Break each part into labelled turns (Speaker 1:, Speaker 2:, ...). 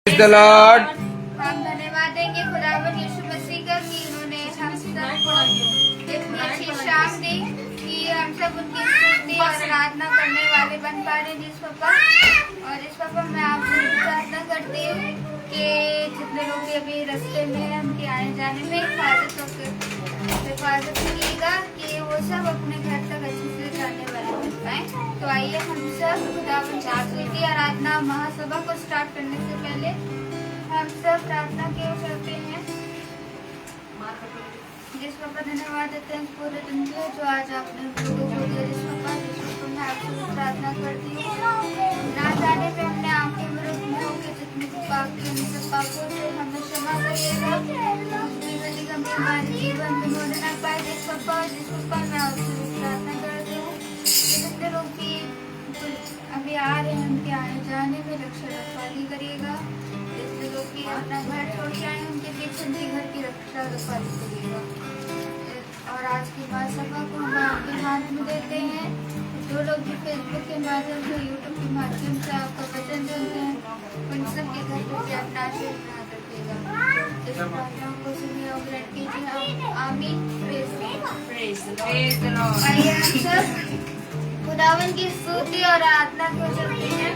Speaker 1: Praise the Lord.
Speaker 2: हम धन्यवाद देंगे खुदावन यीशु मसीह का कि उन्होंने हम सबको इतनी अच्छी शाम दी कि हम सब उनकी स्तुति और आराधना करने वाले बन पा रहे जिस पापा। और इस पापा मैं आपसे प्रार्थना करती हूँ कि जितने लोग भी अभी रास्ते में हैं उनके आने जाने में हिफाजत करिएगा कि वो सब अपने घर तक अच्छे से जाने वाले बन पाए। तो आइए हम सब खुदावन की स्तुति आराधना महासभा को स्टार्ट करने से पहले हम सब प्रार्थना के ओर चलते हैं। जिस पापा धन्यवाद देते हैं पूरे दिन के जो आज आपने हम लोगों को दिया। जिस पापा मैं आपसे प्रार्थना करती हूँ ना जाने पे हमने आपके विरुद्ध में होकर जितने भी पाप किए उन सब पापों से हमें क्षमा करिएगा। हमारे जीवन में होने ना पाए जिस पापा मैं आपसे प्रार्थना करती हूँ जितने लोग भी अभी आ रहे हैं उनके आने जाने में रक्षा रखवाली करिएगा। जितने लोग भी अपना घर छोड़ के आए उनके पीछे उनके घर की रक्षा रखवाली करिएगा। और आज की महासभा को हम आपके हाथ में देते हैं। जो लोग भी फेसबुक के माध्यम से यूट्यूब के माध्यम से आपका वचन सुनते हैं उन सब के घर पर अपना आशीर्वाद रखिएगा। इस प्रार्थना को सुनिए और ग्रहण कीजिए। आमीन। Praise the Lord. आइए हम सब खुदावन की स्तुति और आराधना को चलते हैं।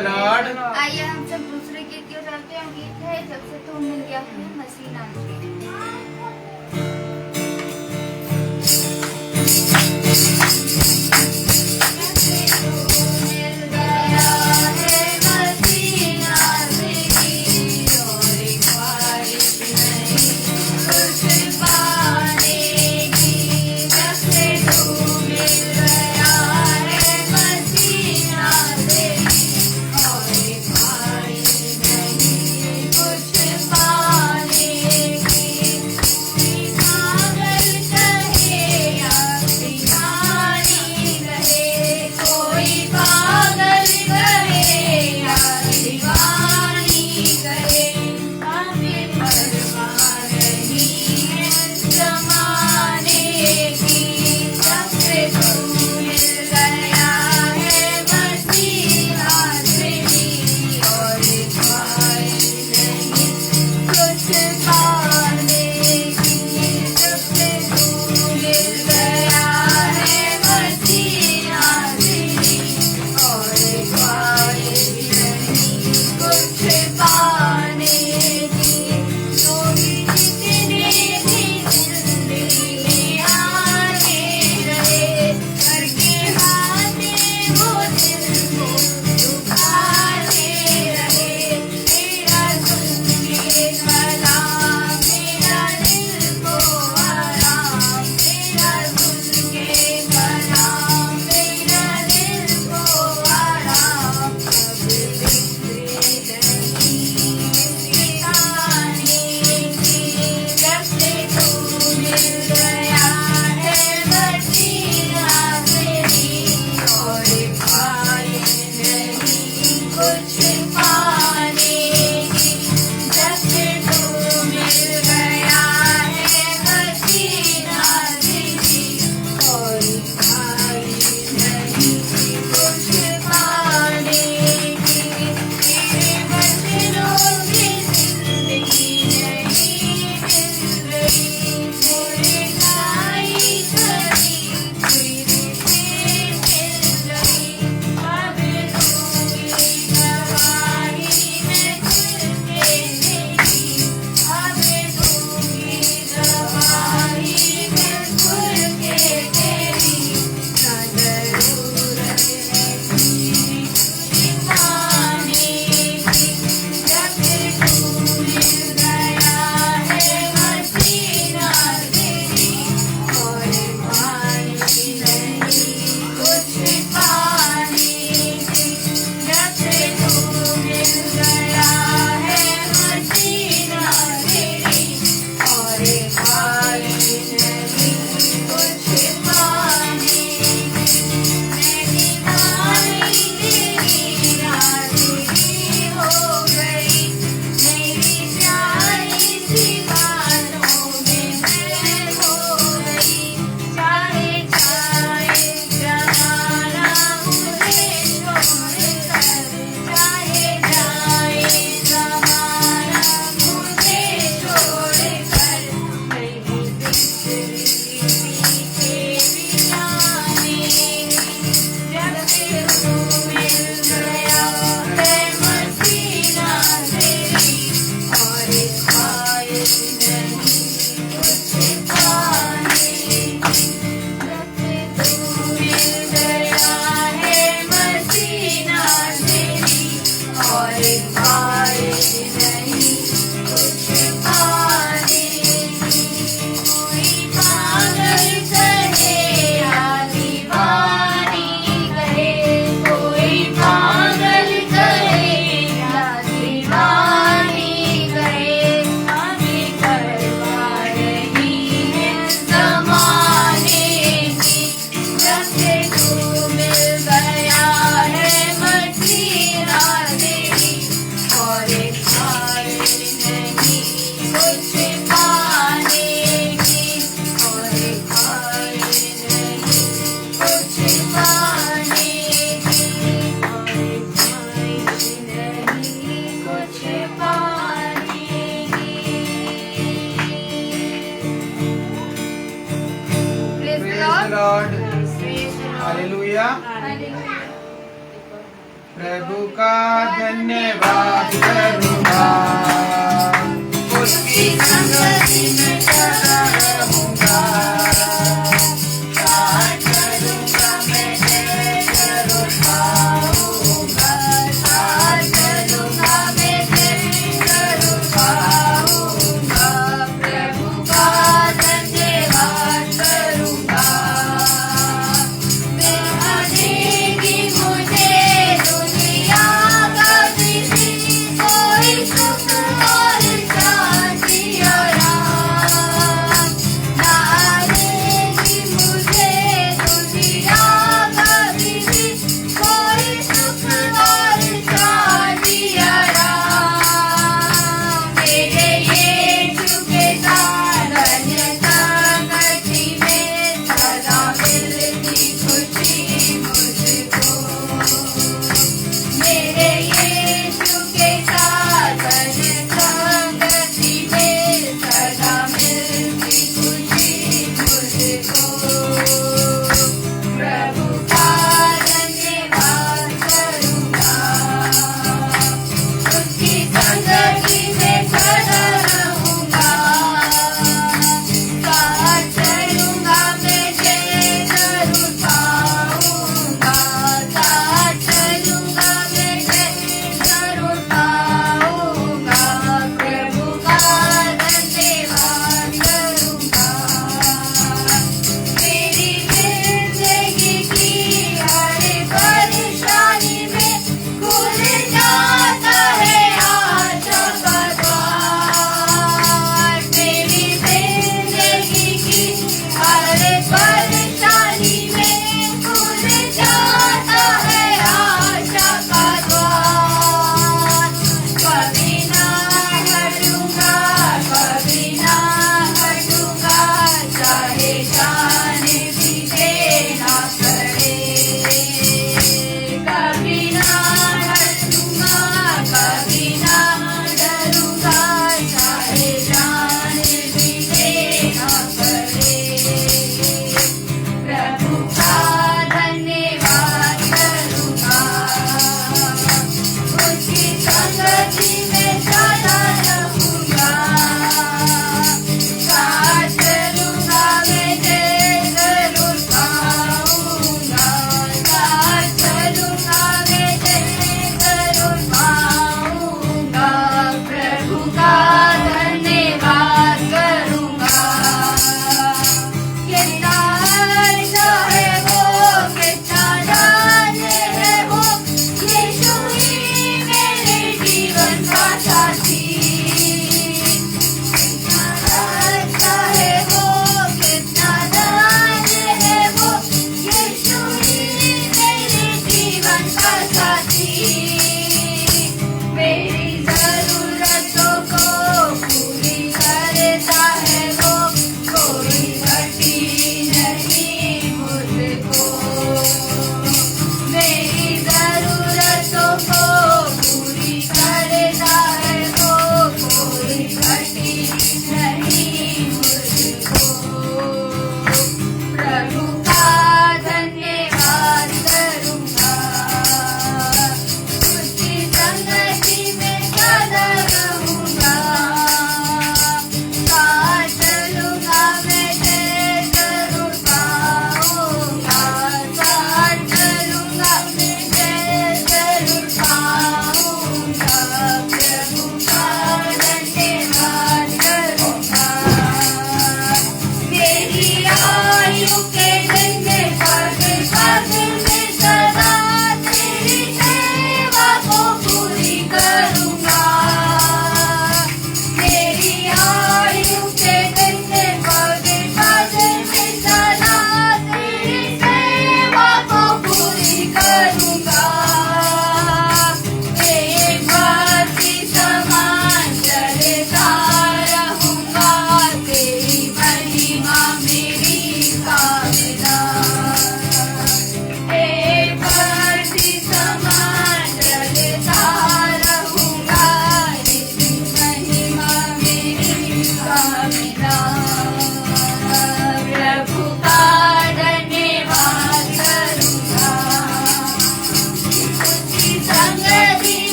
Speaker 1: The Lord.
Speaker 2: आइए हम सब दूसरे गीत की ओर चलते हैं। गीत है जब से तू मिल गया है मसीह नाम से।
Speaker 1: प्रभु का धन्यवाद करूँगा, उसकी संगति में सदा रहूँगा। साथ चलूँगा मैं, जय जरूर पाऊँगा। साथ चलूँगा मैं, जय जरूर पाऊँगा। प्रभु का धन्यवाद करूँगा। मैं देगी मुझे दुनिया का किसी कोई सुख और शांति आराम। ना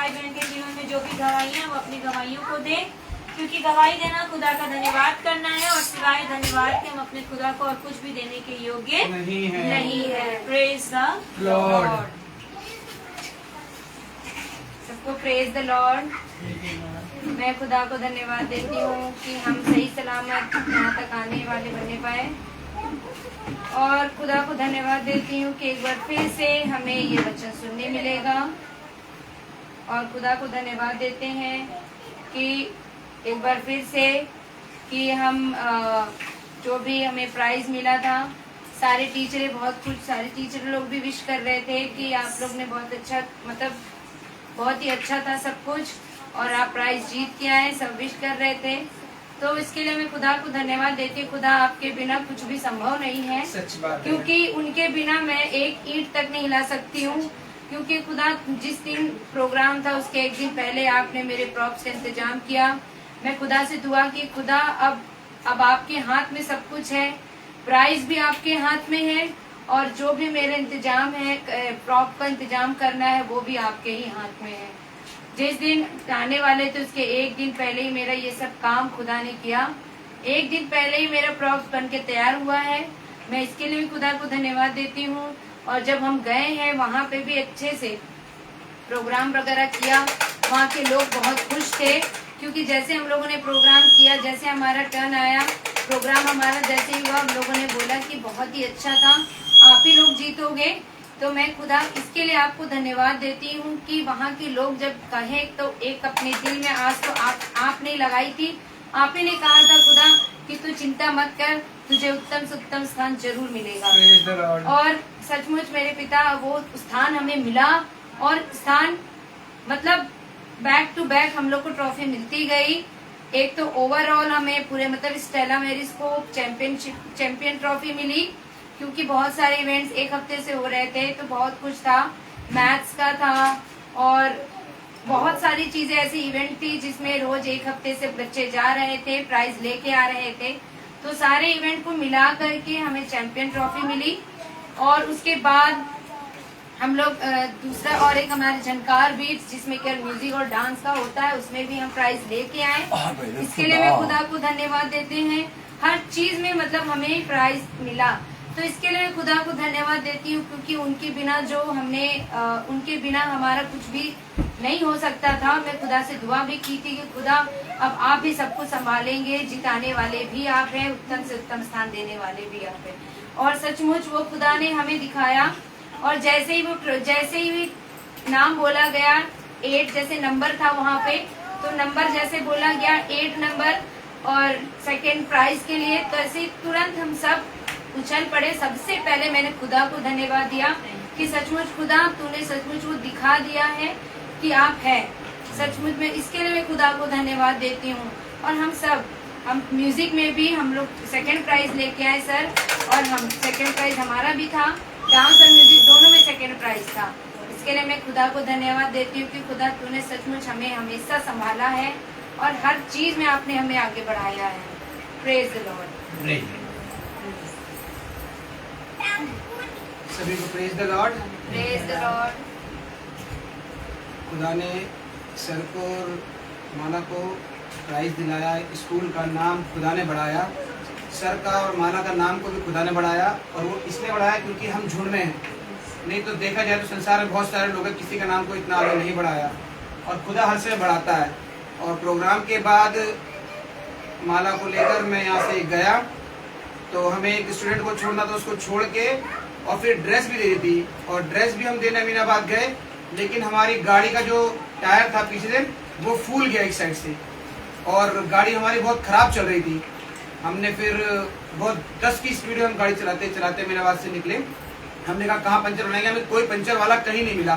Speaker 3: भाई बहन के जीवन में जो भी गवाहियाँ वो अपनी गवाहियों को दे, क्योंकि गवाही देना खुदा का धन्यवाद करना है और सिवाय धन्यवाद के हम अपने खुदा को और कुछ भी देने के योग्य नहीं है। Praise the Lord. सबको प्रेज द लॉर्ड। मैं खुदा को धन्यवाद देती हूँ कि हम सही सलामत यहाँ तक आने वाले बने पाए, और खुदा को धन्यवाद देती हूँ कि एक बार फिर से हमें ये वचन सुनने मिलेगा, और खुदा को धन्यवाद देते हैं कि एक बार फिर से कि हम जो भी हमें प्राइज मिला था, सारे टीचरें बहुत कुछ, सारे टीचर लोग भी विश कर रहे थे कि आप लोग ने बहुत अच्छा, मतलब बहुत ही अच्छा था सब कुछ, और आप प्राइज जीत के आए, सब विश कर रहे थे। तो इसके लिए मैं खुदा को धन्यवाद देती हूँ। खुदा आपके बिना कुछ भी संभव नहीं है,
Speaker 1: सच बात है।
Speaker 3: क्योंकि उनके बिना मैं एक ईंट तक नहीं हिला सकती हूँ। क्योंकि खुदा जिस दिन प्रोग्राम था उसके एक दिन पहले आपने मेरे प्रॉप्स का इंतजाम किया। मैं खुदा से दुआ की, खुदा अब आपके हाथ में सब कुछ है, प्राइज भी आपके हाथ में है, और जो भी मेरा इंतजाम है, प्रॉप का इंतजाम करना है, वो भी आपके ही हाथ में है। जिस दिन आने वाले थे उसके एक दिन पहले ही मेरा ये सब काम खुदा ने किया। एक दिन पहले ही मेरा प्रॉप्स बन के तैयार हुआ है। मैं इसके लिए भी खुदा को धन्यवाद देती हूँ। और जब हम गए हैं वहाँ पे भी अच्छे से प्रोग्राम वगैरह किया, वहाँ के लोग बहुत खुश थे, क्योंकि जैसे हम लोगों ने प्रोग्राम किया, जैसे हमारा टर्न आया, प्रोग्राम हमारा जैसे ही हुआ, हम लोगों ने बोला कि बहुत ही अच्छा था, आप ही लोग जीतोगे। तो मैं खुदा इसके लिए आपको धन्यवाद देती हूँ कि वहाँ के लोग जब कहे तो एक अपने दिल में आस तो आपने लगाई थी, आप ही ने कहा था खुदा कि तू चिंता मत कर, तुझे उत्तम से उत्तम स्थान जरूर मिलेगा। और सचमुच मेरे पिता वो स्थान हमें मिला, और स्थान मतलब बैक टू बैक हम लोग को ट्रॉफी मिलती गई। एक तो ओवरऑल हमें पूरे मतलब स्टेला मैरिज को चैंपियन ट्रॉफी मिली, क्योंकि बहुत सारे इवेंट्स एक हफ्ते से हो रहे थे, तो बहुत कुछ था, मैथ्स का था, और बहुत सारी चीजें ऐसी इवेंट थी जिसमें रोज एक हफ्ते से बच्चे जा रहे थे, प्राइज लेके आ रहे थे। तो सारे इवेंट को मिला करके हमें चैंपियन ट्रॉफी मिली। और उसके बाद हम लोग दूसरा और एक हमारे झनकार बीट्स जिसमें केवल म्यूजिक और डांस का होता है, उसमें भी हम प्राइज लेके आए। इसके लिए मैं खुदा को धन्यवाद देते हैं। हर चीज में मतलब हमें प्राइज मिला, तो इसके लिए मैं खुदा को धन्यवाद देती हूँ, क्योंकि उनके बिना जो हमने उनके बिना हमारा कुछ भी नहीं हो सकता था। मैं खुदा से दुआ भी की थी कि खुदा अब आप भी सबको संभालेंगे, जिताने वाले भी आप हैं, उत्तम से उत्तम स्थान देने वाले भी आप हैं। और सचमुच वो खुदा ने हमें दिखाया। और जैसे ही नाम बोला गया, 8 जैसे नंबर था वहाँ पे, तो नंबर जैसे बोला गया 8 नंबर और सेकेंड प्राइज के लिए, तो ऐसे तुरंत हम सब उछल पड़े। सबसे पहले मैंने खुदा को धन्यवाद दिया कि सचमुच खुदा तूने सचमुच वो दिखा दिया है कि आप है सचमुच में। इसके लिए मैं खुदा को धन्यवाद देती हूँ। और हम म्यूजिक में भी हम लोग सेकंड प्राइज लेके आए सर, और हम सेकंड प्राइज हमारा भी था, डांस और म्यूजिक दोनों में सेकंड प्राइज था। इसके लिए मैं खुदा को धन्यवाद देती हूँ कि खुदा तूने सचमुच हमें हमेशा संभाला है और हर चीज में आपने हमें आगे बढ़ाया है। Praise the Lord.
Speaker 1: सभी को praise the Lord.
Speaker 3: Praise the Lord.
Speaker 1: खुदा ने सर को और माला को प्राइज दिलाया, स्कूल का नाम खुदा ने बढ़ाया, सर का और माला का नाम को भी खुदा ने बढ़ाया। और वो इसलिए बढ़ाया क्योंकि हम झुंड में हैं। नहीं तो देखा जाए तो संसार में बहुत सारे लोग हैं, किसी का नाम को इतना आगे नहीं बढ़ाया, और खुदा हर से बढ़ाता है। और प्रोग्राम के बाद माला को लेकर मैं यहाँ से गया, तो हमें एक स्टूडेंट को छोड़ना था, उसको छोड़ के और फिर ड्रेस भी दे दी थी, और ड्रेस भी हम देने अमीनाबाद गए, लेकिन हमारी गाड़ी का जो टायर था पिछले वो फूल गया एक साइड से, और गाड़ी हमारी बहुत ख़राब चल रही थी। हमने फिर बहुत 10 की स्पीड में हम गाड़ी चलाते चलाते अमीनाबाद से निकले। हमने कहा कहाँ पंचर बनाएंगे, हमें कोई पंचर वाला कहीं नहीं मिला।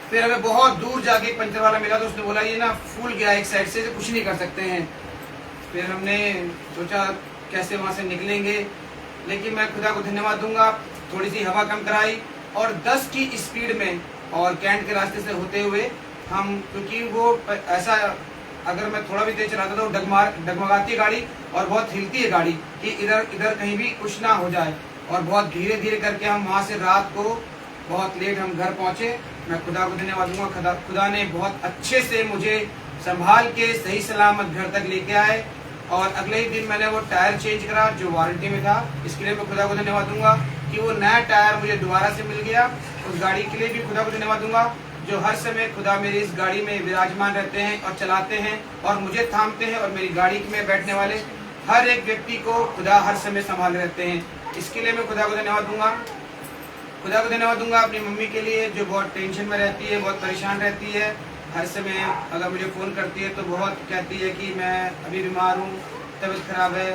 Speaker 1: फिर हमें बहुत दूर जाके एक पंचर वाला मिला, तो उसने बोला ये ना फूल गया एक साइड से, कुछ नहीं कर सकते हैं। फिर हमने सोचा कैसे वहाँ से निकलेंगे, लेकिन मैं खुदा को धन्यवाद दूंगा, थोड़ी सी हवा कम कराई और 10 की स्पीड में और कैंट के रास्ते से होते हुए हम, क्योंकि वो ऐसा अगर मैं थोड़ा भी तेज चलाता तो डगमगाती है गाड़ी और बहुत हिलती है गाड़ी कि इधर इधर कहीं भी कुछ ना हो जाए, और बहुत धीरे धीरे करके हम वहाँ से रात को बहुत लेट हम घर पहुंचे। मैं खुदा को धन्यवाद दूंगा, खुदा ने बहुत अच्छे से मुझे संभाल के सही सलामत घर तक लेके आए और अगले ही दिन मैंने वो टायर चेंज करा जो वारंटी में था। इसके लिए मैं खुदा को धन्यवाद दूंगा कि वो नया टायर मुझे दोबारा से मिल गया। उस गाड़ी के लिए भी खुदा को धन्यवाद दूंगा जो हर समय खुदा मेरी इस गाड़ी में विराजमान रहते हैं और चलाते हैं और मुझे थामते हैं, और मेरी गाड़ी में बैठने वाले हर एक व्यक्ति को खुदा हर समय संभाल रहते हैं। इसके लिए मैं खुदा को धन्यवाद दूंगा। खुदा को धन्यवाद दूंगा अपनी मम्मी के लिए जो बहुत टेंशन में रहती है, बहुत परेशान रहती है। हर समय अगर मुझे फ़ोन करती है तो बहुत कहती है कि मैं अभी बीमार हूँ, तबीयत खराब है।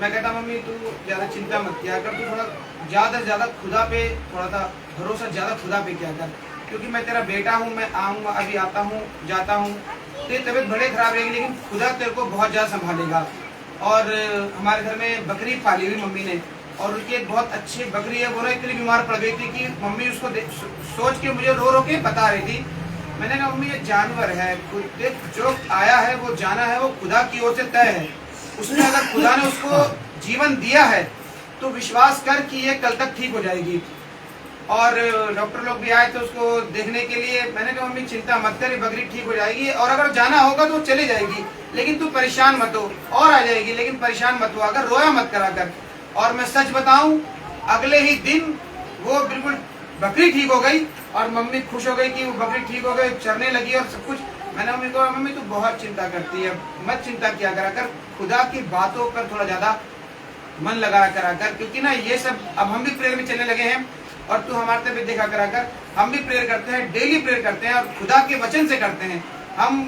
Speaker 1: मैं कहता मम्मी तू ज़्यादा चिंता मत किया कर, तू थोड़ा ज़्यादा से ज़्यादा खुदा पे थोड़ा सा भरोसा ज़्यादा खुदा पे किया कर, क्योंकि मैं तेरा बेटा हूँ, मैं आऊँगा, अभी आता हूँ जाता हूँ, तेरी तबीयत भले खराब रहेगी लेकिन खुदा तेरे को बहुत ज़्यादा संभालेगा। और हमारे घर में बकरी पाली हुई मम्मी ने, और उनकी एक बहुत अच्छी बकरी है। वो ना इतनी बीमार पड़ गई थी कि मम्मी उसको सोच के मुझे रो रो के बता रही थी। मैंने कहा मम्मी ये जानवर है, देख जो आया है वो जाना है, वो खुदा की ओर से तय है। उसमें अगर खुदा ने उसको जीवन दिया है तो विश्वास कर कि ये कल तक ठीक हो जाएगी। और डॉक्टर लोग भी आए थे उसको देखने के लिए। मैंने कहा मम्मी चिंता मत कर, ये बकरी ठीक हो जाएगी, और अगर जाना होगा तो चली जाएगी, लेकिन तू परेशान मत हो, और आ जाएगी लेकिन परेशान मत हो, अगर रोया मत करा कर। और मैं सच बताऊं अगले ही दिन वो बिल्कुल बकरी ठीक हो गई और मम्मी खुश हो गई कि वो बकरी ठीक हो गई, चरने लगी और सब कुछ। मैंने मम्मी को मम्मी तू बहुत चिंता करती है, मत चिंता किया करा कर, खुदा की बातों पर थोड़ा ज्यादा मन लगा करा कर, क्योंकि ना ये सब अब हम भी प्रेयर में चलने लगे हैं और तू हमारे तरफ देखा करा कर। हम भी प्रेयर करते हैं, डेली प्रेयर करते हैं और खुदा के वचन से करते हैं। हम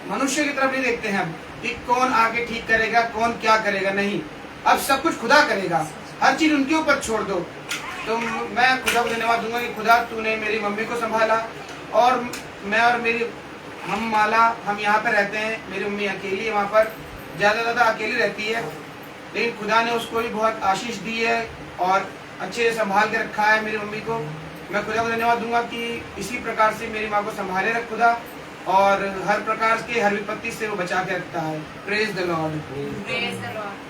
Speaker 1: मनुष्य की तरफ नहीं देखते हैं अब कि कौन आके ठीक करेगा, कौन क्या करेगा, नहीं, अब सब कुछ खुदा करेगा, हर चीज उनके ऊपर छोड़ दो। तो मैं खुदा को धन्यवाद दूंगा कि खुदा तूने मेरी मम्मी को संभाला, और मैं और मेरी हम माला हम यहाँ पर रहते हैं। मेरी मम्मी अकेली है, वहाँ पर ज़्यादा अकेली रहती है, लेकिन खुदा ने उसको भी बहुत आशीष दी है और अच्छे से संभाल के रखा है मेरी मम्मी को। मैं खुदा को धन्यवाद दूंगा कि इसी प्रकार से मेरी माँ को संभाले रख खुदा, और हर प्रकार के हर विपत्ति से वो बचा के रखता है। Praise the Lord,
Speaker 3: praise the Lord.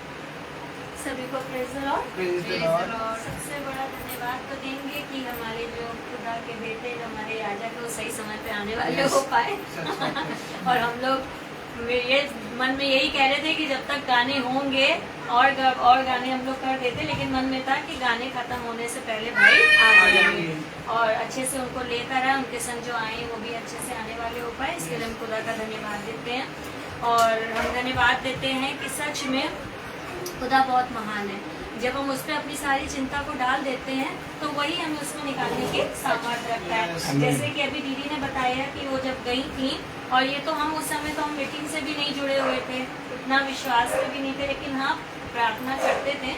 Speaker 4: सभी को praise the Lord.
Speaker 1: Praise the Lord.
Speaker 4: सबसे बड़ा धन्यवाद तो देंगे कि हमारे जो खुदा के बेटे जो हमारे राजा के वो सही समय पे आने वाले हो पाए और हम लोग ये मन में यही कह रहे थे कि जब तक गाने होंगे और गाने हम लोग कर देते, लेकिन मन में था कि गाने खत्म होने से पहले भाई आ जाएंगे और अच्छे से उनको लेकर आए, उनके संग जो आए वो भी अच्छे से आने वाले हो पाए। इसके लिए हम खुदा का धन्यवाद देते हैं, और हम धन्यवाद देते हैं कि सच में खुदा बहुत महान है। जब हम उस पर अपनी सारी चिंता को डाल देते हैं तो वही हमें उसमें निकालने की सामर्थ्य रखता है। जैसे कि अभी दीदी ने बताया कि वो जब गई थी, और ये तो हम उस समय तो हम मीटिंग से भी नहीं जुड़े हुए थे, उतना विश्वास से भी नहीं थे, लेकिन हाँ प्रार्थना करते थे।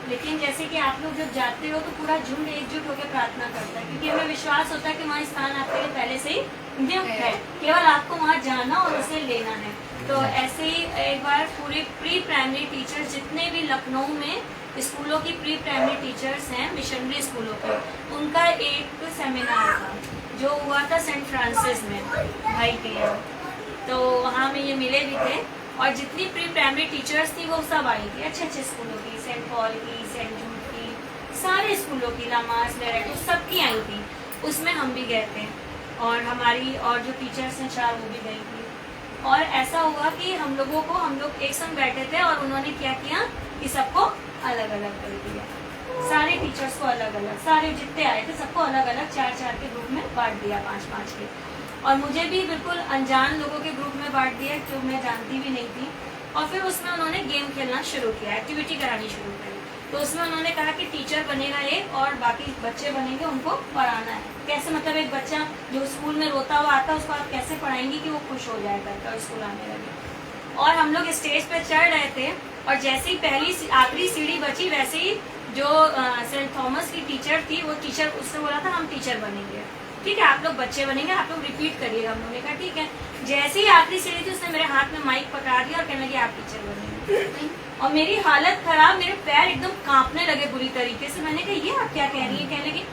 Speaker 4: लेकिन जैसे कि आप लोग जब जाते हो तो पूरा झुंड एकजुट होकर प्रार्थना करता है, क्योंकि हमें विश्वास होता है कि वहाँ स्थान आपके लिए पहले से ही नियुक्त है, केवल आपको वहाँ जाना और उसे लेना है। तो ऐसे ही एक बार पूरे प्री प्राइमरी टीचर्स जितने भी लखनऊ में स्कूलों की प्री प्राइमरी टीचर्स हैं, मिशनरी स्कूलों के, उनका एक सेमिनार था जो हुआ था सेंट फ्रांसिस में भाई के यहाँ। तो वहाँ में ये मिले भी थे, और जितनी प्री प्राइमरी टीचर्स थी वो सब आई थी, अच्छे अच्छे स्कूलों की, सेंट पॉल की, सेंट जूड की, सारे स्कूलों की, लामास लेरेटो सबकी आई थी। उसमें हम भी गए थे, और हमारी और जो टीचर्स हैं 4 वो भी गई थी। और ऐसा हुआ कि हम लोग एक संग बैठे थे, और उन्होंने क्या किया कि सबको अलग अलग कर दिया, सारे टीचर्स को अलग अलग, सारे जितने आए थे सबको अलग अलग 4-4 के ग्रुप में बांट दिया, 5-5 के, और मुझे भी बिल्कुल अनजान लोगों के ग्रुप में बांट दिया जो मैं जानती भी नहीं थी। और फिर उसमें उन्होंने गेम खेलना शुरू किया, एक्टिविटी करानी शुरू करी। तो उसमें उन्होंने कहा कि टीचर बनेगा एक और बाकी बच्चे बनेंगे, उनको पढ़ाना है। कैसे, मतलब एक बच्चा जो स्कूल में रोता हुआ आता है उसको आप कैसे पढ़ाएंगी कि वो खुश हो जाए करके और स्कूल आने लगे। और हम लोग स्टेज पे चढ़ रहे थे, और जैसे ही पहली आखिरी सीढ़ी बची, वैसे ही जो सेंट थॉमस की टीचर थी, वो टीचर उसने बोला था हम टीचर बनेंगे, ठीक है आप लोग बच्चे बनेंगे, आप लोग रिपीट करिएगा। हम लोगों ने कहा ठीक है। जैसे ही आखिरी सीढ़ी थी, उसने मेरे हाथ में माइक पकड़ा दिया और कहने लगी आप टीचर बनेंगे। और मेरी हालत खराब, मेरे पैर एकदम कांपने लगे बुरी तरीके से। मैंने कहा ये आप क्या कह रही है? कहने लगी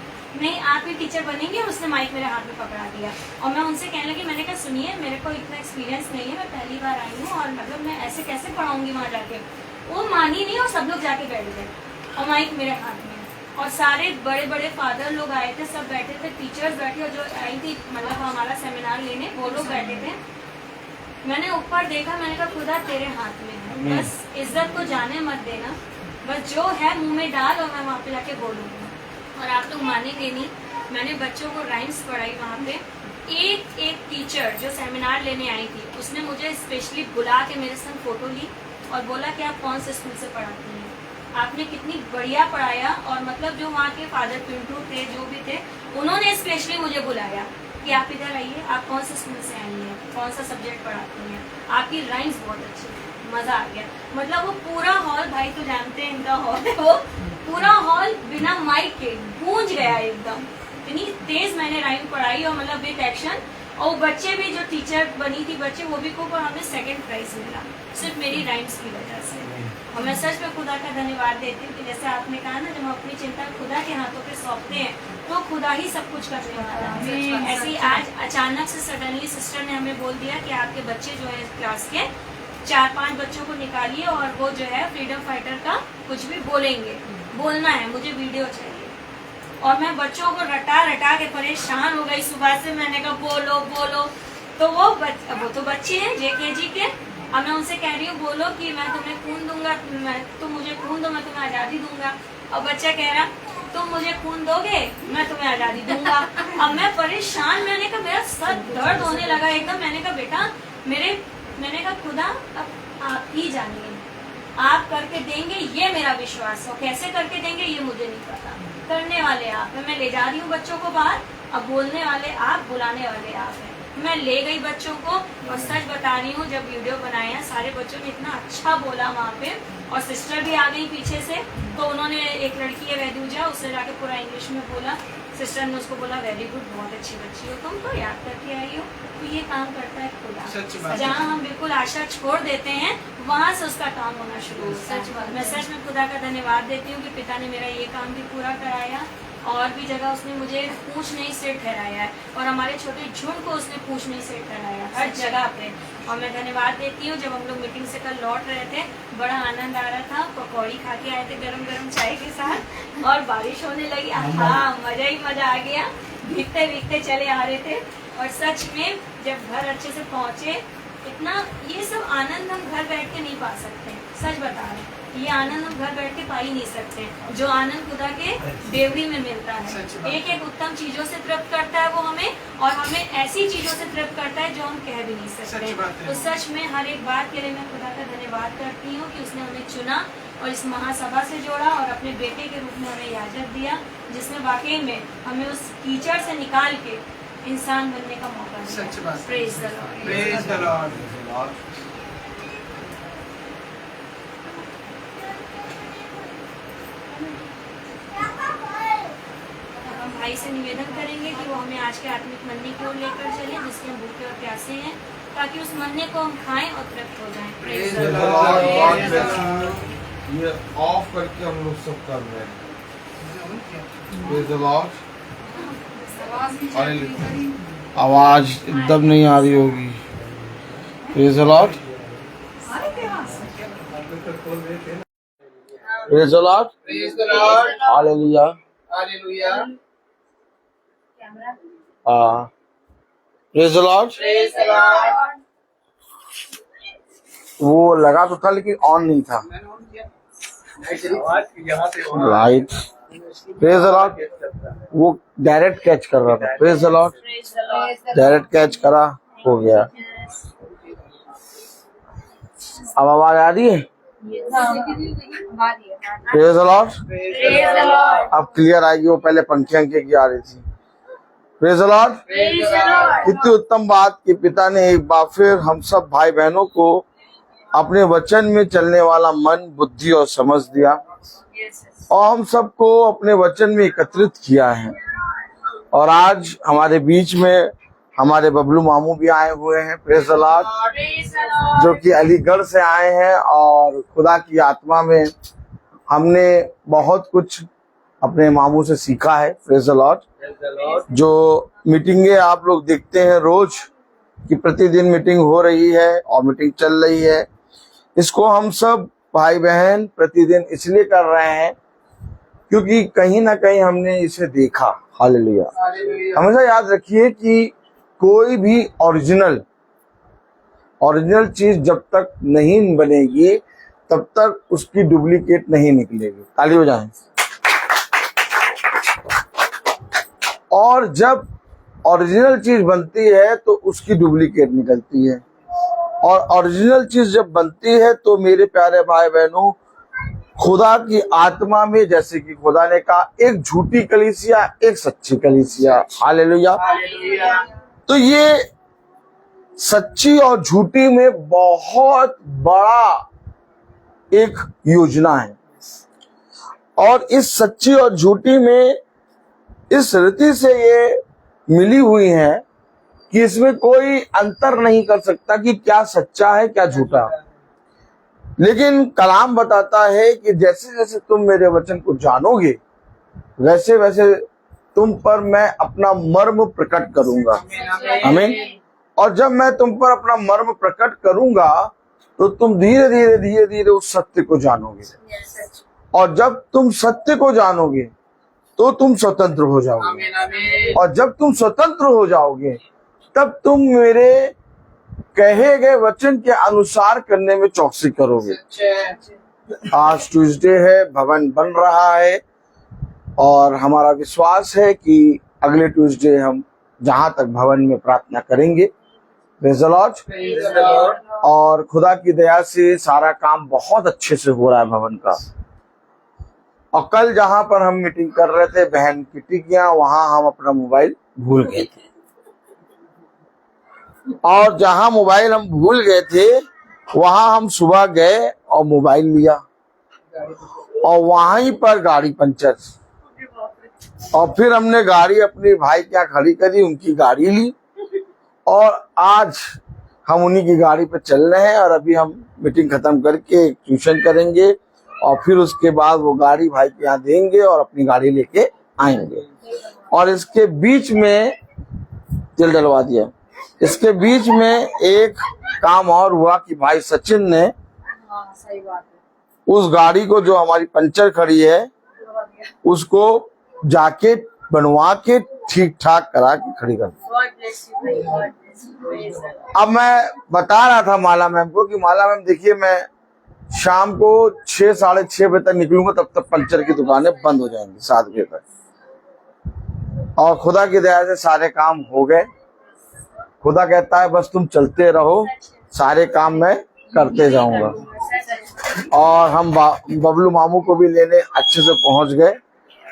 Speaker 4: नहीं आप ही टीचर बनेंगे। और उसने माइक मेरे हाथ में पकड़ा दिया, और मैं उनसे कहने लगी, मैंने कहा सुनिए मेरे को इतना एक्सपीरियंस नहीं है, मैं पहली बार आई हूँ, और मतलब मैं ऐसे कैसे पढ़ाऊंगी वहाँ जाके। वो मानी नहीं, और सब लोग जाके बैठ गए, और माइक मेरे हाथ में। और सारे बड़े बड़े फादर लोग आए थे, सब बैठे थे, टीचर्स बैठे और जो आई थी मतलब हमारा सेमिनार लेने वो लोग बैठे थे। मैंने ऊपर देखा, मैंने कहा खुदा तेरे हाथ में है, बस इज्जत को जाने मत देना, बस जो है मुंह में डाल और मैं वहाँ पे जाके बोलूँगी। और आप लोग मानेंगे नहीं, मैंने बच्चों को राइम्स पढ़ाई वहाँ पे। एक टीचर जो सेमिनार लेने आई थी उसने मुझे स्पेशली बुला के मेरे संग फोटो ली और बोला कि आप कौन से स्कूल से पढ़ाती हैं, आपने कितनी बढ़िया पढ़ाया। और मतलब जो वहाँ के फादर पिंटू थे, जो भी थे, उन्होंने स्पेशली मुझे बुलाया कि आप इधर आइए, आप कौन से स्कूल से आई हैं, कौन सा सब्जेक्ट पढ़ाती हैं, आपकी राइम्स बहुत अच्छी है। मजा आ गया। मतलब वो पूरा हॉल, भाई तो जानते हैं इनका हॉल है, वो पूरा हॉल बिना माइक के गूंज गया एकदम, इतनी तेज मैंने राइम पढ़ाई और मतलब विद एक्शन। और बच्चे भी, जो टीचर बनी थी बच्चे, वो भी को हमें सेकंड प्राइज मिला सिर्फ मेरी राइम्स की वजह से। और मैं सच में खुदा का धन्यवाद देती हूँ कि जैसे आपने कहा ना, जब हम अपनी चिंता खुदा के हाथों पे सौंपते हैं तो खुदा ही सब कुछ करने वाला है। ऐसे ही आज अचानक से सडनली सिस्टर ने हमें बोल दिया कि आपके बच्चे जो है क्लास के 4-5 बच्चों को निकालिए और वो जो है फ्रीडम फाइटर का कुछ भी बोलेंगे, बोलना है, मुझे वीडियो चाहिए। और मैं बच्चों को रटा रटा के परेशान हो गई सुबह से। मैंने कहा बोलो बोलो, तो वो तो बच्चे हैं JKG के। अब मैं उनसे कह रही हूँ बोलो कि मैं तुम्हें खून दूंगा, तुम मुझे खून दो, मैं तुम्हें आज़ादी दूंगा। और बच्चा कह रहा तुम मुझे खून दोगे, मैं तुम्हें आज़ादी दूंगा। अब मैं परेशान, मैंने कहा मेरा सर दर्द होने लगा एकदम। मैंने कहा बेटा मैंने कहा खुदा अब आप ही जानिए, आप करके देंगे ये मेरा विश्वास है, कैसे करके देंगे ये मुझे नहीं पता, करने वाले आप हैं। मैं ले जा रही हूँ बच्चों को बाहर, अब बोलने वाले आप, बुलाने वाले आप हैं। मैं ले गई बच्चों को और सच बता रही हूँ, जब वीडियो बनाया सारे बच्चों ने इतना अच्छा बोला वहाँ पे। और सिस्टर भी आ गई पीछे से, तो उन्होंने, एक लड़की है वैदूजा, उससे जाके पूरा इंग्लिश में बोला। सिस्टर ने उसको बोला वेरी गुड, बहुत अच्छी बच्ची हो तुम, तो याद करके आई हो। तो ये काम करता है खुदा, जहाँ हम बिल्कुल आशा छोड़ देते हैं वहाँ से उसका काम होना शुरू होता है। मैं सच में खुदा का धन्यवाद देती हूँ कि पिता ने मेरा ये काम भी पूरा कराया। और भी जगह उसने मुझे पूछ नहीं से ठहराया है, और हमारे छोटे झुंड को उसने पूछ नहीं से ठहराया हर जगह पे। और मैं धन्यवाद देती हूँ, जब हम लोग मीटिंग से कल लौट रहे थे बड़ा आनंद आ रहा था, पकौड़ी खा के आए थे गरम गरम चाय के साथ, और बारिश होने लगी। हाँ, मजा ही मजा आ गया, भीगते भीगते चले आ रहे थे। और सच में जब घर अच्छे से पहुँचे, इतना ये सब आनंद हम घर बैठ के नहीं पा सकते, सच बता रहे हैं। ये आनंद हम घर बैठ के पा ही नहीं सकते, जो आनंद खुदा के देवरी में मिलता है। एक एक उत्तम चीजों से तृप्त करता है वो हमें, और हमें ऐसी चीजों से तृप्त करता है जो हम कह भी नहीं सकते। तो सच में हर एक बात के लिए मैं खुदा का धन्यवाद करती हूँ कि उसने हमें चुना और इस महासभा से जोड़ा और अपने बेटे के रूप में हमें इजाजत दिया, जिसमें वाकई में हमें उस कीचड़ से निकाल के इंसान बनने का मौका दिया। Praise the Lord,
Speaker 1: praise the Lord.
Speaker 4: भाई से निवेदन करेंगे कि वो हमें आज के आत्मिक मन्ने की ओर लेकर चले, जिसके हम भूखे और प्यासे हैं, ताकि उस मन्ने को हम खाएं और तृप्त हो जाएं। Praise the Lord.
Speaker 5: ये ऑफ करके हम लोग सब कर रहे हैं। Praise the Lord. आवाज एकदम नहीं आ रही होगी। Praise the Lord. Praise the Lord.
Speaker 1: Praise the Lord.
Speaker 5: Hallelujah.
Speaker 1: Hallelujah.
Speaker 5: Praise the Lord.
Speaker 1: Praise the Lord.
Speaker 5: वो लगा तो था लेकिन ऑन नहीं था।
Speaker 1: मैंने ऑन किया।
Speaker 5: राइट। Praise the Lord. वो डायरेक्ट कैच कर रहा था। Praise the Lord. Direct catch करा, हो गया। अब आवाज आ रही है? Praise the Lord. अब क्लियर आएगी, वो पहले पंखियां की आ रही थी। Praise the Lord. कितनी उत्तम बात कि पिता ने एक बार फिर हम सब भाई बहनों को अपने वचन में चलने वाला मन, बुद्धि और समझ दिया, और हम सबको अपने वचन में एकत्रित किया है। और आज हमारे बीच में हमारे बबलू मामू भी आए हुए हैं। Praise the Lord. जो कि अलीगढ़ से आए हैं, और खुदा की आत्मा में हमने बहुत कुछ अपने मामू से सीखा है। Praise the Lord. जो मीटिंगें आप लोग देखते हैं रोज कि प्रतिदिन मीटिंग हो रही है और मीटिंग चल रही है, इसको हम सब भाई बहन प्रतिदिन इसलिए कर रहे हैं क्योंकि कहीं ना कहीं हमने इसे देखा। हालेलुया। हमेशा याद रखिए कि कोई भी ओरिजिनल चीज जब तक नहीं बनेगी तब तक उसकी डुप्लीकेट नहीं निकलेगी। ताली बजाएं। और जब ओरिजिनल चीज बनती है तो उसकी डुप्लीकेट निकलती है, और ओरिजिनल चीज जब बनती है तो मेरे प्यारे भाई बहनों, खुदा की आत्मा में, जैसे कि खुदा ने कहा, एक झूठी कलीसिया, एक सच्ची कलीसिया। हालेलुया। तो ये सच्ची और झूठी में बहुत बड़ा एक योजना है, और इस सच्ची और झूठी में इस रीति से ये मिली हुई है कि इसमें कोई अंतर नहीं कर सकता कि क्या सच्चा है क्या झूठा। लेकिन कलाम बताता है कि जैसे जैसे तुम मेरे वचन को जानोगे वैसे वैसे तुम पर मैं अपना मर्म प्रकट करूंगा। आमीन। और जब मैं तुम पर अपना मर्म प्रकट करूंगा तो तुम धीरे धीरे उस सत्य को जानोगे, और जब तुम सत्य को जानोगे तो तुम स्वतंत्र हो जाओगे, और जब तुम स्वतंत्र हो जाओगे तब तुम मेरे कहे गए वचन के अनुसार करने में चौकसी करोगे। आज ट्यूसडे है, भवन बन रहा है, और हमारा विश्वास है कि अगले ट्यूसडे हम जहां तक भवन में प्रार्थना करेंगे। Praise the Lord. और खुदा की दया से सारा काम बहुत अच्छे से हो रहा है भवन का। और कल जहां पर हम मीटिंग कर रहे थे बहन की टिकियां, वहां हम अपना मोबाइल भूल गए थे, और जहां मोबाइल हम भूल गए थे वहां हम सुबह गए और मोबाइल लिया, और वहीं पर गाड़ी पंचर, और फिर हमने गाड़ी अपने भाई क्या खड़ी करी, उनकी गाड़ी ली, और आज हम उन्हीं की गाड़ी पे चल रहे हैं। और अभी हम मीटिंग खत्म करके ट्यूशन करेंगे, और फिर उसके बाद वो गाड़ी भाई के यहाँ देंगे और अपनी गाड़ी लेके आएंगे। और इसके बीच में तेल डलवा दिया। इसके बीच में एक काम और हुआ कि भाई सचिन ने उस गाड़ी को जो हमारी पंचर खड़ी है उसको जाके बनवा के ठीक ठाक करा के खड़ी कर दी। अब मैं बता रहा था माला मैम को कि माला मैम देखिए, मैं शाम को 6 साढ़े 6 बजे तक निकलूंगा, तब तक पंचर की दुकानें बंद हो जाएंगी 7 बजे तक। और खुदा की दया से सारे काम हो गए। खुदा कहता है बस तुम चलते रहो, सारे काम मैं करते जाऊंगा। और हम बबलू मामू को भी लेने अच्छे से पहुंच गए,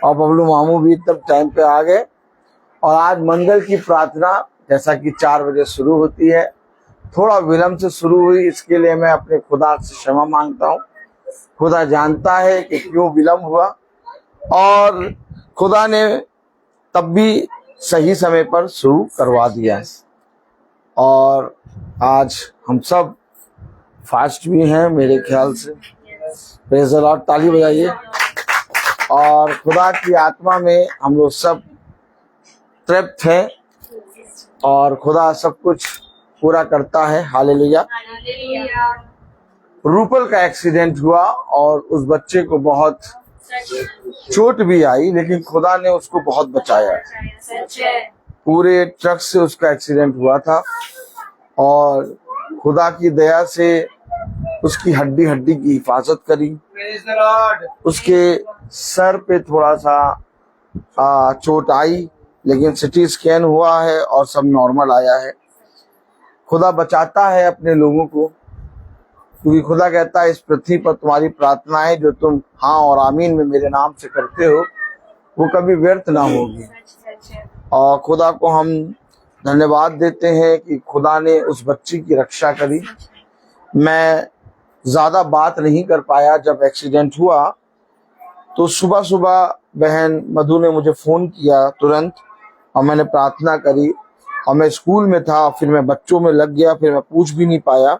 Speaker 5: और बबलू मामू भी तब टाइम पे आ गए। और आज मंगल की प्रार्थना जैसा कि 4 बजे शुरू होती है, थोड़ा विलम्ब से शुरू हुई, इसके लिए मैं अपने खुदा से क्षमा मांगता हूँ। खुदा जानता है कि क्यों विलम्ब हुआ, और खुदा ने तब भी सही समय पर शुरू करवा दिया। और आज हम सब फास्ट भी हैं मेरे ख्याल से। Praise the Lord. ताली बजाइए। और खुदा की आत्मा में हम लोग सब तृप्त हैं, और खुदा सब कुछ पूरा करता है। हालेलुया। रूपल का एक्सीडेंट हुआ और उस बच्चे को बहुत चोट भी आई, लेकिन खुदा ने उसको बहुत बचाया। पूरे ट्रक से उसका एक्सीडेंट हुआ था, और खुदा की दया से उसकी हड्डी की हिफाजत करी। उसके सर पे थोड़ा सा चोट आई, लेकिन सिटी स्कैन हुआ है और सब नॉर्मल आया है। खुदा बचाता है अपने लोगों को, क्योंकि खुदा कहता है इस पृथ्वी पर तुम्हारी प्रार्थनाएं जो तुम हाँ और आमीन में मेरे नाम से करते हो वो कभी व्यर्थ ना होगी। और खुदा को हम धन्यवाद देते हैं कि खुदा ने उस बच्ची की रक्षा करी। मैं ज्यादा बात नहीं कर पाया जब एक्सीडेंट हुआ, तो सुबह सुबह बहन मधु ने मुझे फोन किया तुरंत, और मैंने प्रार्थना करी, और मैं स्कूल में था, फिर मैं बच्चों में लग गया, फिर मैं पूछ भी नहीं पाया।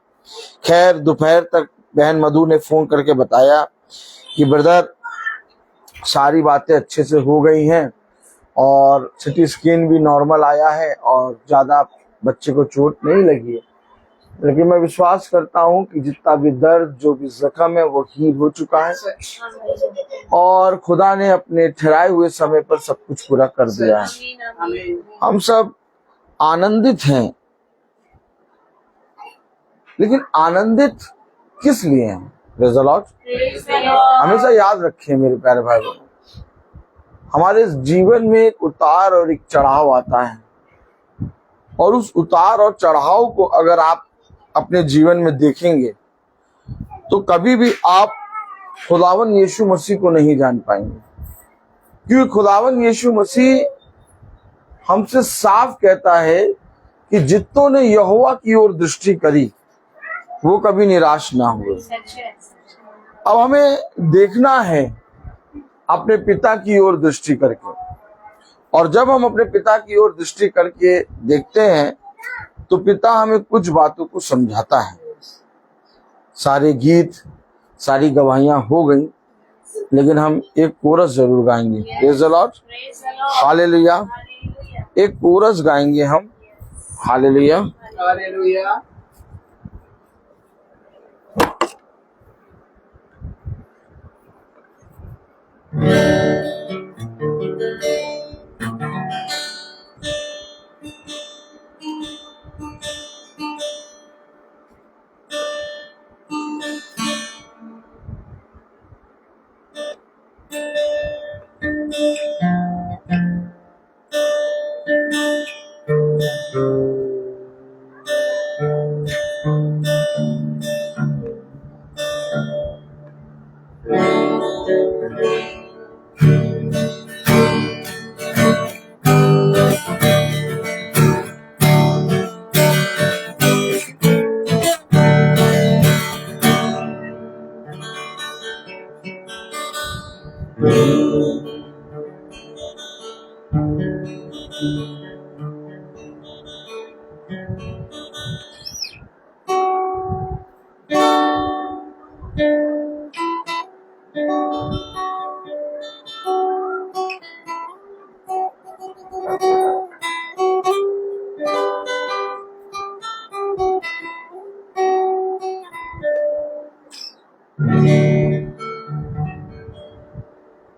Speaker 5: खैर दोपहर तक बहन मधु ने फोन करके बताया कि ब्रदर सारी बातें अच्छे से हो गई हैं, और सिटी स्कैन भी नॉर्मल आया है, और ज्यादा बच्चे को चोट नहीं लगी है। लेकिन मैं विश्वास करता हूँ कि जितना भी दर्द, जो भी जख्म है, वो हील हो चुका है और खुदा ने अपने ठहराए हुए समय पर सब कुछ पूरा कर दिया है। हम सब आनंदित हैं, लेकिन आनंदित किस लिए हैं? Praise the Lord. हमेशा याद रखें मेरे प्यारे भाई बहनों, हमारे जीवन में एक उतार और एक चढ़ाव आता है, और उस उतार और चढ़ाव को अगर आप अपने जीवन में देखेंगे तो कभी भी आप खुदावन यीशु मसीह को नहीं जान पाएंगे, क्योंकि खुदावन यीशु मसीह हमसे साफ कहता है कि जितनों ने यहोवा की ओर दृष्टि करी वो कभी निराश ना हुए। अब हमें देखना है अपने पिता की ओर दृष्टि करके, और जब हम अपने पिता की ओर दृष्टि करके देखते हैं तो पिता हमें कुछ बातों को समझाता है। सारे गीत, सारी गवाहियां हो गई, लेकिन हम एक कोरस जरूर गाएंगे। Praise the Lord, hallelujah. एक कोरस गाएंगे हम, हालेलुया।
Speaker 1: हालेलुया।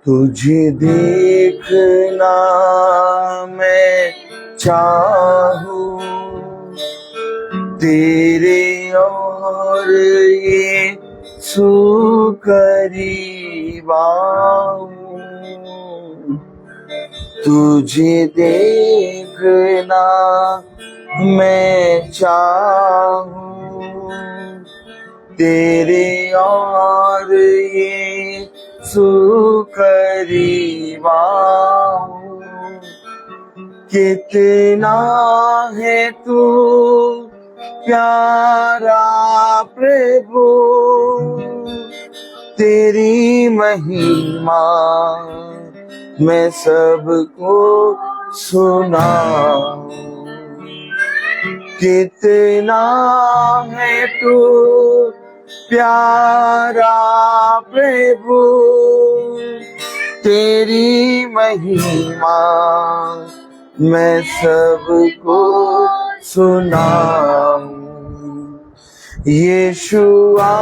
Speaker 5: तुझे देखना मैं चाहूं, तेरे और ये करीब आऊं। तुझे देखना मैं चाहूं, तेरे और ये करीब आऊं। कितना है तू प्यारा प्रभु, तेरी महिमा मैं सबको सुनाऊं। कितना है तू प्यारा प्रभु, तेरी महिमा मैं सबको सुनाऊं। यीशुआ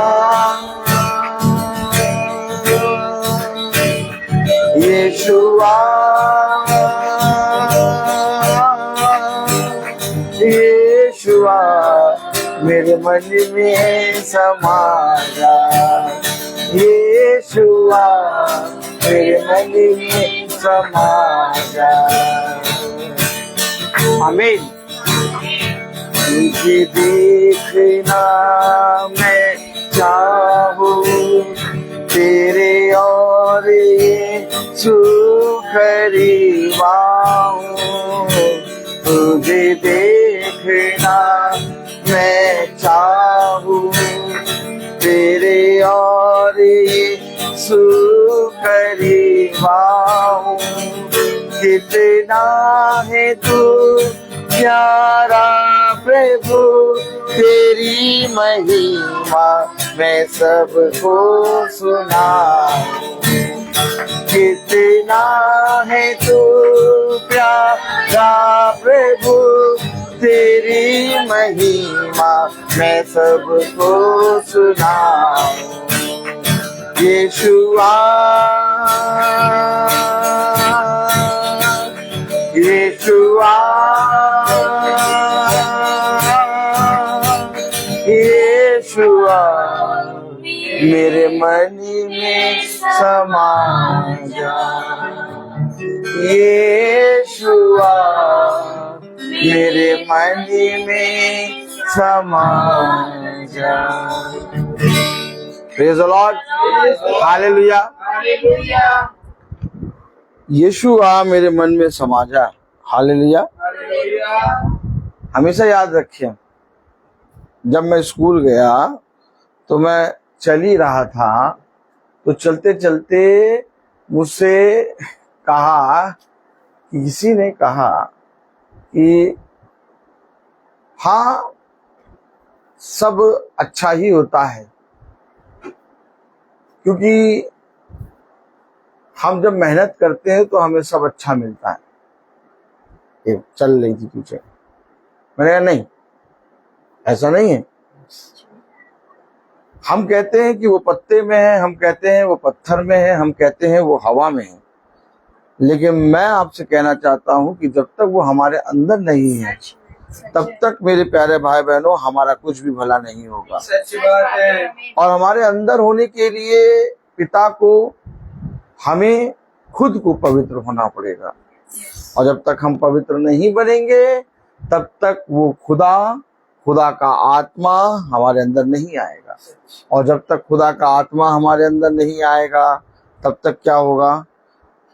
Speaker 5: यीशुआ यीशुआ मेरे मन में समा जा। यीशुआ मेरे मन में समा जा। आमीन। तुझे देखना मैं चाहूं, तेरे और यीशु करीब आऊं। तुझे देखना मैं चाहूं, तेरे और यीशु करीब आऊं। कितना है तू प्यारा प्रभु, तेरी महिमा मैं सबको सुनाऊं। कितना है तू प्यारा प्रभु, तेरी महिमा मैं सबको सुनाऊं। यीशुआ यीशुआ यीशुआ मेरे मन में समा जा। यीशुआ मेरे मन में समा जा। Praise the Lord, hallelujah. Yeshua मेरे मन में समा जा, हालेलुया। हमेशा याद रखिए, जब मैं स्कूल गया तो मैं चल ही रहा था, तो चलते चलते मुझसे कहा, किसी ने कहा कि हाँ सब अच्छा ही होता है, क्योंकि हम जब मेहनत करते हैं तो हमें सब अच्छा मिलता है। ये चल रही थी पीछे, मैंने कहा नहीं, ऐसा नहीं है। हम कहते हैं कि वो पत्ते में है, हम कहते हैं वो पत्थर में है, हम कहते हैं वो हवा में है, लेकिन मैं आपसे कहना चाहता हूं कि जब तक वो हमारे अंदर नहीं है तब तक मेरे प्यारे भाई बहनों हमारा कुछ भी भला नहीं होगा।
Speaker 1: सच्ची बात है।
Speaker 5: और हमारे अंदर होने के लिए पिता को, हमें खुद को पवित्र होना पड़ेगा, और जब तक हम पवित्र नहीं बनेंगे तब तक वो खुदा का आत्मा हमारे अंदर नहीं आएगा। और जब तक खुदा का आत्मा हमारे अंदर नहीं आएगा तब तक क्या होगा,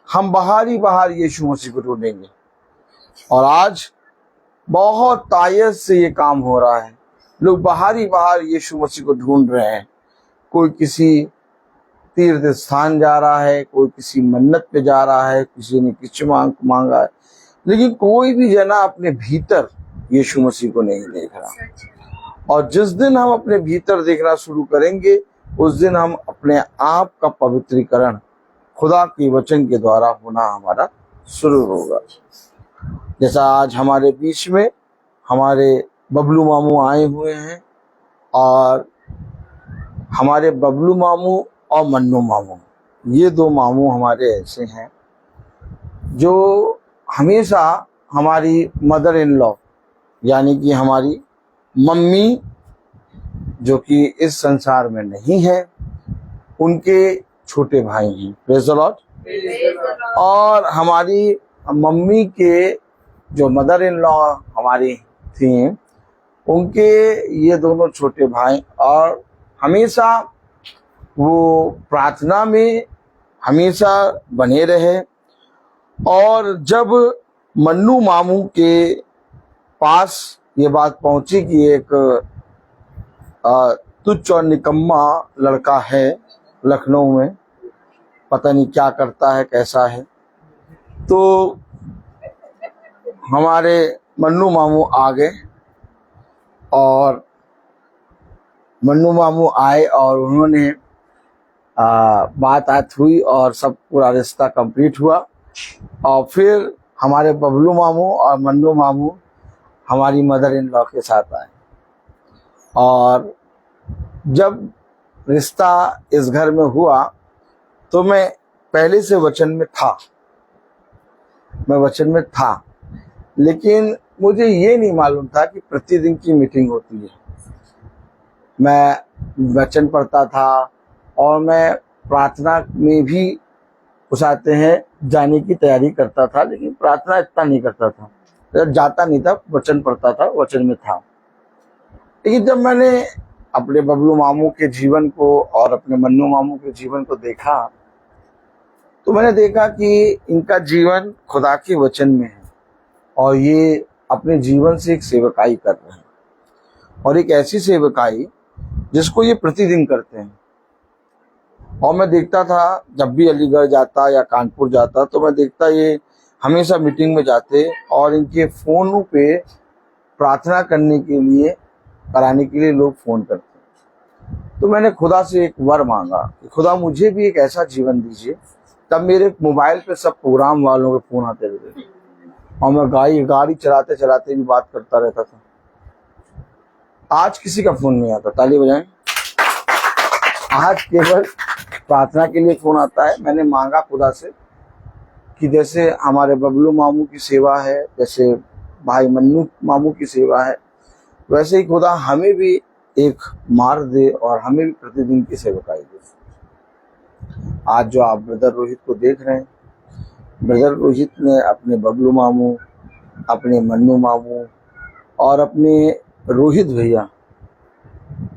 Speaker 5: हम बाहर ही बाहर यीशु मसीह को ढूंढेंगे। और आज बहुत तायत से ये काम हो रहा है, लोग बाहर ही बाहर यीशु मसीह को ढूंढ रहे हैं। कोई किसी तीर्थ स्थान जा रहा है, कोई किसी मन्नत पे जा रहा है, किसी ने कुछ मांगा है, लेकिन कोई भी जना अपने भीतर यीशु मसीह को नहीं देख रहा। और जिस दिन हम अपने भीतर देखना शुरू करेंगे उस दिन हम अपने आप का पवित्रीकरण खुदा के वचन के द्वारा होना हमारा शुरू होगा। जैसा आज हमारे बीच में हमारे बबलू मामू आए हुए हैं, और हमारे बबलू मामू और मन्नू मामू, ये दो मामू हमारे ऐसे हैं जो हमेशा हमारी मदर इन लॉ यानी कि हमारी मम्मी, जो कि इस संसार में नहीं है, उनके छोटे भाई हैं। Praise the Lord. और हमारी मम्मी के जो मदर इन लॉ हमारी थी, उनके ये दोनों छोटे भाई, और हमेशा वो प्रार्थना में हमेशा बने रहे। और जब मन्नू मामू के पास ये बात पहुंची कि एक तुच्छ और निकम्मा लड़का है लखनऊ में, पता नहीं क्या करता है, कैसा है, तो हमारे मन्नू मामू आ गए। और मन्नू मामू आए और उन्होंने बात हुई और सब पूरा रिश्ता कंप्लीट हुआ। और फिर हमारे बबलू मामू और मन्नू मामू हमारी मदर इन लॉ के साथ आए। और जब रिश्ता इस घर में हुआ तो मैं पहले से वचन में था, लेकिन मुझे ये नहीं मालूम था कि प्रतिदिन की मीटिंग होती है। मैं वचन पढ़ता था और मैं प्रार्थना में भी उस आते हैं जाने की तैयारी करता था, लेकिन प्रार्थना इतना नहीं करता था, जाता नहीं था, वचन पढ़ता था, वचन में था। लेकिन जब मैंने अपने बबलू मामू के जीवन को और अपने मन्नू मामू के जीवन को देखा तो मैंने देखा कि इनका जीवन खुदा के वचन में है और ये अपने जीवन से एक सेवकाई कर रहे हैं, और एक ऐसी सेवकाई जिसको ये प्रतिदिन करते हैं। और मैं देखता था जब भी अलीगढ़ जाता या कानपुर जाता तो मैं देखता ये हमेशा मीटिंग में जाते और इनके फोनों पे प्रार्थना करने के लिए कराने के लिए लोग फोन करते। तो मैंने खुदा से एक वर मांगा कि खुदा मुझे भी एक ऐसा जीवन दीजिए। तब मेरे मोबाइल पे सब प्रोग्राम वालों के फोन आते रहते और मैं गाड़ी चलाते चलाते भी बात करता रहता था। आज किसी का फोन नहीं आता, ताली बजाएं। आज केवल प्रार्थना के लिए फोन आता है। मैंने मांगा खुदा से कि जैसे हमारे बबलू मामू की सेवा है, जैसे भाई मन्नू मामू की सेवा है, वैसे ही खुदा हमें भी एक मार्ग दे और हमें भी प्रतिदिन की सेवकाई दे। आज जो आप ब्रदर रोहित को देख रहे हैं, ब्रदर रोहित ने अपने बबलू मामू, अपने मन्नू मामू और अपने रोहित भैया,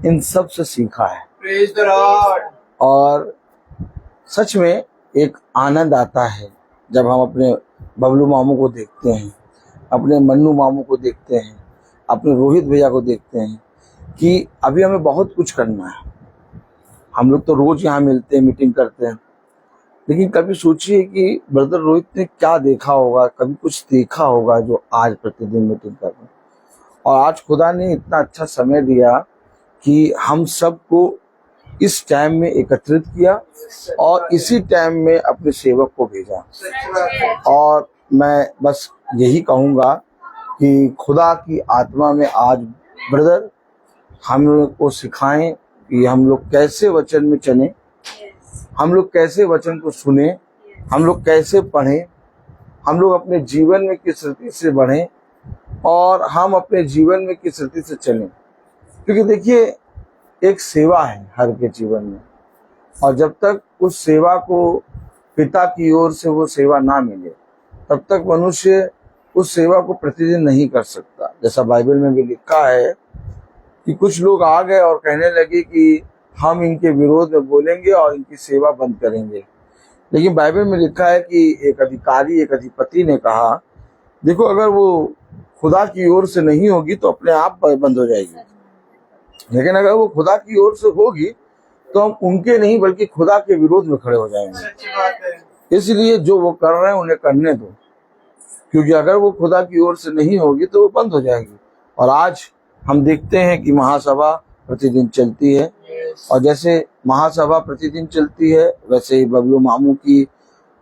Speaker 5: इन सब से सीखा है।
Speaker 1: Praise the Lord.
Speaker 5: और सच में एक आनंद आता है जब हम अपने बबलू मामू को देखते हैं, अपने मन्नू मामू को देखते हैं, अपने रोहित भैया को देखते हैं कि अभी हमें बहुत कुछ करना है। हम लोग तो रोज यहाँ मिलते हैं, मीटिंग करते हैं, लेकिन कभी सोचिए कि ब्रदर रोहित ने क्या देखा होगा, कभी कुछ देखा होगा जो आज प्रतिदिन मीटिंग कर रहे हैं। और आज खुदा ने इतना अच्छा समय दिया कि हम सबको इस टाइम में एकत्रित किया और इसी टाइम में अपने सेवक को भेजा। और मैं बस यही कहूँगा कि खुदा की आत्मा में आज ब्रदर हम लोग को सिखाएं कि हम लोग कैसे वचन में चलें, हम लोग कैसे वचन को सुने, हम लोग कैसे पढ़ें, हम लोग अपने जीवन में किस रीति से बढ़ें और हम अपने जीवन में किस रीति से चलें। क्योंकि देखिए, एक सेवा है हर के जीवन में, और जब तक उस सेवा को पिता की ओर से वो सेवा ना मिले, तब तक मनुष्य उस सेवा को प्रतिदिन नहीं कर सकता। जैसा बाइबल में भी लिखा है कि कुछ लोग आ गए और कहने लगे कि हम इनके विरोध में बोलेंगे और इनकी सेवा बंद करेंगे। लेकिन बाइबल में लिखा है कि एक अधिकारी, एक अधिपति ने कहा, देखो अगर वो खुदा की ओर से नहीं होगी तो अपने आप बंद हो जाएगी, लेकिन अगर वो खुदा की ओर से होगी तो हम उनके नहीं बल्कि खुदा के विरोध में खड़े हो जाएंगे। इसलिए जो वो कर रहे हैं उन्हें करने दो, क्योंकि अगर वो खुदा की ओर से नहीं होगी तो वो बंद हो जाएगी। और आज हम देखते हैं कि महासभा प्रतिदिन चलती है, और जैसे महासभा प्रतिदिन चलती है वैसे ही बबलू मामू की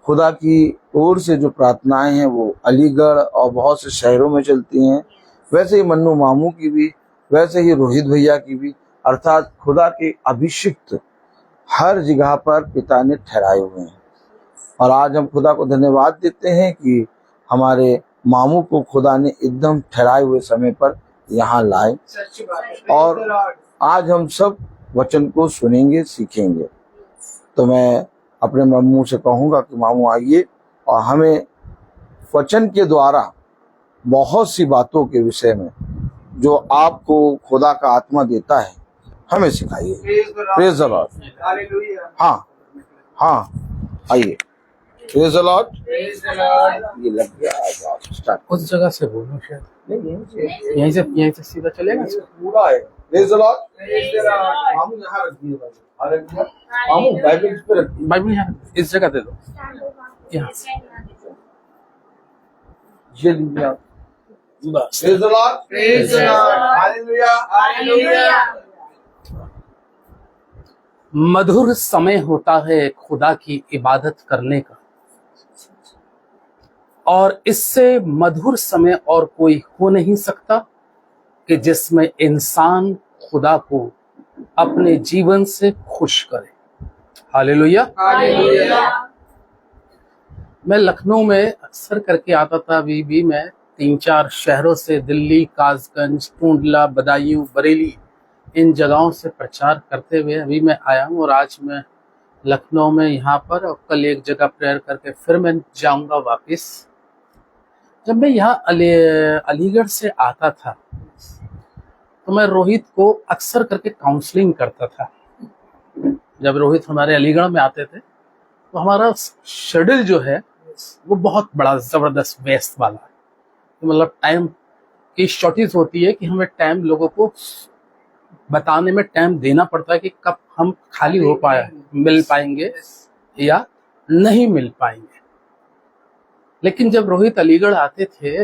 Speaker 5: खुदा की ओर से जो प्रार्थनाएं हैं वो अलीगढ़ और बहुत से शहरों में चलती हैं। वैसे ही मन्नू मामू की भी, वैसे ही रोहित भैया की भी, अर्थात खुदा के अभिषिक्त हर जगह पर पिता ने ठहराए हुए हैं। और आज हम खुदा को धन्यवाद देते हैं कि हमारे मामू को खुदा ने एकदम ठहराए हुए समय पर यहाँ लाए, और आज हम सब वचन को सुनेंगे, सीखेंगे। तो मैं अपने मामू से कहूँगा कि मामू आइए और हमें वचन के द्वारा बहुत सी बातों के विषय में जो आपको खुदा का आत्मा देता है हमें सिखाइए। Praise the Lord. हाँ हाँ, आइए। Praise the Lord. ये लग गया, आज आप स्टार्ट।
Speaker 6: उस जगह से बोलो, शायद यहीं से सीधा चलेगा।
Speaker 5: पूरा है। Praise the Lord. मामू यहाँ रख दिए, मामू बाइबल पे रख दिए।
Speaker 6: बाइबल यहाँ इस जगह दे दो, यहाँ
Speaker 5: ये लीजिए आप।
Speaker 6: बस।
Speaker 5: Praise the Lord. Praise the Lord. Hallelujah, hallelujah.
Speaker 6: मधुर समय होता है खुदा की इबादत करने का, और इससे मधुर समय और कोई हो नहीं सकता कि जिसमें इंसान खुदा को अपने जीवन से खुश करे। Hallelujah,
Speaker 1: hallelujah.
Speaker 6: मैं लखनऊ में अक्सर करके आता था। अभी भी मैं 3-4 शहरों से, दिल्ली, कासगंज, टूंडला, बदायूं, बरेली, इन जगहों से प्रचार करते हुए अभी मैं आया हूँ। और आज मैं लखनऊ में यहाँ पर, और कल एक जगह प्रेयर करके फिर मैं जाऊँगा वापस। जब मैं यहाँ अलीगढ़ से आता था तो मैं रोहित को अक्सर करके काउंसलिंग करता था। जब रोहित हमारे अलीगढ़ में आते थे तो हमारा शेड्यूल जो है वो बहुत बड़ा ज़बरदस्त व्यस्त वाला है। तो मतलब टाइम की शॉर्टेज होती है कि हमें टाइम लोगों को बताने में टाइम देना पड़ता है कि कब हम खाली हो पाए, मिल पाएंगे या नहीं मिल पाएंगे। लेकिन जब रोहित अलीगढ़ आते थे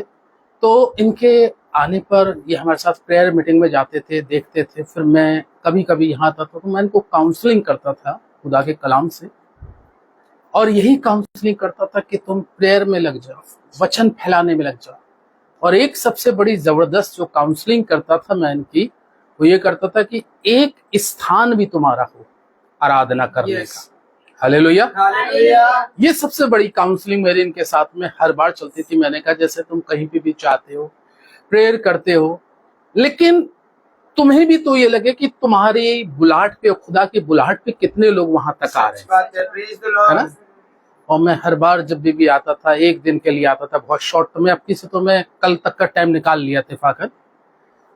Speaker 6: तो इनके आने पर ये हमारे साथ प्रेयर मीटिंग में जाते थे, देखते थे। फिर मैं कभी कभी यहाँ आता था तो मैं इनको काउंसलिंग करता था खुदा के कलाम से, और यही काउंसलिंग करता था कि तुम प्रेयर में लग जाओ, वचन फैलाने में लग जाओ। और एक सबसे बड़ी जबरदस्त जो काउंसलिंग करता था मैं इनकी, वो ये करता था कि एक स्थान भी तुम्हारा हो आराधना करने का। हालेलुया। ये सबसे बड़ी काउंसलिंग मेरी इनके साथ में हर बार चलती थी। मैंने कहा जैसे तुम कहीं भी चाहते हो, प्रेयर करते हो, लेकिन तुम्हें भी तो ये लगे कि तुम्हारी बुलाहट पे, खुदा की बुलाहट पे कितने लोग वहां तक आ रहे हैं, है ना। और मैं हर बार जब भी आता था, एक दिन के लिए आता था, बहुत शॉर्ट, तो मैं अपनी से तो मैं कल तक का टाइम निकाल लिया इत्तेफाकन।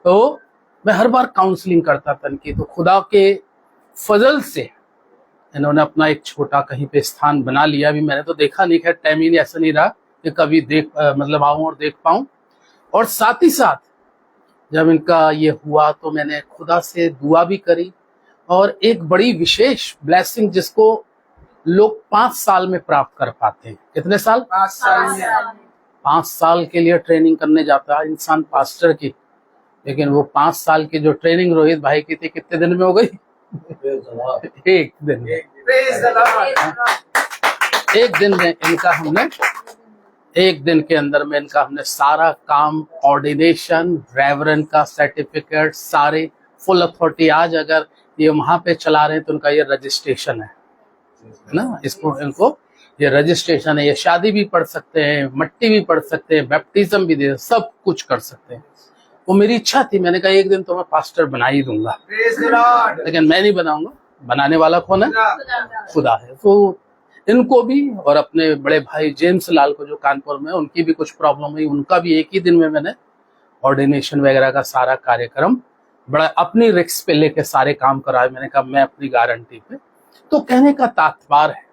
Speaker 6: तो मैं हर बार काउंसलिंग करता था इनकी। तो खुदा के फजल से इन्होंने अपना एक छोटा कहीं पे स्थान बना लिया। अभी मैंने तो देखा नहीं, खैर टाइम ही ऐसा नहीं रहा कि कभी मतलब आऊं और देख पाऊं। और साथ ही साथ जब इनका ये हुआ तो मैंने खुदा से दुआ भी करी। और एक बड़ी विशेष ब्लेसिंग जिसको लोग 5 साल में प्राप्त कर पाते हैं। कितने साल?
Speaker 1: 5 साल में।
Speaker 6: 5 साल के लिए ट्रेनिंग करने जाता है इंसान पास्टर की, लेकिन वो 5 साल की जो ट्रेनिंग रोहित भाई की थी कितने दिन में हो गई? एक दिन में। एक दिन में इनका हमने, एक दिन के अंदर में इनका हमने सारा काम, ऑर्डिनेशन, रेवरेंड का सर्टिफिकेट, सारे फुल अथॉरिटी। आज अगर ये वहां पे चला रहे हैं तो उनका ये रजिस्ट्रेशन है ना, इसको इनको ये रजिस्ट्रेशन है। ये शादी भी पढ़ सकते हैं, मट्टी भी पढ़ सकते हैं, बैप्टिज्म भी दे, सब कुछ कर सकते हैं। वो मेरी इच्छा थी, मैंने कहा एक दिन तो मैं पास्टर बना ही दूंगा, लेकिन मैं नहीं बनाऊंगा। बनाने वाला कौन है? खुदा है। तो इनको भी और अपने बड़े भाई जेम्स लाल को जो कानपुर में, उनकी भी कुछ प्रॉब्लम हुई, उनका भी एक ही दिन में मैंने ऑर्डिनेशन वगैरह का सारा कार्यक्रम बड़ा अपनी रिस्क पे लेके सारे काम कराए। मैंने कहा मैं अपनी गारंटी पे। तो कहने का तात्पर्य है,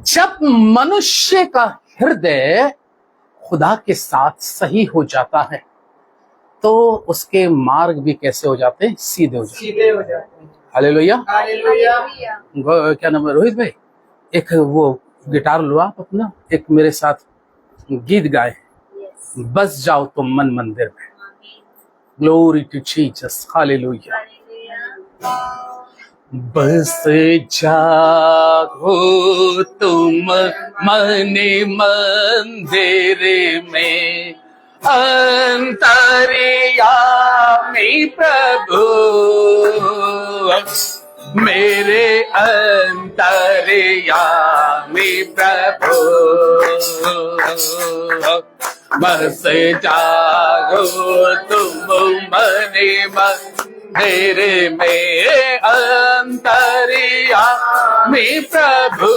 Speaker 6: जब मनुष्य का हृदय खुदा के साथ सही हो जाता है तो उसके मार्ग भी कैसे हो जाते हैं? सीधे हो जाते हैं। हालेलुया। क्या नाम है रोहित भाई? एक वो गिटार लो आप अपना, एक मेरे साथ गीत गाए, बस जाओ तुम मन मंदिर में। Glory to Jesus. हालेलुया। बस जाओ तुम मन मंदिर में, अंतर्यामी प्रभु मेरे अंतर्यामी प्रभु। बस जाओ तुम मन मंदिर में, अंतर्यामी प्रभु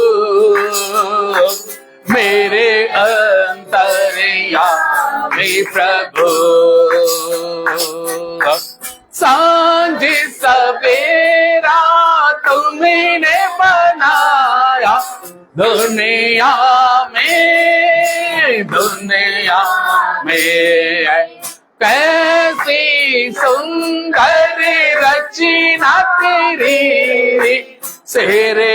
Speaker 6: मेरे अंतर्यामी प्रभु। सांझ सवेरा तुमने बनाया दुनिया में, कैसी सुंदर रचना तेरी, सेरे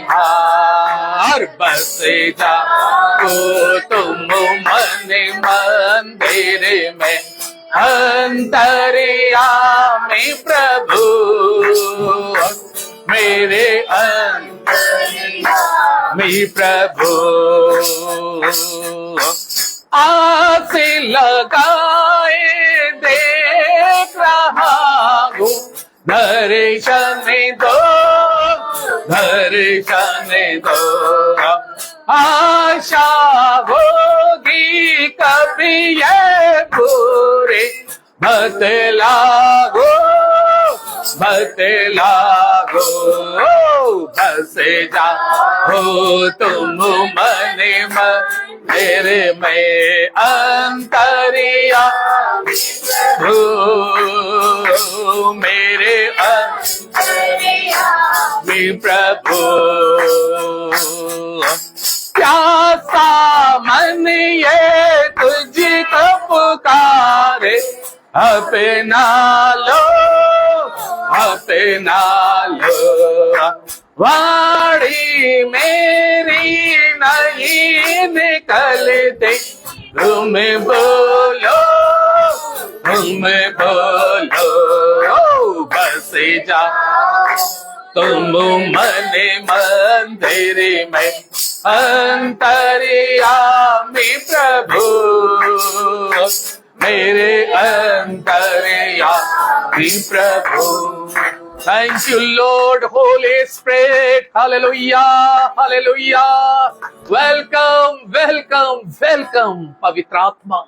Speaker 6: जनहार। बस जाओ तुम मन मंदिर में, अंतर्यामी प्रभु मेरे अंतर्यामी प्रभु। आस लगाए देख रहा हूँ, दर्शन दो, आशा होगी कभी ये पूरे, बतलाओ बस जाओ तुम मन मंदिर में, अंतर्यामी मेरे अंतर्यामी प्रभु। प्यासा मन ये तुझको पुकारे, अपना लो वाणी मेरी नहीं निकलते, तुम बोलो बस जाओ तुम मन मंदिर में, अंतर्यामी प्रभु, मेरे अंतर्यामी प्रभु। Thank you, Lord, Holy Spirit. Hallelujah, hallelujah. Welcome, welcome, welcome, पवित्र आत्मा।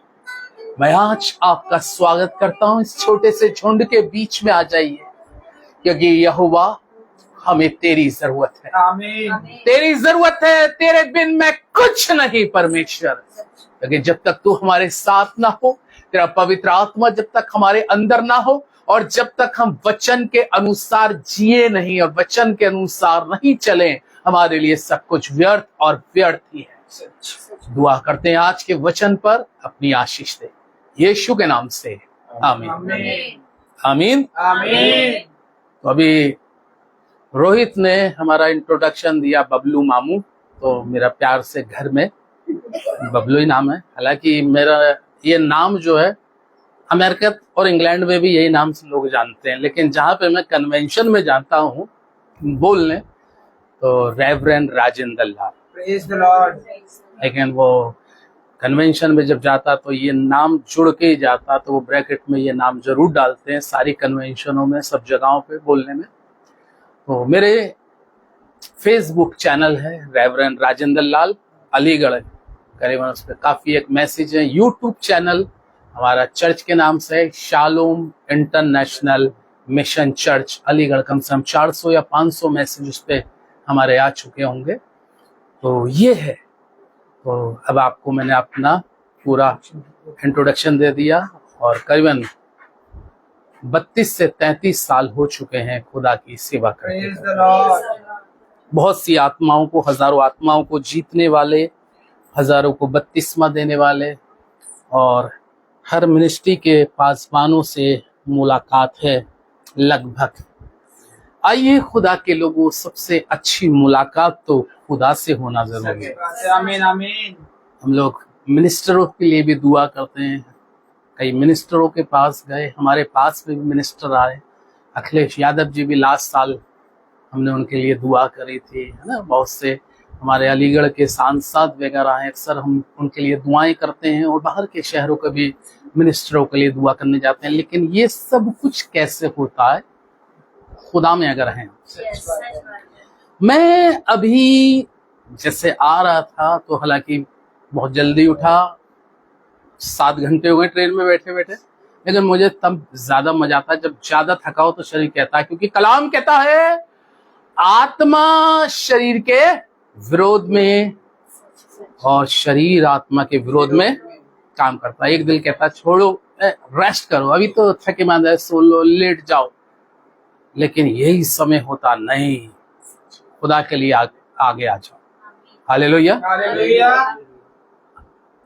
Speaker 6: मैं आज आपका स्वागत करता हूं। इस छोटे से झुंड के बीच में आ जाइए, क्योंकि यहोवा हमें तेरी जरूरत है।
Speaker 1: आमीन।
Speaker 6: तेरी जरूरत है, तेरे बिन मैं कुछ नहीं परमेश्वर। क्योंकि जब तक तू हमारे साथ ना हो, तेरा पवित्र आत्मा जब तक हमारे अंदर ना हो, और जब तक हम वचन के अनुसार जिए नहीं और वचन के अनुसार नहीं चले, हमारे लिए सब कुछ व्यर्थ और व्यर्थ ही है। दुआ करते हैं आज के वचन पर अपनी आशीष दे, यीशु के नाम से आमीन, आमीन, आमीन। तो अभी रोहित ने हमारा इंट्रोडक्शन दिया, बबलू मामू। तो मेरा प्यार से घर में बबलू ही नाम है। हालांकि मेरा ये नाम जो है अमेरिका और इंग्लैंड में भी यही नाम से लोग जानते हैं, लेकिन जहाँ पे मैं कन्वेंशन में जाता हूँ बोलने, तो reverend Rajendra Lal.
Speaker 1: Praise the Lord.
Speaker 6: लेकिन वो कन्वेंशन में जब जाता तो ये नाम जुड़ के ही जाता, तो वो ब्रैकेट में ये नाम जरूर डालते हैं सारी कन्वेंशनों में, सब जगहों पे बोलने में। तो मेरे फेसबुक चैनल है रेवरेंड राजेंद्र लाल अलीगढ़, करीबन उस पर काफी एक मैसेज है। यूट्यूब चैनल हमारा चर्च के नाम से Shalom International Mission Church Aligarh, कम से कम 400 या 500 मैसेज उस पर हमारे आ चुके होंगे। तो ये है। तो अब आपको मैंने अपना पूरा इंट्रोडक्शन दे दिया, और करीबन 32 से 33 साल हो चुके हैं खुदा की सेवा करते। बहुत सी आत्माओं को, हजारों आत्माओं को जीतने वाले, हजारों को बपतिस्मा देने वाले, और हर मिनिस्ट्री के पासवानों से मुलाकात है लगभग। आइए, खुदा के लोगों, सबसे अच्छी मुलाकात तो खुदा से होना जरूरी है।
Speaker 1: आमीन, आमीन।
Speaker 6: हम लोग मिनिस्टरों के लिए भी दुआ करते हैं। कई मिनिस्टरों के पास गए, हमारे पास में भी मिनिस्टर आए। अखिलेश यादव जी भी लास्ट साल हमने उनके लिए दुआ करी थी, है ना। बहुत से हमारे अलीगढ़ के सांसद वगैरह हैं, अक्सर हम उनके लिए दुआएं करते हैं, और बाहर के शहरों के भी मिनिस्टरों के लिए दुआ करने जाते हैं। लेकिन ये सब कुछ कैसे होता है? खुदा में अगर हैं। मैं अभी जैसे आ रहा था, तो हालांकि बहुत जल्दी उठा, 7 घंटे हो गए ट्रेन में बैठे बैठे, लेकिन मुझे तब ज्यादा मजा आता है जब ज्यादा थका हो तो शरीर कहता है, क्योंकि कलाम कहता है आत्मा शरीर के विरोध में और शरीर आत्मा के विरोध में काम करता है। एक दिल कहता है छोड़ो, रेस्ट करो, अभी तो थके मांदे, सो लो, लेट जाओ। लेकिन यही समय होता नहीं, खुदा के लिए आगे आ जाओ। Hallelujah, hallelujah.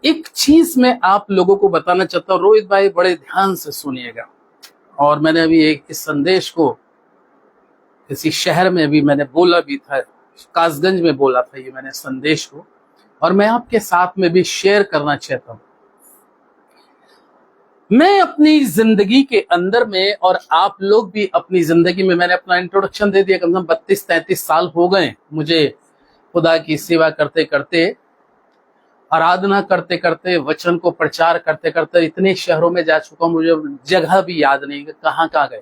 Speaker 6: एक चीज मैं आप लोगों को बताना चाहता हूँ, रोहित भाई बड़े ध्यान से सुनिएगा। और मैंने अभी एक इस संदेश को किसी शहर में भी मैंने बोला भी था, कासगंज में बोला था ये मैंने संदेश को, और मैं आपके साथ में भी शेयर करना चाहता हूँ। मैं अपनी जिंदगी के अंदर में, और आप लोग भी अपनी जिंदगी में, मैंने अपना इंट्रोडक्शन दे दिया, कम से कम 32-33 साल हो गए मुझे खुदा की सेवा करते करते, आराधना करते करते, वचन को प्रचार करते करते। इतने शहरों में जा चुका हूं, मुझे जगह भी याद नहीं कि कहाँ कहाँ गए।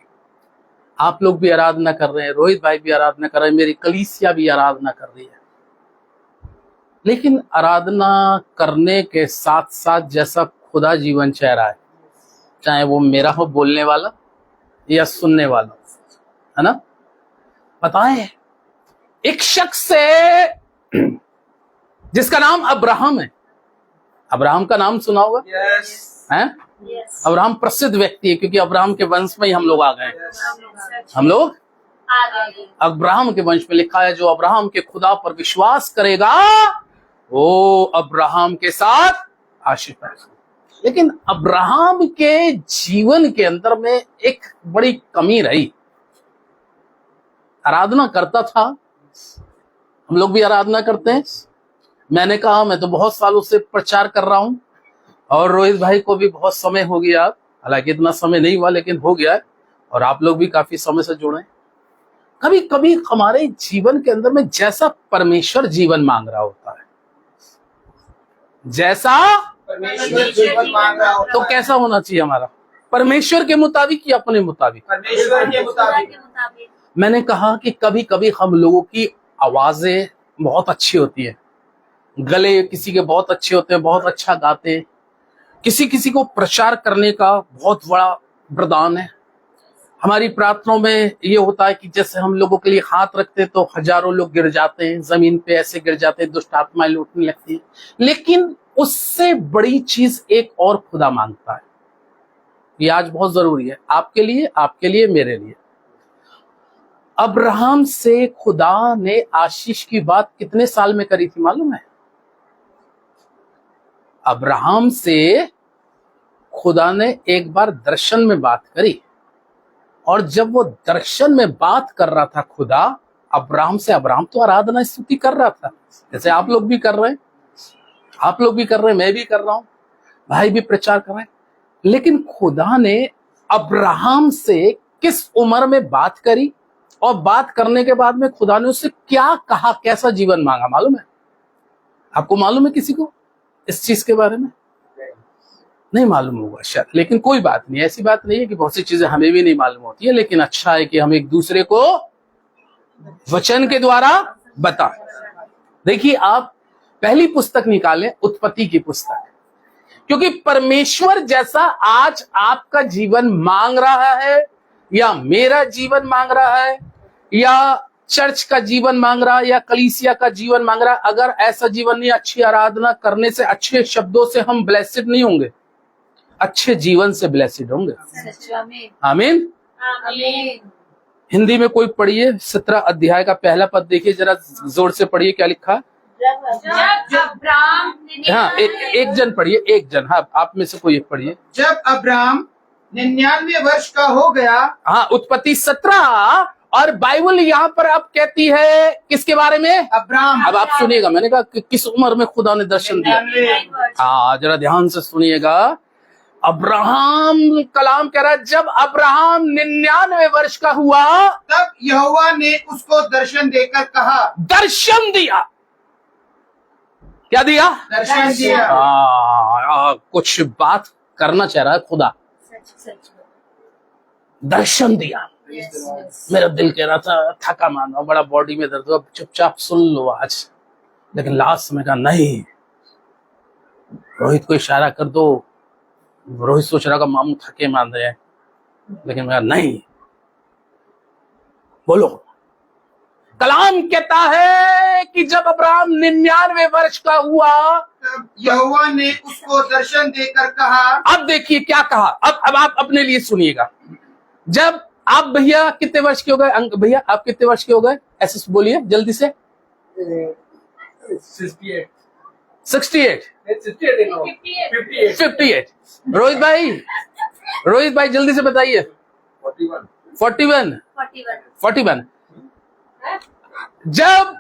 Speaker 6: आप लोग भी आराधना कर रहे हैं, रोहित भाई भी आराधना कर रहे हैं, मेरी कलीसिया भी आराधना कर रही है। लेकिन आराधना करने के साथ साथ जैसा खुदा जीवन चाह रहा है, चाहे वो मेरा हो बोलने वाला या सुनने वाला, है ना। पता है, एक शख्स है जिसका नाम अब्राहम है। अब्राहम का नाम सुना होगा? हैं? अब्राहम प्रसिद्ध व्यक्ति है, क्योंकि अब्राहम के वंश में ही हम लोग आ गए। हम लोग अब्राहम के वंश में। लिखा है, जो अब्राहम के खुदा पर विश्वास करेगा वो अब्राहम के साथ आशीष पाएगा। लेकिन अब्राहम के जीवन के अंदर में एक बड़ी कमी रही। आराधना करता था, हम लोग भी आराधना करते हैं। मैंने कहा मैं तो बहुत सालों से प्रचार कर रहा हूं, और रोहित भाई को भी बहुत समय हो गया, हालांकि इतना समय नहीं हुआ लेकिन हो गया है, और आप लोग भी काफी समय से जुड़े। कभी कभी हमारे जीवन के अंदर में जैसा परमेश्वर जीवन मांग रहा होता है, जैसा
Speaker 1: परमेश्वर जीवन मांग रहा होता
Speaker 6: तो
Speaker 1: है।
Speaker 6: कैसा होना चाहिए हमारा, परमेश्वर के मुताबिक या अपने मुताबिक।
Speaker 1: परमेश्वर के मुताबिक।
Speaker 6: मैंने कहा कि कभी कभी हम लोगों की आवाजें बहुत अच्छी होती है, गले किसी के बहुत अच्छे होते हैं, बहुत अच्छा गाते हैं, किसी किसी को प्रचार करने का बहुत बड़ा वरदान है। हमारी प्रार्थनाओं में ये होता है कि जैसे हम लोगों के लिए हाथ रखते हैं तो हजारों लोग गिर जाते हैं, जमीन पे ऐसे गिर जाते हैं, दुष्ट आत्माएं लूटने लगती है। लेकिन उससे बड़ी चीज एक और खुदा मांगता है, ये आज बहुत जरूरी है आपके लिए, मेरे लिए। अब्राहम से खुदा ने आशीष की बात कितने साल में करी थी मालूम है? अब्राहम से खुदा ने एक बार दर्शन में बात करी, और जब वो दर्शन में बात कर रहा था खुदा अब्राहम से, अब्राहम तो आराधना स्तुति कर रहा था, जैसे आप लोग भी कर रहे हैं, मैं भी कर रहा हूं, भाई भी प्रचार कर रहे हैं। लेकिन खुदा ने अब्राहम से किस उम्र में बात करी, और बात करने के बाद में खुदा ने उससे क्या कहा, कैसा जीवन मांगा मालूम है? आपको मालूम है किसी को इस चीज के बारे में? नहीं मालूम होगा शायद, लेकिन कोई बात नहीं, ऐसी बात नहीं है कि बहुत सी चीजें हमें भी नहीं मालूम होती है, लेकिन अच्छा है कि हम एक दूसरे को वचन के द्वारा बताएं। देखिए, आप पहली पुस्तक निकालें, उत्पत्ति की पुस्तक, क्योंकि परमेश्वर जैसा आज आपका जीवन मांग रहा है, या मेरा जीवन मांग रहा है, या चर्च का जीवन मांग रहा है, या कलीसिया का जीवन मांग रहा है, अगर ऐसा जीवन नहीं, अच्छी आराधना करने से, अच्छे शब्दों से हम ब्लेसिड नहीं होंगे, अच्छे जीवन से ब्लेसिड होंगे। आमीन। हिंदी में कोई पढ़िए 17 अध्याय का पहला पद देखिए, जरा जोर से पढ़िए, क्या लिखा?
Speaker 3: जब अब्राहम
Speaker 6: हाँ, एक जन पढ़िए, एक जन, हाँ आप में से कोई एक पढ़िए।
Speaker 1: जब अब्राहम 99 वर्ष का हो गया।
Speaker 6: हाँ, उत्पत्ति 17, और बाइबल यहाँ पर अब कहती है किसके बारे में?
Speaker 1: अब्राहम।
Speaker 6: अब आप सुनिएगा, मैंने कहा कि किस उम्र में खुदा ने दर्शन दिया। हाँ, जरा ध्यान से सुनिएगा। अब्राहम, कलाम कह रहा है जब अब्राहम 99 वर्ष का हुआ,
Speaker 1: तब यहोवा ने उसको दर्शन देकर कहा।
Speaker 6: दर्शन दिया। क्या दिया?
Speaker 1: दर्शन दिया।
Speaker 6: कुछ बात करना चाह रहा है खुदा। दर्शन दिया। मेरा दिल कह रहा था थका माना, बड़ा बॉडी में दर्द, अब चुपचाप सुन लो आज, लेकिन लास्ट में कहा नहीं, रोहित को इशारा कर दो। रोहित सोच रहा था मामू थके मान रहे हैं, लेकिन मैं नहीं, बोलो। कलाम कहता है कि जब अब्राहम 99 वर्ष का हुआ,
Speaker 1: तब यहोवा ने उसको दर्शन देकर कहा।
Speaker 6: अब देखिए क्या कहा, अब आप अपने लिए सुनिएगा। जब आप भैया कितने वर्ष के हो गए? भैया आप कितने वर्ष के हो गए? ऐसे बोलिए जल्दी से। 68। 58। रोहित भाई जल्दी से बताइए। 41। जब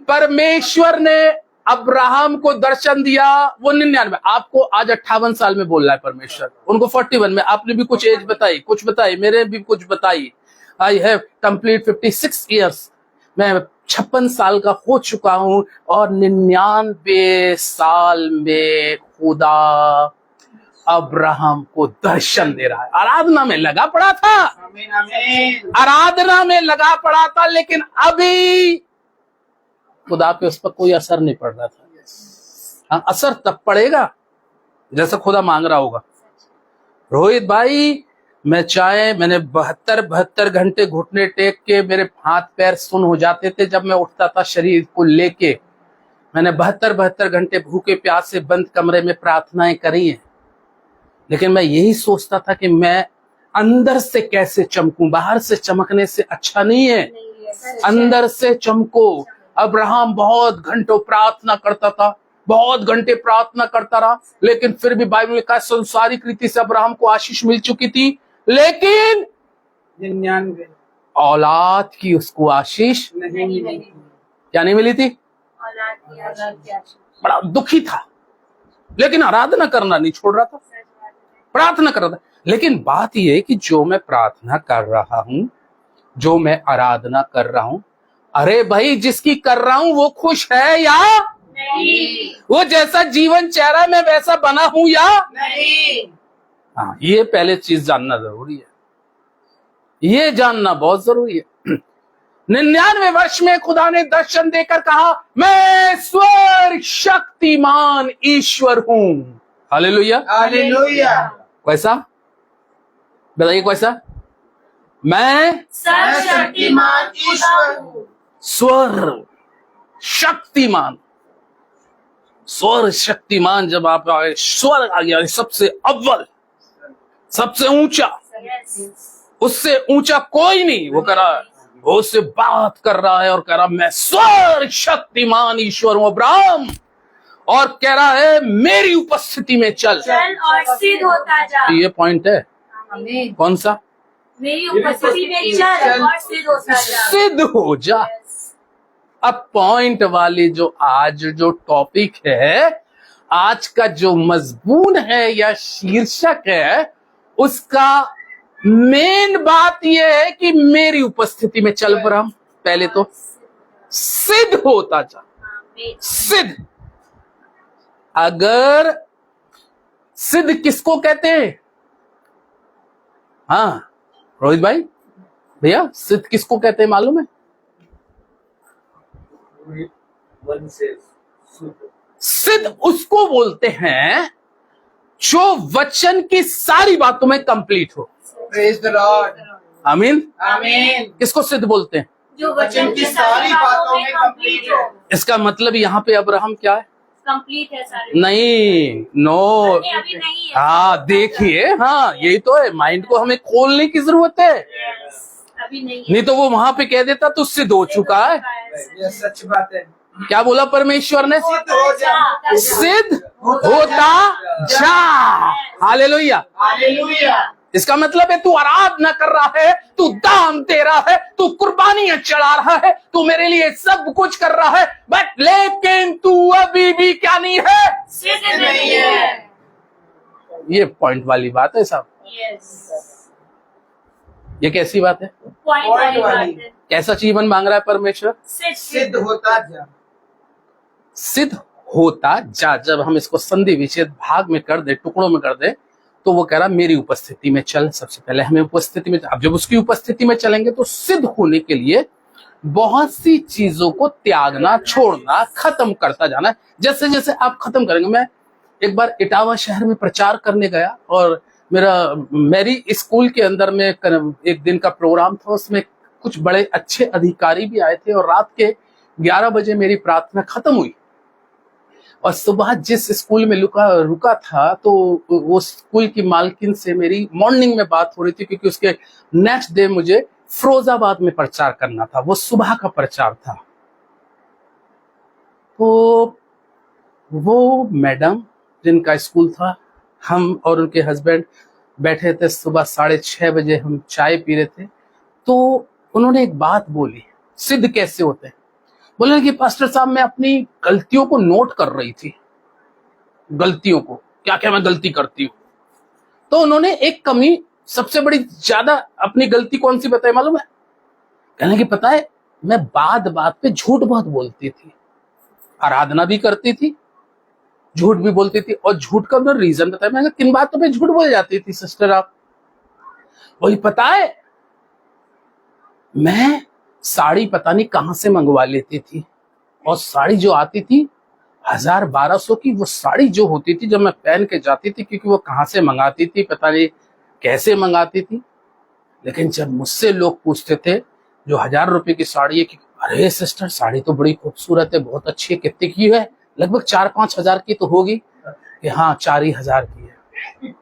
Speaker 6: परमेश्वर ने अब्राहम को दर्शन दिया, वो 99, आपको आज 58 साल में बोल रहा है परमेश्वर, उनको 41 में। आपने भी कुछ एज बताई, कुछ बताई, मेरे भी कुछ बताई। आई हैव कंप्लीट 56 ईयर्स, मैं 56 साल का हो चुका हूं, और 99 साल में खुदा अब्राहम को दर्शन दे रहा है। आराधना में लगा पड़ा था,
Speaker 1: आमीन आमीन।
Speaker 6: आराधना में लगा पड़ा था, लेकिन अभी खुदा पे उस पर कोई असर नहीं पड़ रहा था। हाँ, असर तब पड़ेगा जैसा खुदा मांग रहा होगा। रोहित भाई, मैंने 72 घंटे घुटने टेक के, मेरे हाथ पैर सुन हो जाते थे जब मैं उठता था शरीर को लेके। मैंने 72 घंटे भूखे प्यास से बंद कमरे में प्रार्थनाएं करी हैं, लेकिन मैं यही सोचता था कि मैं अंदर से कैसे चमकूं, बाहर से चमकने से अच्छा नहीं है, अंदर से चमको। अब्राहम बहुत घंटों प्रार्थना करता था, बहुत घंटे प्रार्थना करता रहा, लेकिन फिर भी बाइबल में कहा संसारिक रीति से अब्राहम को आशीष मिल चुकी थी, लेकिन
Speaker 1: 99
Speaker 6: औलाद की उसको आशीष
Speaker 1: नहीं।
Speaker 6: क्या नहीं मिली थी? बड़ा दुखी था, लेकिन आराधना करना नहीं छोड़ रहा था, प्रार्थना कर रहा था। लेकिन बात यह है कि जो मैं प्रार्थना कर रहा हूं जो मैं आराधना कर रहा हूं। अरे भाई, जिसकी कर रहा हूं वो खुश है या
Speaker 4: नहीं?
Speaker 6: वो जैसा जीवन चेहरा में वैसा बना हूं या
Speaker 1: नहीं।
Speaker 6: हाँ, ये पहले चीज जानना जरूरी है, ये जानना बहुत जरूरी है। 99 वर्ष में खुदा ने दर्शन देकर कहा, मैं स्वर शक्तिमान ईश्वर हूं। हालेलुया।
Speaker 1: हालेलुया।
Speaker 6: कैसा? बताइए कैसा? मैं
Speaker 4: सर्वशक्तिमान ईश्वर हूँ।
Speaker 6: स्वर शक्तिमान। स्वर शक्तिमान जब आप आए, स्वर आ गया, सबसे अव्वल, सबसे ऊंचा, उससे ऊंचा कोई नहीं। वो कह रहा है, वो उससे बात कर रहा है और कह रहा, मैं स्वर शक्तिमान ईश्वर हूं अब्राहम, और कह रहा है मेरी उपस्थिति में चल
Speaker 4: चल और सिद्ध होता जा।
Speaker 6: ये पॉइंट है। कौन सा?
Speaker 4: मेरी उपस्थिति में चल और सिद्ध होता जा।
Speaker 6: सिद्ध हो जा। अब पॉइंट वाली जो आज जो टॉपिक है, आज का जो मजमून है या शीर्षक है, उसका मेन बात यह है कि मेरी उपस्थिति में चल अब्राहम। पहले तो सिद्ध होता जा। सिद्ध, अगर सिद्ध किसको कहते हैं? हाँ रोहित भाई, भैया, सिद्ध किसको कहते हैं मालूम है? सिद्ध उसको बोलते हैं जो वचन की सारी बातों में कंप्लीट हो।
Speaker 1: Praise the Lord.
Speaker 6: आमीन।
Speaker 1: आमीन।
Speaker 6: किसको सिद्ध बोलते हैं?
Speaker 4: जो वचन की सारी बातों में कंप्लीट हो।
Speaker 6: इसका मतलब यहाँ पे अब्राहम क्या है?
Speaker 4: कंप्लीट है सारे।
Speaker 6: नहीं, नो,
Speaker 4: अभी नहीं है।
Speaker 6: हाँ देखिए, हाँ यही तो है, माइंड को हमें खोलने की जरूरत है।
Speaker 4: अभी नहीं है।
Speaker 6: नहीं तो वो वहां पे कह देता तो सिद्ध हो चुका है।
Speaker 1: ये सच बात है।
Speaker 6: क्या बोला परमेश्वर ने?
Speaker 1: सिद्ध हो जा।
Speaker 6: सिद्ध होता जा। हालेलुया।
Speaker 1: हालेलुया।
Speaker 6: इसका मतलब है तू आराधना कर रहा है, तू दान दे रहा है, तू कुर्बानियां चढ़ा रहा है, तू मेरे लिए सब कुछ कर रहा है, बट लेकिन तू अभी भी क्या नहीं है?
Speaker 4: सिद्ध नहीं है।
Speaker 6: ये पॉइंट वाली बात है साहब।
Speaker 4: यस,
Speaker 6: ये कैसी बात है?
Speaker 4: पॉइंट वाली बात है।
Speaker 6: कैसा जीवन मांग रहा है परमेश्वर?
Speaker 1: सिद्ध होता जा।
Speaker 6: सिद्ध होता जा। जब हम इसको संधि विच्छेद भाग में कर दे, टुकड़ों में कर दे, तो वो कह रहा मेरी उपस्थिति में चल। सबसे पहले हमें उपस्थिति में, अब जब उसकी उपस्थिति में चलेंगे तो सिद्ध होने के लिए बहुत सी चीजों को त्यागना, छोड़ना, खत्म करता जाना। जैसे जैसे आप खत्म करेंगे। मैं एक बार इटावा शहर में प्रचार करने गया और मेरी स्कूल के अंदर में एक दिन का प्रोग्राम था। उसमें कुछ बड़े अच्छे अधिकारी भी आए थे और रात के 11 बजे मेरी प्रार्थना खत्म हुई और सुबह जिस स्कूल में रुका था, तो वो स्कूल की मालकिन से मेरी मॉर्निंग में बात हो रही थी, क्योंकि उसके नेक्स्ट डे मुझे फिरोजाबाद में प्रचार करना था। वो सुबह का प्रचार था। तो वो मैडम जिनका स्कूल था, हम और उनके हस्बैंड बैठे थे। सुबह 6:30 बजे हम चाय पी रहे थे, तो उन्होंने एक बात बोली, सिद्ध कैसे होते हैं? बोले कि पास्टर साहब, मैं अपनी गलतियों को नोट कर रही थी, गलतियों को, क्या क्या मैं गलती करती हूँ। तो उन्होंने एक कमी सबसे बड़ी ज्यादा अपनी गलती कौन सी बताई मालूम है? कहने की पता है, मैं बात बात पे झूठ बहुत बोलती थी, आराधना भी करती थी, झूठ भी बोलती थी। और झूठ का मैं रीजन बताया। मैंने किन बातों पे झूठ बोल जाती थी सिस्टर आप? वही पता है, मैं साड़ी पता नहीं कहां से मंगवा लेती थी, और साड़ी जो आती थी 1000-1200 की, वो साड़ी जो होती थी जब मैं पहन के जाती थी, क्योंकि वो कहां से मंगाती थी पता नहीं कैसे मंगाती थी। लेकिन जब मुझसे लोग पूछते थे जो 1000 रुपए की साड़ी है, कि अरे सिस्टर साड़ी तो बड़ी खूबसूरत है, बहुत अच्छी है, कितने की है? लगभग 4-5 हजार की तो होगी। कि हाँ 4 ही हजार की है।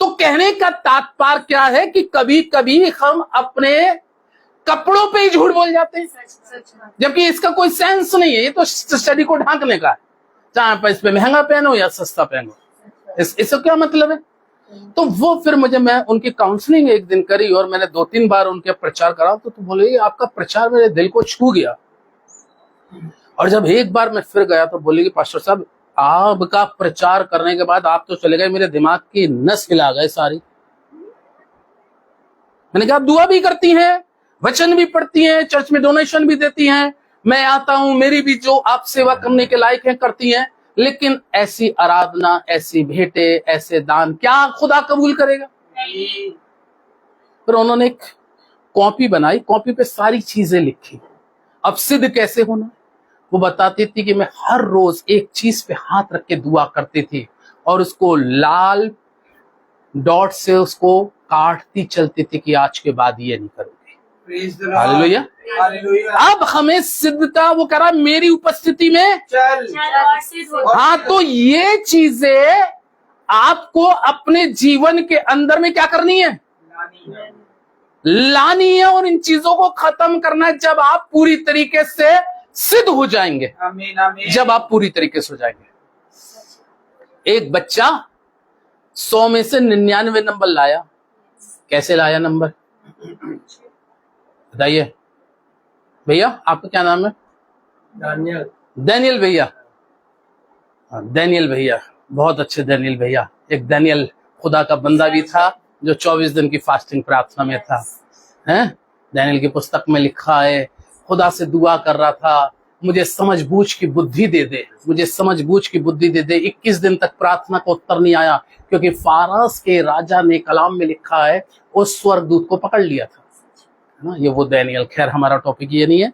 Speaker 6: तो कहने का तात्पर्य क्या है कि कभी कभी हम अपने कपड़ों पे ही झूठ बोल जाते हैं, जबकि इसका कोई सेंस नहीं है। ये तो स्टडी को ढांकने का है, चाहे इस पे महंगा पहनो या सस्ता पहनो, इसका क्या मतलब है? तो वो फिर मैं उनकी काउंसलिंग एक दिन करी और मैंने 2-3 बार उनके प्रचार करा। तो बोले आपका प्रचार मेरे दिल को छू गया। और जब एक बार मैं फिर गया तो बोले कि पास्टर साहब, आपका प्रचार करने के बाद आप तो चले गए, मेरे दिमाग की नस हिला गए सारी। मैंने कहा आप दुआ भी करती हैं, वचन भी पढ़ती हैं, चर्च में डोनेशन भी देती हैं, मैं आता हूं, मेरी भी जो आप सेवा करने के लायक है करती हैं, लेकिन ऐसी आराधना, ऐसी भेंटे, ऐसे दान क्या खुदा कबूल करेगा? फिर उन्होंने एक कॉपी बनाई, कॉपी पे सारी चीजें लिखी। अब सिद्ध कैसे होना, वो बताती थी कि मैं हर रोज एक चीज पे हाथ रख के दुआ करती थी और उसको लाल डॉट से उसको काटती चलती थी कि आज के बाद ये नहीं करूंगी। हालेलुया। अब हमें सिद्धता, वो कह रहा मेरी उपस्थिति में
Speaker 1: चल।
Speaker 6: हाँ, तो ये चीजें आपको अपने जीवन के अंदर में क्या करनी है? लानी है और इन चीजों को खत्म करना है जब आप पूरी तरीके से सिद्ध हो जाएंगे।
Speaker 1: आमीन, आमीन।
Speaker 6: जब आप पूरी तरीके से हो जाएंगे। एक बच्चा 100 में से 99 नंबर लाया। कैसे लाया नंबर बताइए भैया? आपका क्या नाम है? डैनियल भैया। डैनियल भैया, बहुत अच्छे डैनियल भैया। एक डैनियल खुदा का बंदा भी था जो 24 दिन की फास्टिंग प्रार्थना में था। हैं? डैनियल की पुस्तक में लिखा है, खुदा से दुआ कर रहा था, मुझे समझबूझ की बुद्धि दे दे, मुझे समझबूझ की बुद्धि दे दे। 21 दिन तक प्रार्थना का उत्तर नहीं आया क्योंकि फारस के राजा ने कलाम में लिखा है उस स्वर्गदूत को पकड़ लिया था, है ना? ये वो डैनियल। खैर, हमारा टॉपिक ये नहीं है।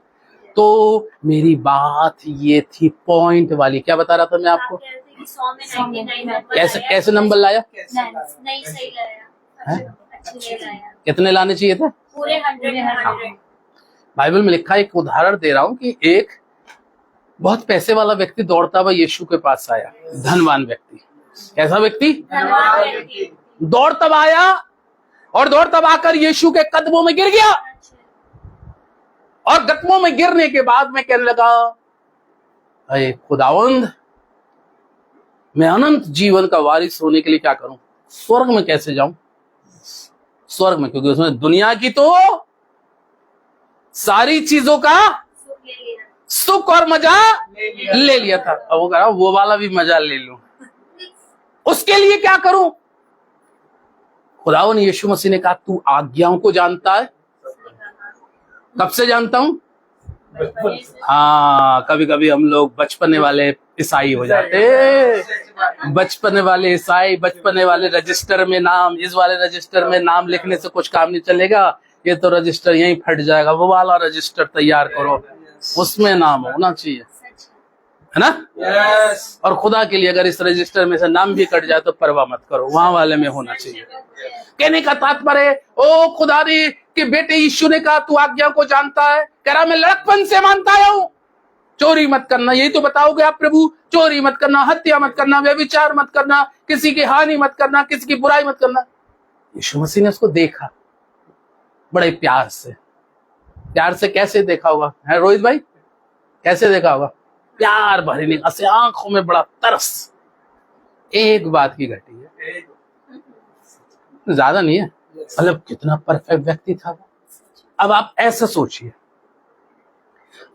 Speaker 6: तो मेरी बात ये थी पॉइंट वाली, क्या बता रहा था मैं आपको?
Speaker 4: 100 में 99 नंबर
Speaker 6: कैसे नंबर लाया?
Speaker 4: नहीं सही लाया, अच्छे लाया।
Speaker 6: कितने लाने चाहिए थे?
Speaker 4: पूरे 100।
Speaker 6: बाइबल में लिखा है, एक उदाहरण दे रहा हूं कि एक बहुत पैसे वाला व्यक्ति दौड़ता हुआ यीशु के पास आया। धनवान व्यक्ति। कैसा व्यक्ति? दौड़ तब आया और दौड़ तब आकर यीशु के कदमों में गिर गया और कदमों में गिरने के बाद में कहने लगा, अरे खुदावंद, मैं अनंत जीवन का वारिस होने के लिए क्या करूं? स्वर्ग में कैसे जाऊं? स्वर्ग में, क्योंकि उसने दुनिया की तो सारी चीजों का सुख और मजा ले लिया था। अब वो कह रहा वो वाला भी मजा ले लूं, उसके लिए क्या करूं? खुदावन यीशु मसीह ने कहा, तू आज्ञाओं को जानता है? कब से जानता हूं? हाँ, कभी कभी हम लोग बचपने वाले ईसाई हो जाते। बचपने वाले ईसाई, बचपने वाले रजिस्टर में नाम, इस वाले रजिस्टर में नाम लिखने से कुछ काम नहीं चलेगा, ये तो रजिस्टर यहीं फट जाएगा, वो वाला रजिस्टर तैयार करो, उसमें नाम होना चाहिए, है ना?
Speaker 1: यस।
Speaker 6: और खुदा के लिए अगर इस रजिस्टर में से नाम भी कट जाए तो परवाह मत करो, वहां वाले में होना चाहिए। कहने का तात्पर्य, ओ खुदा रे के बेटे यीशु ने कहा तू आज्ञा को जानता है। कह रहा मैं लड़कपन से मानता हूं, चोरी मत करना, यही तो बताओगे आप प्रभु? चोरी मत करना, हत्या मत करना, व्यभिचार मत करना, किसी की हानि मत करना, किसी की बुराई मत करना। यीशु मसीह ने उसको देखा बड़े प्यार से। प्यार से कैसे देखा होगा, है रोहित भाई? कैसे देखा होगा? प्यार भरी निगाह से, आंखों में बड़ा तरस। एक बात की घटी है, ज्यादा नहीं है, मतलब कितना परफेक्ट व्यक्ति था वो। अब आप ऐसा सोचिए,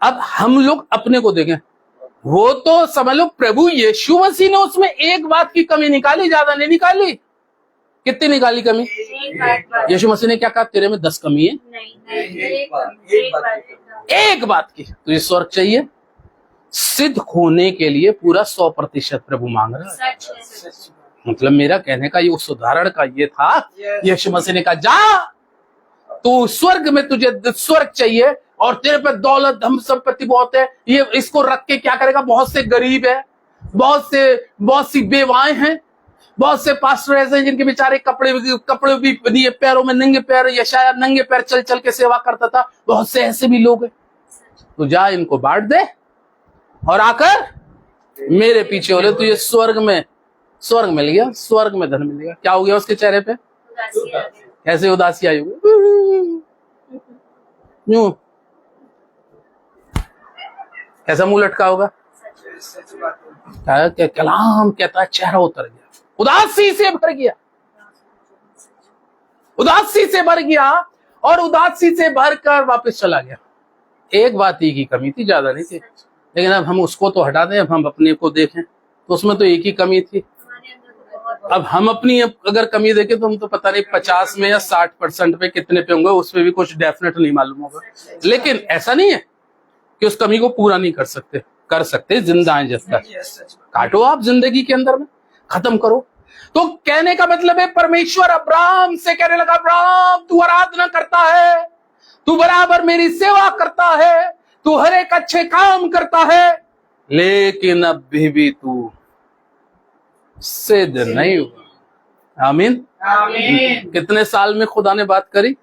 Speaker 6: अब हम लोग अपने को देखें, वो तो समझ लो प्रभु यीशु मसीह ने उसमें एक बात की कमी निकाली, ज्यादा नहीं निकाली। कितनी निकाली कमी? यीशु मसीह ने क्या कहा? तेरे में 10 कमी है, एक बात की। तुझे स्वर्ग चाहिए? सिद्ध होने के लिए पूरा 100% प्रभु मांग रहा है। मतलब मेरा कहने का ये उस उदाहरण का ये था, यीशु मसीह ने कहा जा, तू स्वर्ग में, तुझे स्वर्ग चाहिए और तेरे पे दौलत धन संपत्ति बहुत है, ये इसको रख के क्या करेगा? बहुत से गरीब है, बहुत सी बेवाएं हैं, बहुत से पास्टर ऐसे हैं जिनके बेचारे कपड़े भी नहीं है, पैरों में नंगे पैर, यशाया नंगे पैर चल चल के सेवा करता था, बहुत से ऐसे भी लोग हैं। तो जा इनको बांट दे और आकर मेरे पीछे हो ले, तुझे स्वर्ग मिल गया, स्वर्ग में धन मिलेगा। क्या हो गया उसके चेहरे पे? कैसे उदासी आई होगी? यूं कैसा मुंह लटका होगा? कलाम कहता है चेहरा उतर गया, उदासी से भर गया, उदासी से भर गया और उदासी से भरकर वापस चला गया। एक बात ही की कमी थी, ज्यादा नहीं थी, लेकिन अब हम उसको तो हटा दें, अब हम अपने को देखें तो उसमें तो एक ही कमी थी। अब हम अपनी अगर कमी देखें तो हम तो पता नहीं 50 में या 60% पे कितने पे होंगे, उसमें भी कुछ डेफिनेट नहीं मालूम होगा। लेकिन ऐसा नहीं है कि उस कमी को पूरा नहीं कर सकते, कर सकते, जिंदा है जब तक। काटो आप जिंदगी के अंदर में, खत्म करो। तो कहने का मतलब है परमेश्वर अब्राहम से कहने लगा, अब्राहम तू आराधना करता है, तू बराबर मेरी सेवा करता है, तू हर एक अच्छे काम करता है, लेकिन अभी भी तू सिद्ध नहीं हुआ। आमीन। कितने साल में खुदा ने बात करी?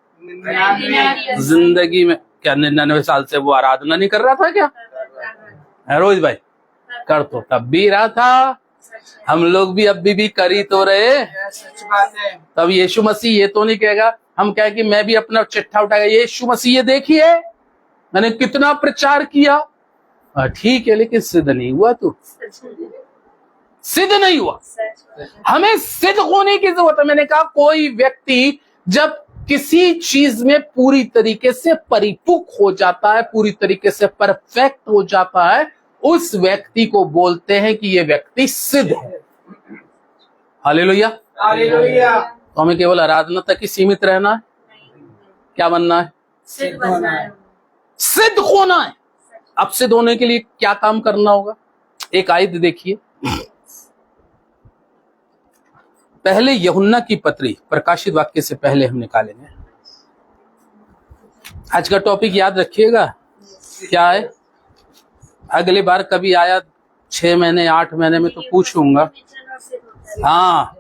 Speaker 6: जिंदगी में। क्या 99 साल से वो आराधना नहीं कर रहा था क्या? रोज भाई कर तो तब भी रहा था, हम लोग भी अभी भी करी तो रहे। तब यीशु मसीह ये तो नहीं कहेगा, हम कहे कि मैं भी अपना चिट्ठा उठाएगा, यीशु मसीह ये देखिए मैंने कितना प्रचार किया। ठीक है, लेकिन सिद्ध नहीं हुआ, तू सिद्ध नहीं हुआ। हमें सिद्ध होने की जरूरत है। मैंने कहा कोई व्यक्ति जब किसी चीज में पूरी तरीके से परिपक्व हो जाता है, पूरी तरीके से परफेक्ट हो जाता है, उस व्यक्ति को बोलते हैं कि ये व्यक्ति सिद्ध है। हालेलुया। तो हमें केवल आराधना तक ही सीमित रहना है? क्या बनना है?
Speaker 4: सिद्ध बनना है,
Speaker 6: सिद्ध होना है। अब सिद्ध होने के लिए क्या काम करना होगा? एक आयत देखिए, पहले यूहन्ना की पत्री प्रकाशित वाक्य से पहले हम निकालेंगे। आज का टॉपिक याद रखिएगा, क्या है? अगली बार कभी आया 6 महीने 8 महीने में तो पूछूंगा। हाँ,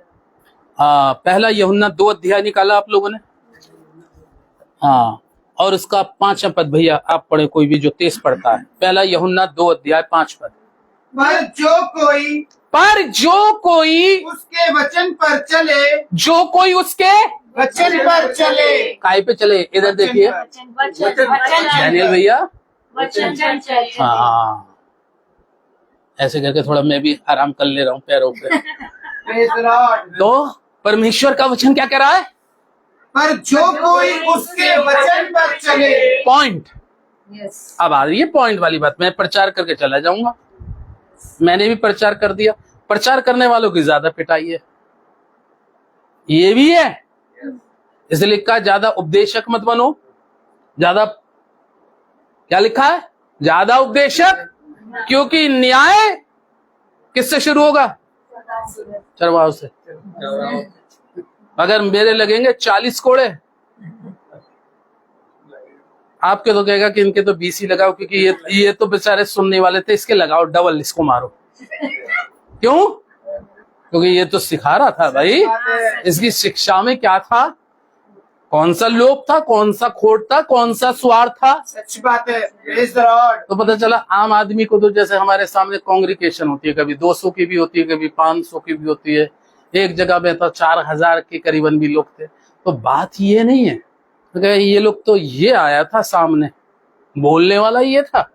Speaker 6: पहला यूहन्ना 2 अध्याय निकाला आप लोगों ने? हाँ, और उसका 5वां पद भैया आप पढ़े, कोई भी जो तेज पढ़ता है। पहला यूहन्ना 2 अध्याय 5 पद।
Speaker 1: पर जो कोई उसके वचन पर चले,
Speaker 6: जो कोई उसके
Speaker 1: वचन पर चले,
Speaker 6: काय पे चले? इधर देखिए डैनियल भैया। हाँ, ऐसे करके थोड़ा मैं भी आराम कर ले रहा हूँ पैरों पे। तो परमेश्वर का वचन क्या कह रहा है?
Speaker 1: पर जो कोई उसके वचन पर चले।
Speaker 6: पॉइंट। अब आ रही है पॉइंट वाली बात। मैं प्रचार करके चला जाऊंगा, मैंने भी प्रचार कर दिया। प्रचार करने वालों की ज्यादा पिटाई है, ये भी है। इसलिए लिखा ज्यादा उपदेशक मत बनो। ज्यादा क्या लिखा है? ज्यादा उपदेशक, क्योंकि न्याय किससे शुरू होगा? चरवाहों से। अगर मेरे लगेंगे 40 कोड़े, आपके तो कहेगा कि इनके तो 20 ही लगाओ, क्योंकि ये तो बेचारे सुनने वाले थे, इसके लगाओ डबल, इसको मारो। क्यों? क्योंकि ये तो सिखा रहा था भाई। इसकी शिक्षा में क्या था? कौन सा लोभ था, कौन सा खोट था, कौन सा स्वार्थ था?
Speaker 1: सच बात है। Praise the Lord.
Speaker 6: तो पता चला आम आदमी को तो जैसे हमारे सामने कांग्रिगेशन होती है, कभी 200 की भी होती है, कभी 500 की भी होती है। एक जगह में तो 4000 के करीबन भी लोग थे। तो बात ये नहीं है, तो ये लोग तो ये आया था सामने, बोलने वाला ये था।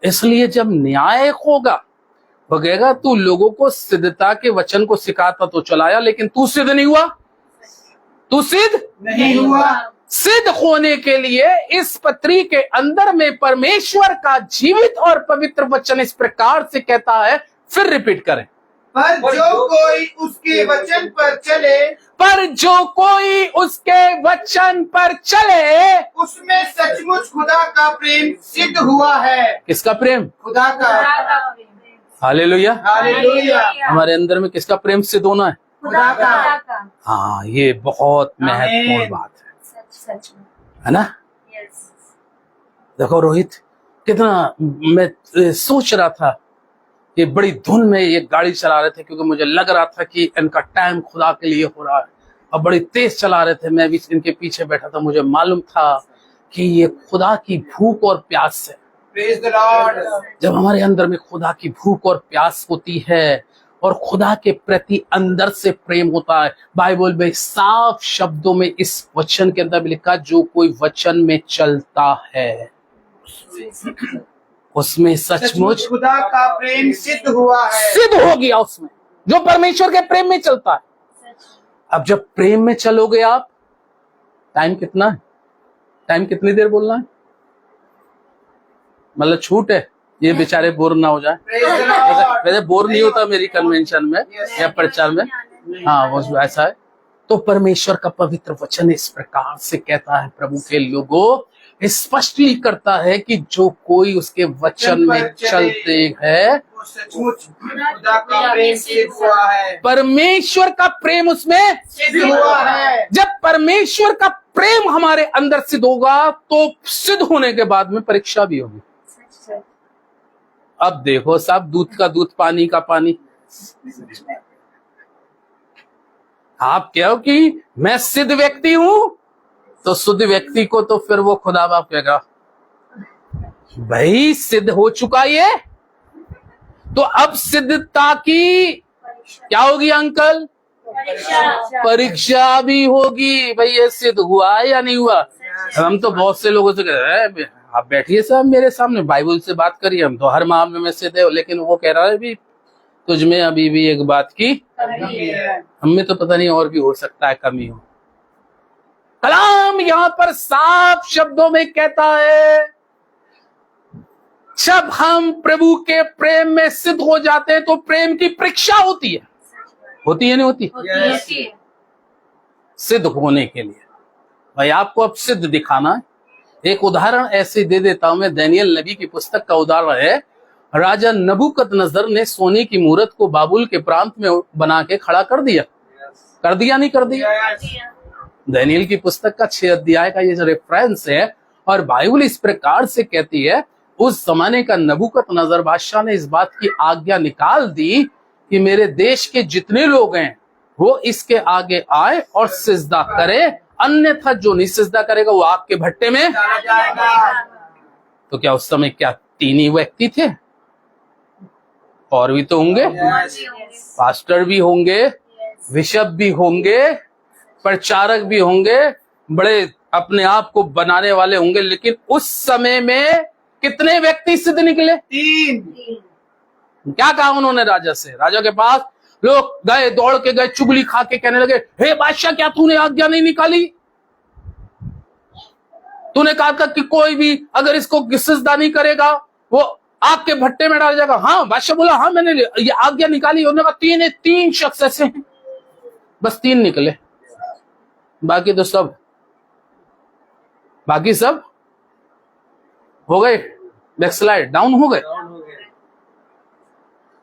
Speaker 6: इसलिए जब न्याय होगा वो कहेगा तू लोगों को सिद्धता के वचन को सिखाता तो चलाया, लेकिन तू सिद्ध नहीं हुआ, तू सिद्ध
Speaker 1: नहीं हुआ।
Speaker 6: सिद्ध होने के लिए इस पत्री के अंदर में परमेश्वर का जीवित और पवित्र वचन इस प्रकार से कहता है, फिर रिपीट करें।
Speaker 1: पर जो कोई उसके वचन पर चले,
Speaker 6: पर जो कोई उसके वचन पर चले,
Speaker 1: उसमें सचमुच खुदा का प्रेम सिद्ध हुआ है।
Speaker 6: किसका प्रेम?
Speaker 1: खुदा का।
Speaker 6: हालेलुया।
Speaker 1: हालेलुया।
Speaker 6: हमारे अंदर में किसका प्रेम सिद्ध होना है?
Speaker 1: खुदा का।
Speaker 6: हाँ, ये बहुत महत्वपूर्ण बात है ना? देखो रोहित, कितना मैं सोच रहा था, ये बड़ी धुन में ये गाड़ी चला रहे थे, क्योंकि मुझे लग रहा था कि इनका टाइम खुदा के लिए हो रहा है, और बड़ी तेज चला रहे थे। मैं भी इनके पीछे बैठा था, मुझे मालूम था कि ये खुदा की भूख और प्यास से।
Speaker 1: Praise the Lord.
Speaker 6: जब हमारे अंदर में खुदा की भूख और प्यास होती है और खुदा के प्रति अंदर से प्रेम होता है, बाइबल में साफ शब्दों में इस वचन के अंदर भी लिखा, जो कोई वचन में चलता है उसमें सचमुच
Speaker 1: खुदा का प्रेम सिद्ध हुआ है।
Speaker 6: सिद्ध हो गया उसमें, जो परमेश्वर के प्रेम में चलता है। अब जब प्रेम में चलोगे आप, टाइम कितना है? टाइम कितनी देर बोलना है? मतलब छूट है, ये बेचारे बोर ना हो जाए। वैसे बोर नहीं होता मेरी कन्वेंशन में या प्रचार में, हाँ वो ऐसा है। तो परमेश्वर का पवित्र वचन इस प्रकार से कहता है, प्रभु के लोगों, स्पष्टली करता है कि जो कोई उसके वचन में चलते हैं,
Speaker 1: वो सचमुच खुदा का प्रेम सिद्ध हुआ है।
Speaker 6: परमेश्वर का प्रेम उसमें
Speaker 1: सिद्ध हुआ है।
Speaker 6: जब परमेश्वर का प्रेम हमारे अंदर सिद्ध होगा तो सिद्ध होने के बाद में परीक्षा भी होगी। अब देखो सब, दूध का दूध, पानी का पानी। आप कहो कि मैं सिद्ध व्यक्ति हूं, तो शुद्ध व्यक्ति को तो फिर वो खुदा बाप कहेगा भाई सिद्ध हो चुका ये, तो अब सिद्धता की क्या होगी अंकल? परीक्षा भी होगी, भाई ये सिद्ध हुआ है या नहीं हुआ। हम तो बहुत से लोगों से कह रहे हैं आप बैठिए साहब मेरे सामने, बाइबल से बात करिए, हम तो हर मामले में सिद्ध है, लेकिन वो कह रहा है भी तुझमें अभी भी एक बात की हमें तो पता नहीं और भी हो सकता है कमी हो। कलाम यहाँ पर साफ शब्दों में कहता है, जब हम प्रभु के प्रेम में सिद्ध हो जाते हैं तो प्रेम की परीक्षा होती है। होती है नहीं होती?
Speaker 3: होती है।
Speaker 6: सिद्ध होने के लिए भाई आपको अब सिद्ध दिखाना है। एक उदाहरण ऐसे दे देता हूं मैं, दानियल नबी की पुस्तक का उदाहरण है। राजा नबूकदनेस्सर ने सोने की मूरत को बाबुल के प्रांत में बना के खड़ा कर दिया। कर दिया नहीं कर दिया? दानियल की पुस्तक का 6 अध्याय का ये जो रेफरेंस है, और बाइबल इस प्रकार से कहती है, उस जमाने का नबूकदनेस्सर बादशाह ने इस बात की आज्ञा निकाल दी कि मेरे देश के जितने लोग हैं वो इसके आगे आए और सिजदा करे, अन्यथा जो नहीं सिजदा करेगा वो आग के भट्टे में
Speaker 1: जाएगा।
Speaker 6: तो क्या उस समय क्या 3 ही व्यक्ति थे? और भी तो होंगे, पास्टर भी होंगे, बिशप भी होंगे, प्रचारक भी होंगे, बड़े अपने आप को बनाने वाले होंगे, लेकिन उस समय में कितने व्यक्ति सिद्ध निकले?
Speaker 1: 3।
Speaker 6: क्या कहा उन्होंने राजा से? राजा के पास लोग गए, दौड़ के गए, चुगली खा के कहने लगे, हे बादशाह क्या तूने आज्ञा नहीं निकाली? तूने कहा था कि कोई भी अगर इसको सिजदा नहीं करेगा वो आग के भट्टे में डाल जाएगा। हाँ बादशाह बोला, हाँ मैंने ये आज्ञा निकाली। उन्होंने कहा 3 शख्स ऐसे हैं, बस 3 निकले, बाकी तो सब हो गए बैकस्लाइड, डाउन हो गए।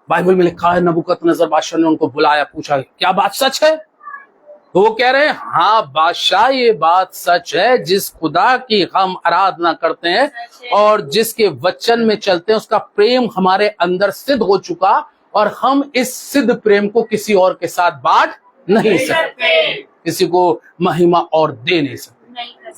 Speaker 6: बाइबल में लिखा है नबूकदनेस्सर बादशाह ने उनको बुलाया, पूछा क्या बात सच है? तो वो कह रहे हैं, हाँ बादशाह ये बात सच है, जिस खुदा की हम आराधना करते हैं और जिसके वचन में चलते हैं उसका प्रेम हमारे अंदर सिद्ध हो चुका, और हम इस सिद्ध प्रेम को किसी और के साथ बांट नहीं सकते, किसी को महिमा और दे नहीं सकते,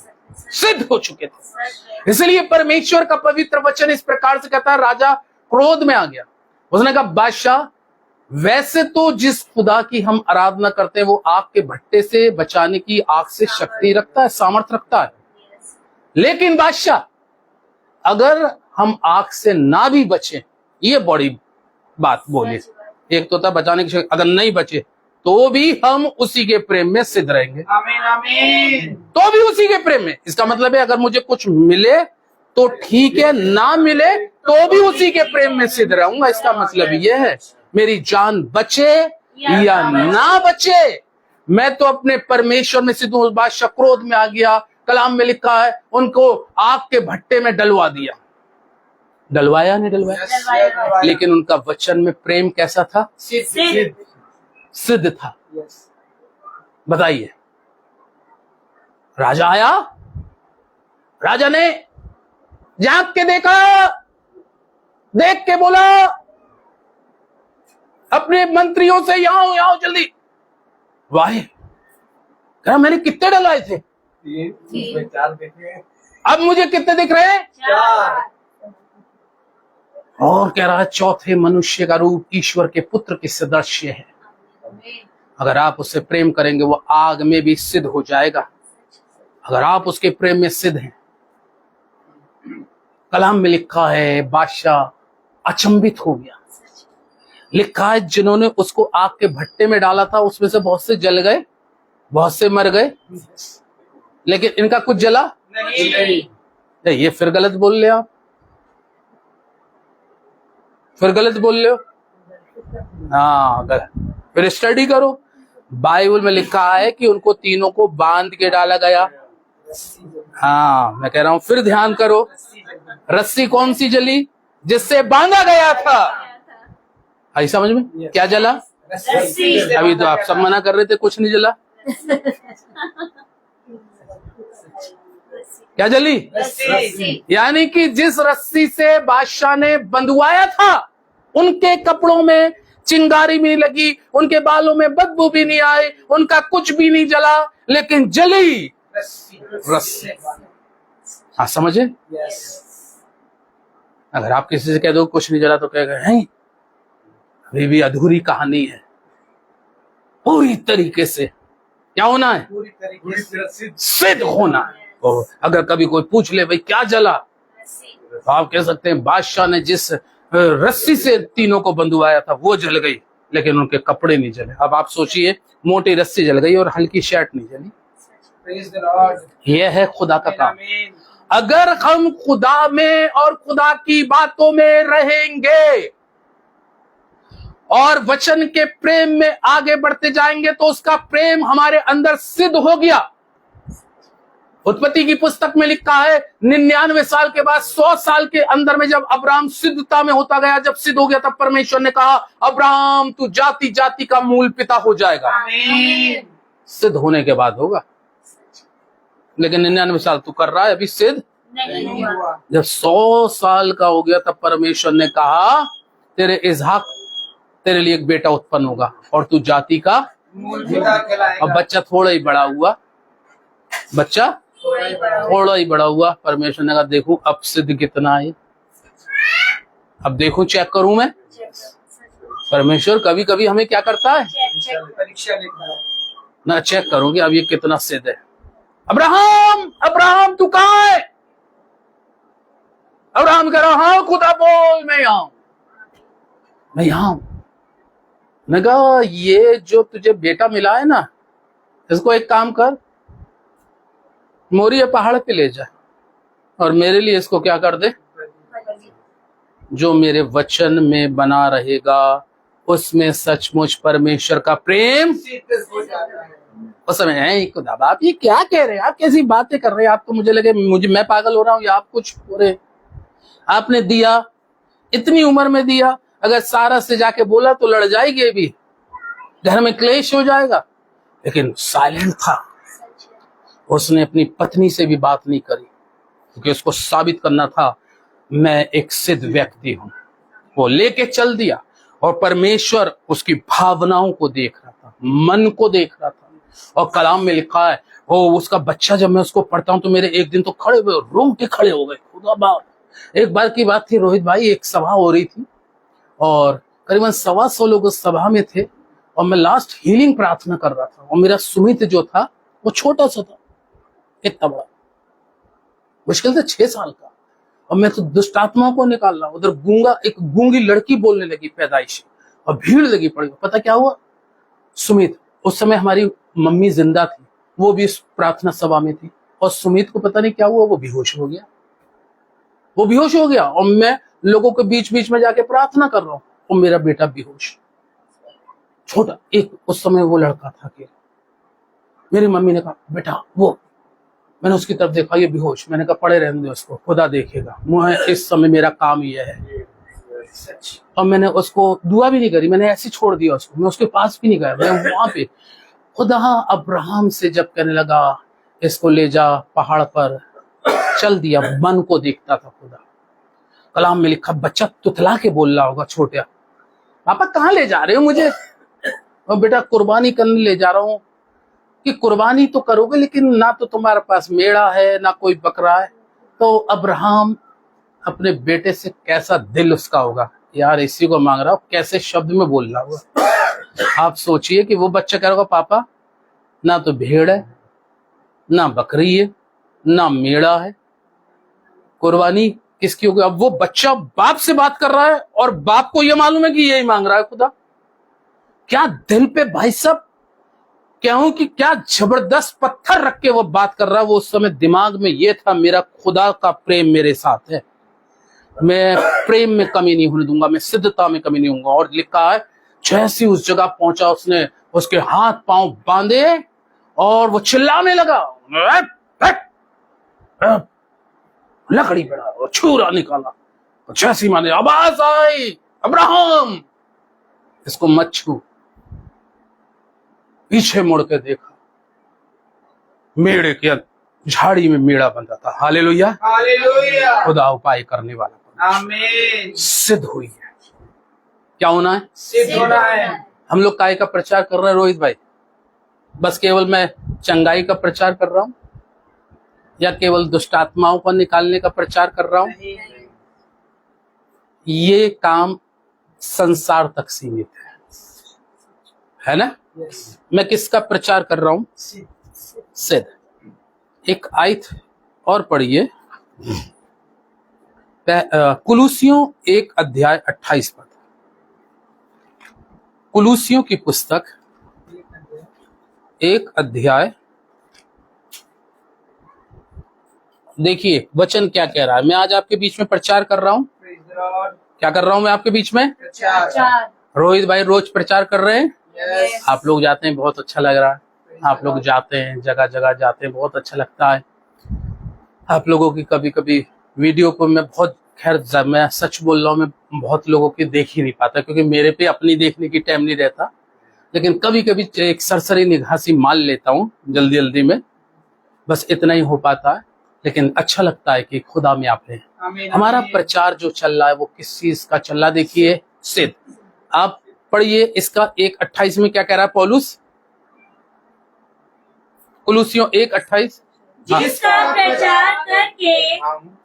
Speaker 6: सिद्ध हो चुके थे। इसलिए परमेश्वर का पवित्र वचन इस प्रकार से कहता है, राजा क्रोध में आ गया। उसने कहा बादशाह वैसे तो जिस खुदा की हम आराधना करते हैं वो आग के भट्टे से बचाने की, आग से शक्ति रखता है, सामर्थ रखता है, लेकिन बादशाह अगर हम आग से ना भी बचे, ये बड़ी बात बोली, एक तो था बचाने की शक्ति, अगर नहीं बचे तो भी हम उसी के प्रेम में सिद्ध रहेंगे।
Speaker 1: आमीन आमीन।
Speaker 6: तो भी उसी के प्रेम में, इसका मतलब है अगर मुझे कुछ मिले तो ठीक है, ना मिले तो भी उसी के प्रेम में सिद्ध रहूंगा। इसका मतलब यह है मेरी जान बचे या ना बचे, मैं तो अपने परमेश्वर में सिद्ध हूं। बादशाह क्रोध में आ गया। कलाम में लिखा है उनको आग के भट्टे में डलवा दिया। डलवाया नहीं डलवाया? लेकिन उनका वचन में प्रेम कैसा था? सिद्ध था। बताइए, राजा आया, राजा ने झांक के देखा, देख के बोला अपने मंत्रियों से, यहाँ आओ जल्दी। वाह, कहा मैंने कितने डलवाए थे?
Speaker 1: 4 देखे।
Speaker 6: अब मुझे कितने दिख रहे हैं?
Speaker 1: 4।
Speaker 6: और कह रहा है चौथे मनुष्य का रूप ईश्वर के पुत्र के सदृश्य है। अगर आप उससे प्रेम करेंगे वो आग में भी सिद्ध हो जाएगा, अगर आप उसके प्रेम में सिद्ध हैं। कलाम में लिखा है बादशाह अचंभित हो गया। लिखा है जिन्होंने उसको आग के भट्टे में डाला था उसमें से बहुत से जल गए, बहुत से मर गए, लेकिन इनका कुछ जला नहीं। ये फिर गलत बोल रहे हो आप, फिर गलत बोल रहे हो। हाँ गलत, फिर स्टडी करो। बाइबल में लिखा है कि उनको तीनों को बांध के डाला गया। हाँ, मैं कह रहा हूं फिर ध्यान करो, रस्सी कौन सी जली? जिससे बांधा गया था। आई समझ में? क्या जला? अभी तो आप सब मना कर रहे थे कुछ नहीं जला। क्या जली? यानी कि जिस रस्सी से बादशाह ने बंधवाया था, उनके कपड़ों में चिंगारी भी नहीं लगी, उनके बालों में बदबू भी नहीं आई, उनका कुछ भी नहीं जला, लेकिन जली रस्सी। हाँ समझे? अगर आप किसी से कह दो कुछ नहीं जला तो कह गए हैं अभी भी अधूरी कहानी है। पूरी तरीके से क्या होना है?
Speaker 1: पूरी तरीके से
Speaker 6: सिद्ध होना है। और अगर कभी कोई पूछ ले भाई क्या जला, तो आप कह सकते हैं बादशाह ने जिस रस्सी से तीनों को बंधवाया था वो जल गई, लेकिन उनके कपड़े नहीं जले। अब आप सोचिए, मोटी रस्सी जल गई और हल्की शर्ट नहीं जली।
Speaker 1: Praise the Lord.
Speaker 6: यह है खुदा का काम।
Speaker 1: आमीन।
Speaker 6: अगर हम खुदा में और खुदा की बातों में रहेंगे और वचन के प्रेम में आगे बढ़ते जाएंगे तो उसका प्रेम हमारे अंदर सिद्ध हो गया। उत्पत्ति की पुस्तक में लिखा है 99 साल के बाद 100 साल के अंदर में जब अब्राहम सिद्धता में होता गया, जब सिद्ध हो गया, तब परमेश्वर ने कहा अब्राहम तू जाति जाति का मूल पिता हो जाएगा।
Speaker 1: आमीन।
Speaker 6: सिद्ध होने के बाद होगा, लेकिन 99 साल तू कर रहा है, अभी सिद्ध
Speaker 1: नहीं हुआ।
Speaker 6: जब 100 साल का हो गया तब परमेश्वर ने कहा तेरे इसहाक, तेरे लिए एक बेटा उत्पन्न होगा और तू जाति का
Speaker 1: मूल पिता कहलाएगा।
Speaker 6: अब बच्चा थोड़ा ही बड़ा हुआ, बच्चा थोड़ा ही बड़ा हुआ। परमेश्वर ने कहा देखूं अब सिद्ध कितना है, अब देखूं चेक करूं मैं। परमेश्वर कभी कभी हमें क्या करता है
Speaker 1: परीक्षा लेता है।
Speaker 6: ना, चेक करूं कि अब ये कितना सिद्ध है। अब्राहम अब्राहम तू कहाँ है? अब्राहम कह रहा हाँ खुदा बोल मैं यहां हूं, मैं यहां हूं। मैं कहा ये जो तुझे बेटा मिला है ना, इसको एक काम कर, मोरिया पहाड़ पे ले जा और मेरे लिए इसको क्या कर दे, जो मेरे वचन में बना रहेगा उसमें सचमुच परमेश्वर का प्रेम
Speaker 1: सिद्ध हो जाता है।
Speaker 6: उस समय है खुदा आप ये क्या कह रहे हैं, आप कैसी बातें कर रहे हैं, आप तो मुझे लगे मैं पागल हो रहा हूँ या आप कुछ हो रहे। आपने दिया, इतनी उम्र में दिया, अगर सारा से जाके बोला तो लड़ जाएगी, भी घर में क्लेश हो जाएगा, लेकिन साइलेंट था। उसने अपनी पत्नी से भी बात नहीं करी क्योंकि उसको साबित करना था मैं एक सिद्ध व्यक्ति हूं। वो लेके चल दिया और परमेश्वर उसकी भावनाओं को देख रहा था, मन को देख रहा था। और कलाम में लिखा है वो उसका बच्चा, जब मैं उसको पढ़ता हूं तो मेरे एक दिन तो खड़े हुए रोंगटे खड़े हो गए। खुदा बाप, एक बार की बात थी रोहित भाई, एक सभा हो रही थी और करीबन 125 लोग उस सभा में थे और मैं लास्ट हीलिंग प्रार्थना कर रहा था और मेरा सुमित जो था वो छोटा सा था, इतना बड़ा, मुश्किल से 6 साल का, और मैं तो दुष्टात्माओं को निकाल रहा। उधर एक गूंगी लड़की बोलने लगी पैदाइशी और भीड़ लगी पड़ी। पता क्या हुआ, सुमित, उस समय हमारी मम्मी जिंदा थी, वो भी इस प्रार्थना सभा में थी और सुमित को पता नहीं क्या हुआ, वो बेहोश हो गया। वो बेहोश हो गया और मैं लोगों के बीच बीच में जाके प्रार्थना कर रहा हूं और मेरा बेटा बेहोश, छोटा एक, उस समय वो लड़का था कि मेरी मम्मी ने कहा बेटा वो, मैंने उसकी तरफ देखा ये बेहोश, मैंने कहा पड़े रहने दो उसको, खुदा देखेगा, मुझे इस समय मेरा काम यह है। और मैंने उसको दुआ भी नहीं करी, मैंने ऐसे छोड़ दिया उसको, मैं उसके पास भी नहीं गया। मैं वहां पे खुदा अब्राहम से जब कहने लगा इसको ले जा पहाड़ पर, चल दिया, मन को देखता था खुदा। कलाम में लिखा बच्चा तुतला के बोल रहा होगा छोटा, पापा कहाँ ले जा रहे हो मुझे? और बेटा कुर्बानी करने ले जा रहा हूँ। कि कुर्बानी तो करोगे लेकिन ना तो तुम्हारे पास मेढ़ा है ना कोई बकरा है। तो अब्राहम अपने बेटे से कैसा दिल उसका होगा, यार इसी को मांग रहा हो, कैसे शब्द में बोल रहा होगा। आप सोचिए कि वो बच्चा कह रहा होगा पापा ना तो भेड़ है ना बकरी है ना मेढ़ा है, कुर्बानी किसकी होगी? अब वो बच्चा बाप से बात कर रहा है और बाप को ये मालूम है कि यही मांग रहा है खुदा। क्या दिल पे भाई साहब, क्या हूं कि क्या जबरदस्त पत्थर रख के वो बात कर रहा है। वो उस समय दिमाग में ये था मेरा खुदा का प्रेम मेरे साथ है, मैं प्रेम में कमी नहीं होने दूंगा, मैं सिद्धता में कमी नहीं होऊंगा। और लिखा है जैसे उस जगह पहुंचा उसने उसके हाथ पांव बांधे और वो चिल्लाने लगा, लकड़ी पड़ा और छुरा निकाला। जैसी माने आवाज आई, अब्राहम इसको मत छू। पीछे मुड़ के देखा, मेढ़े के झाड़ी में मेढ़ा बंधा था। हालेलुया,
Speaker 1: हालेलुया,
Speaker 6: खुदा उपाय करने वाला
Speaker 1: आमीन।
Speaker 6: सिद्ध हुई है। क्या होना है?
Speaker 1: सिद्ध होना है।
Speaker 6: हम लोग काय का प्रचार कर रहे हैं रोहित भाई? बस केवल मैं चंगाई का प्रचार कर रहा हूं या केवल दुष्ट आत्माओं को निकालने का प्रचार कर रहा हूं? ये काम संसार तक सीमित है ना? मैं किसका प्रचार कर रहा हूं? सिद्ध। एक आयत और पढ़िए, कुलूसियों 1 अध्याय 28 पद। कुलूसियों की पुस्तक 1 अध्याय, देखिए वचन क्या कह रहा है। मैं आज आपके बीच में प्रचार कर रहा हूं। क्या कर रहा हूं मैं आपके बीच में? रोहित भाई रोज प्रचार कर रहे हैं। आप लोग जाते हैं, बहुत अच्छा लग रहा है। आप लोग जाते हैं, जगह जगह जाते हैं, बहुत अच्छा लगता है। आप लोगों की कभी कभी वीडियो को मैं बहुत, खैर मैं सच बोल रहा हूँ, मैं बहुत लोगों की देख ही नहीं पाता क्योंकि मेरे पे अपनी देखने की टाइम नहीं रहता। लेकिन कभी कभी एक सरसरी निगाह सी मार लेता हूँ जल्दी जल्दी में, बस इतना ही हो पाता है। लेकिन अच्छा लगता है कि खुदा में आप हैं। हमारा प्रचार जो चल रहा है वो किस चीज का चल रहा है? देखिए सिद्ध। आप पढ़िए इसका 1:28 में क्या कह रहा है पौलुस? कुलूसियों 1:28,
Speaker 4: जिसका प्रचार करके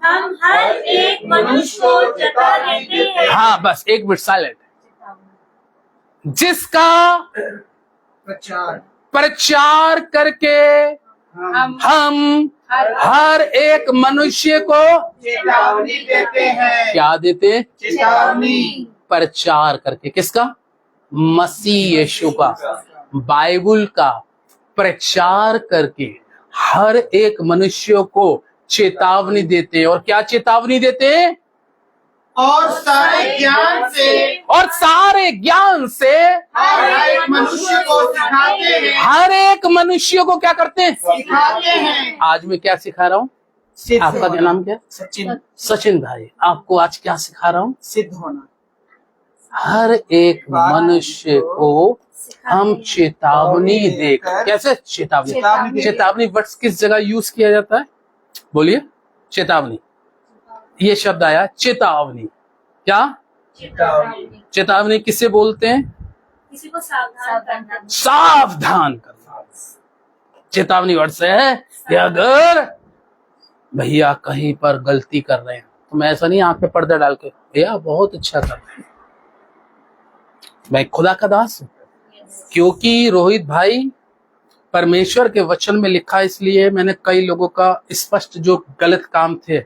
Speaker 4: हम हर एक मनुष्य को चेता देते हैं।
Speaker 6: हाँ बस एक मिनट साइलेंट। जिसका प्रचार करके हम हर एक मनुष्य को
Speaker 1: चेतावनी देते हैं।
Speaker 6: क्या देते हैं?
Speaker 1: चेतावनी।
Speaker 6: प्रचार करके। किसका? मसीह यीशु का, बाइबल का प्रचार करके हर एक मनुष्य को चेतावनी देते हैं। और क्या चेतावनी देते हैं?
Speaker 1: और सारे ज्ञान से,
Speaker 6: और सारे ज्ञान से
Speaker 1: हर एक मनुष्य को सिखाते हैं।
Speaker 6: हर एक मनुष्य को क्या करते हैं?
Speaker 1: सिखाते हैं।
Speaker 6: आज मैं क्या सिखा रहा हूँ? आपका क्या नाम क्या?
Speaker 1: सचिन।
Speaker 6: सचिन भाई, आपको आज क्या सिखा रहा हूँ?
Speaker 1: सिद्ध होना।
Speaker 6: हर एक मनुष्य को हम चेतावनी देकर, कैसे चेतावनी? चेतावनी वर्ड किस जगह यूज किया जाता है? बोलिए। चेतावनी, ये शब्द आया चेतावनी। क्या चेतावनी किसे बोलते हैं?
Speaker 4: किसी को सावधान करना।
Speaker 6: सावधान करना। चेतावनी वर्ड से है कि अगर भैया कहीं पर गलती कर रहे हैं तो मैं ऐसा नहीं आंख पे पर्दा डाल के, भैया बहुत अच्छा कर रहे हैं, मैं खुदा का दास हूं। क्योंकि रोहित भाई परमेश्वर के वचन में लिखा, इसलिए मैंने कई लोगों का स्पष्ट जो गलत काम थे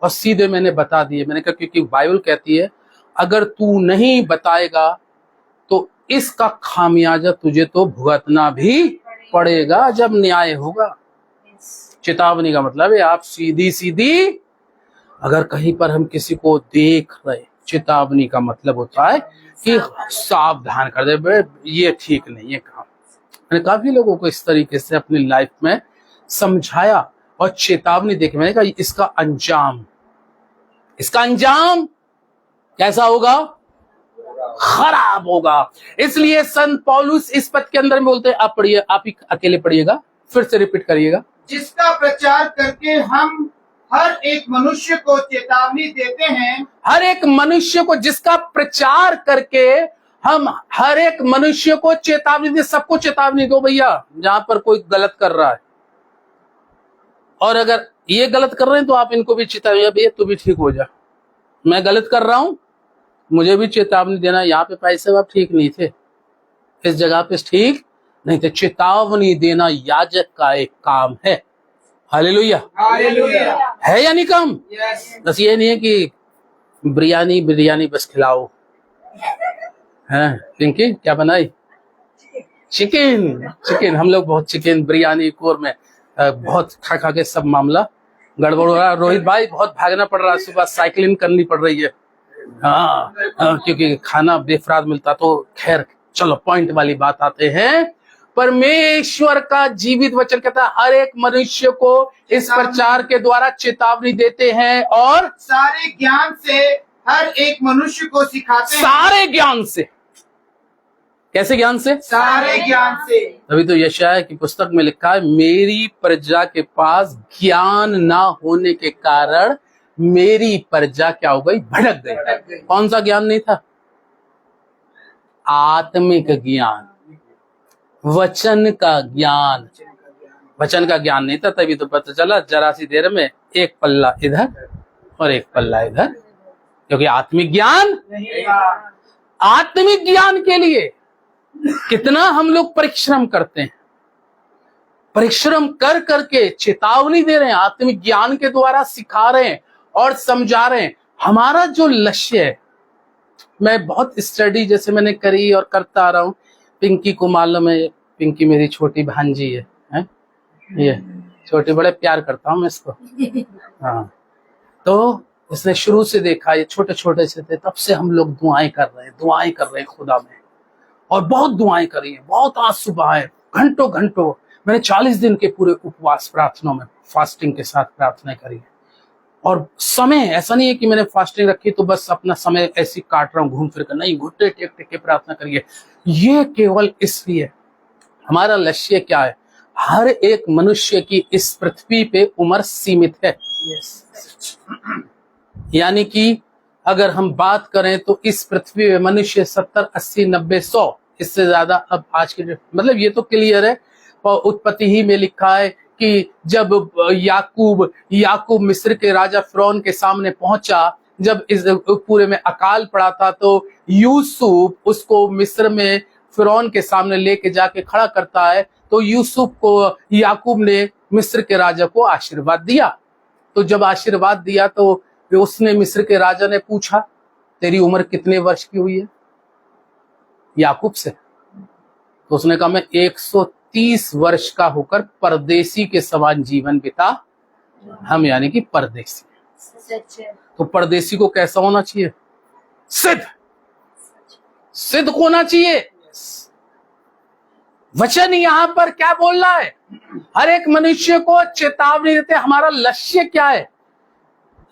Speaker 6: और सीधे मैंने बता दिए। मैंने कहा क्योंकि बाइबल कहती है अगर तू नहीं बताएगा तो इसका खामियाजा तुझे तो भुगतना भी पड़ेगा जब न्याय होगा। चेतावनी का मतलब है आप सीधी सीधी, अगर कहीं पर हम किसी को देख रहे, चेतावनी का मतलब होता है कि सावधान कर दे, ये ठीक नहीं है काम। मैंने काफी लोगों को इस तरीके से अपनी लाइफ में समझाया और चेतावनी देके मैंने कहा इसका अंजाम कैसा होगा? खराब होगा। इसलिए संत पौलुस इस पद के अंदर में बोलते हैं, आप पढ़िए, आप ही अकेले पढ़िएगा, फिर से रिपीट करिएगा।
Speaker 1: जिसका प्रचार करके हम हर एक मनुष्य को चेतावनी देते हैं।
Speaker 6: हर एक मनुष्य को, जिसका प्रचार करके हम हर एक मनुष्य को चेतावनी दे। सबको चेतावनी दो भैया जहां पर कोई गलत कर रहा है, और अगर ये गलत कर रहे हैं तो आप इनको भी चेतावनी, भैया तू भी ठीक हो जा, मैं गलत कर रहा हूं, मुझे भी चेतावनी देना। यहाँ पे भाई साहब आप ठीक नहीं थे, इस जगह पे ठीक नहीं थे। चेतावनी देना याजक का एक काम है। Hallelujah,
Speaker 1: hallelujah.
Speaker 6: है या नहीं काम?
Speaker 1: यस।
Speaker 6: बस ये नहीं है कि बिरयानी बस खिलाओ। हैं पिंकी क्या बनाई? चिकन। हम लोग बहुत चिकन बिरयानी कोर में बहुत खा खा के सब मामला गड़बड़ हो रहा है। रोहित भाई बहुत भागना पड़ रहा है, सुबह साइकिलिंग करनी पड़ रही है। हाँ, क्योंकि खाना बेफराद मिलता, तो खैर चलो पॉइंट वाली बात आते हैं। परमेश्वर का जीवित वचन कहता है हर एक मनुष्य को इस प्रचार के द्वारा चेतावनी देते हैं और
Speaker 1: सारे ज्ञान से हर एक मनुष्य को सिखाते हैं।
Speaker 6: सारे ज्ञान से, कैसे ज्ञान से?
Speaker 1: सारे ज्ञान से।
Speaker 6: तभी तो यशायाह की पुस्तक में लिखा है मेरी प्रजा के पास ज्ञान ना होने के कारण मेरी प्रजा क्या हो गई? भटक गई। कौन सा ज्ञान नहीं था? आत्मिक ज्ञान, वचन का ज्ञान। वचन का ज्ञान नहीं था, तभी तो पता चला जरा सी देर में एक पल्ला इधर और एक पल्ला इधर, क्योंकि आत्मिक ज्ञान आत्मिक ज्ञान के लिए कितना हम लोग परिश्रम करते हैं, परिश्रम कर करके चेतावनी दे रहे हैं, आत्मिक ज्ञान के द्वारा सिखा रहे हैं और समझा रहे हैं। हमारा जो लक्ष्य है, मैं बहुत स्टडी जैसे मैंने करी और करता आ रहा हूँ। पिंकी को मालूम है, पिंकी मेरी छोटी भांजी है? ये छोटी, बड़े प्यार करता हूँ मैं इसको। हाँ, तो इसने शुरू से देखा, ये छोटे छोटे से थे तब से हम लोग दुआएं कर रहे हैं खुदा में, और बहुत दुआएं करी है, बहुत आंसू बहाए, घंटों घंटों। मैंने 40 दिन के पूरे उपवास प्रार्थनाओं में फास्टिंग के साथ प्रार्थना करी है। और समय ऐसा नहीं है कि मैंने फास्टिंग रखी तो बस अपना समय ऐसे काट रहा हूँ घूम फिर कर, नहीं, घुट्टे टेक टेक के प्रार्थना करिए। ये केवल इसलिए, हमारा लक्ष्य क्या है? हर एक मनुष्य की इस पृथ्वी पे उम्र सीमित है। यानी कि अगर हम बात करें तो इस पृथ्वी में मनुष्य 70, 80, 90, 100, इससे ज्यादा अब आज के मतलब ये तो क्लियर है। और उत्पत्ति ही में लिखा है कि जब याकूब मिस्र के राजा फिरौन के सामने पहुंचा, जब इस पूरे में अकाल पड़ा था, तो यूसुफ उसको मिस्र में फिरौन के सामने लेके जाके खड़ा करता है। तो यूसुफ को याकूब ने मिस्र के राजा को आशीर्वाद दिया। तो जब आशीर्वाद दिया तो उसने मिस्र के राजा ने पूछा तेरी उम्र कितने वर्ष की हुई है याकूब से? तो उसने कहा मैं 130 वर्ष का होकर परदेसी के समान जीवन बिता। हम यानी कि परदेसी। तो परदेसी को कैसा होना चाहिए? सिद्ध होना चाहिए। वचन यहाँ पर क्या बोल रहा है? हर एक मनुष्य को चेतावनी देते। हमारा लक्ष्य क्या है?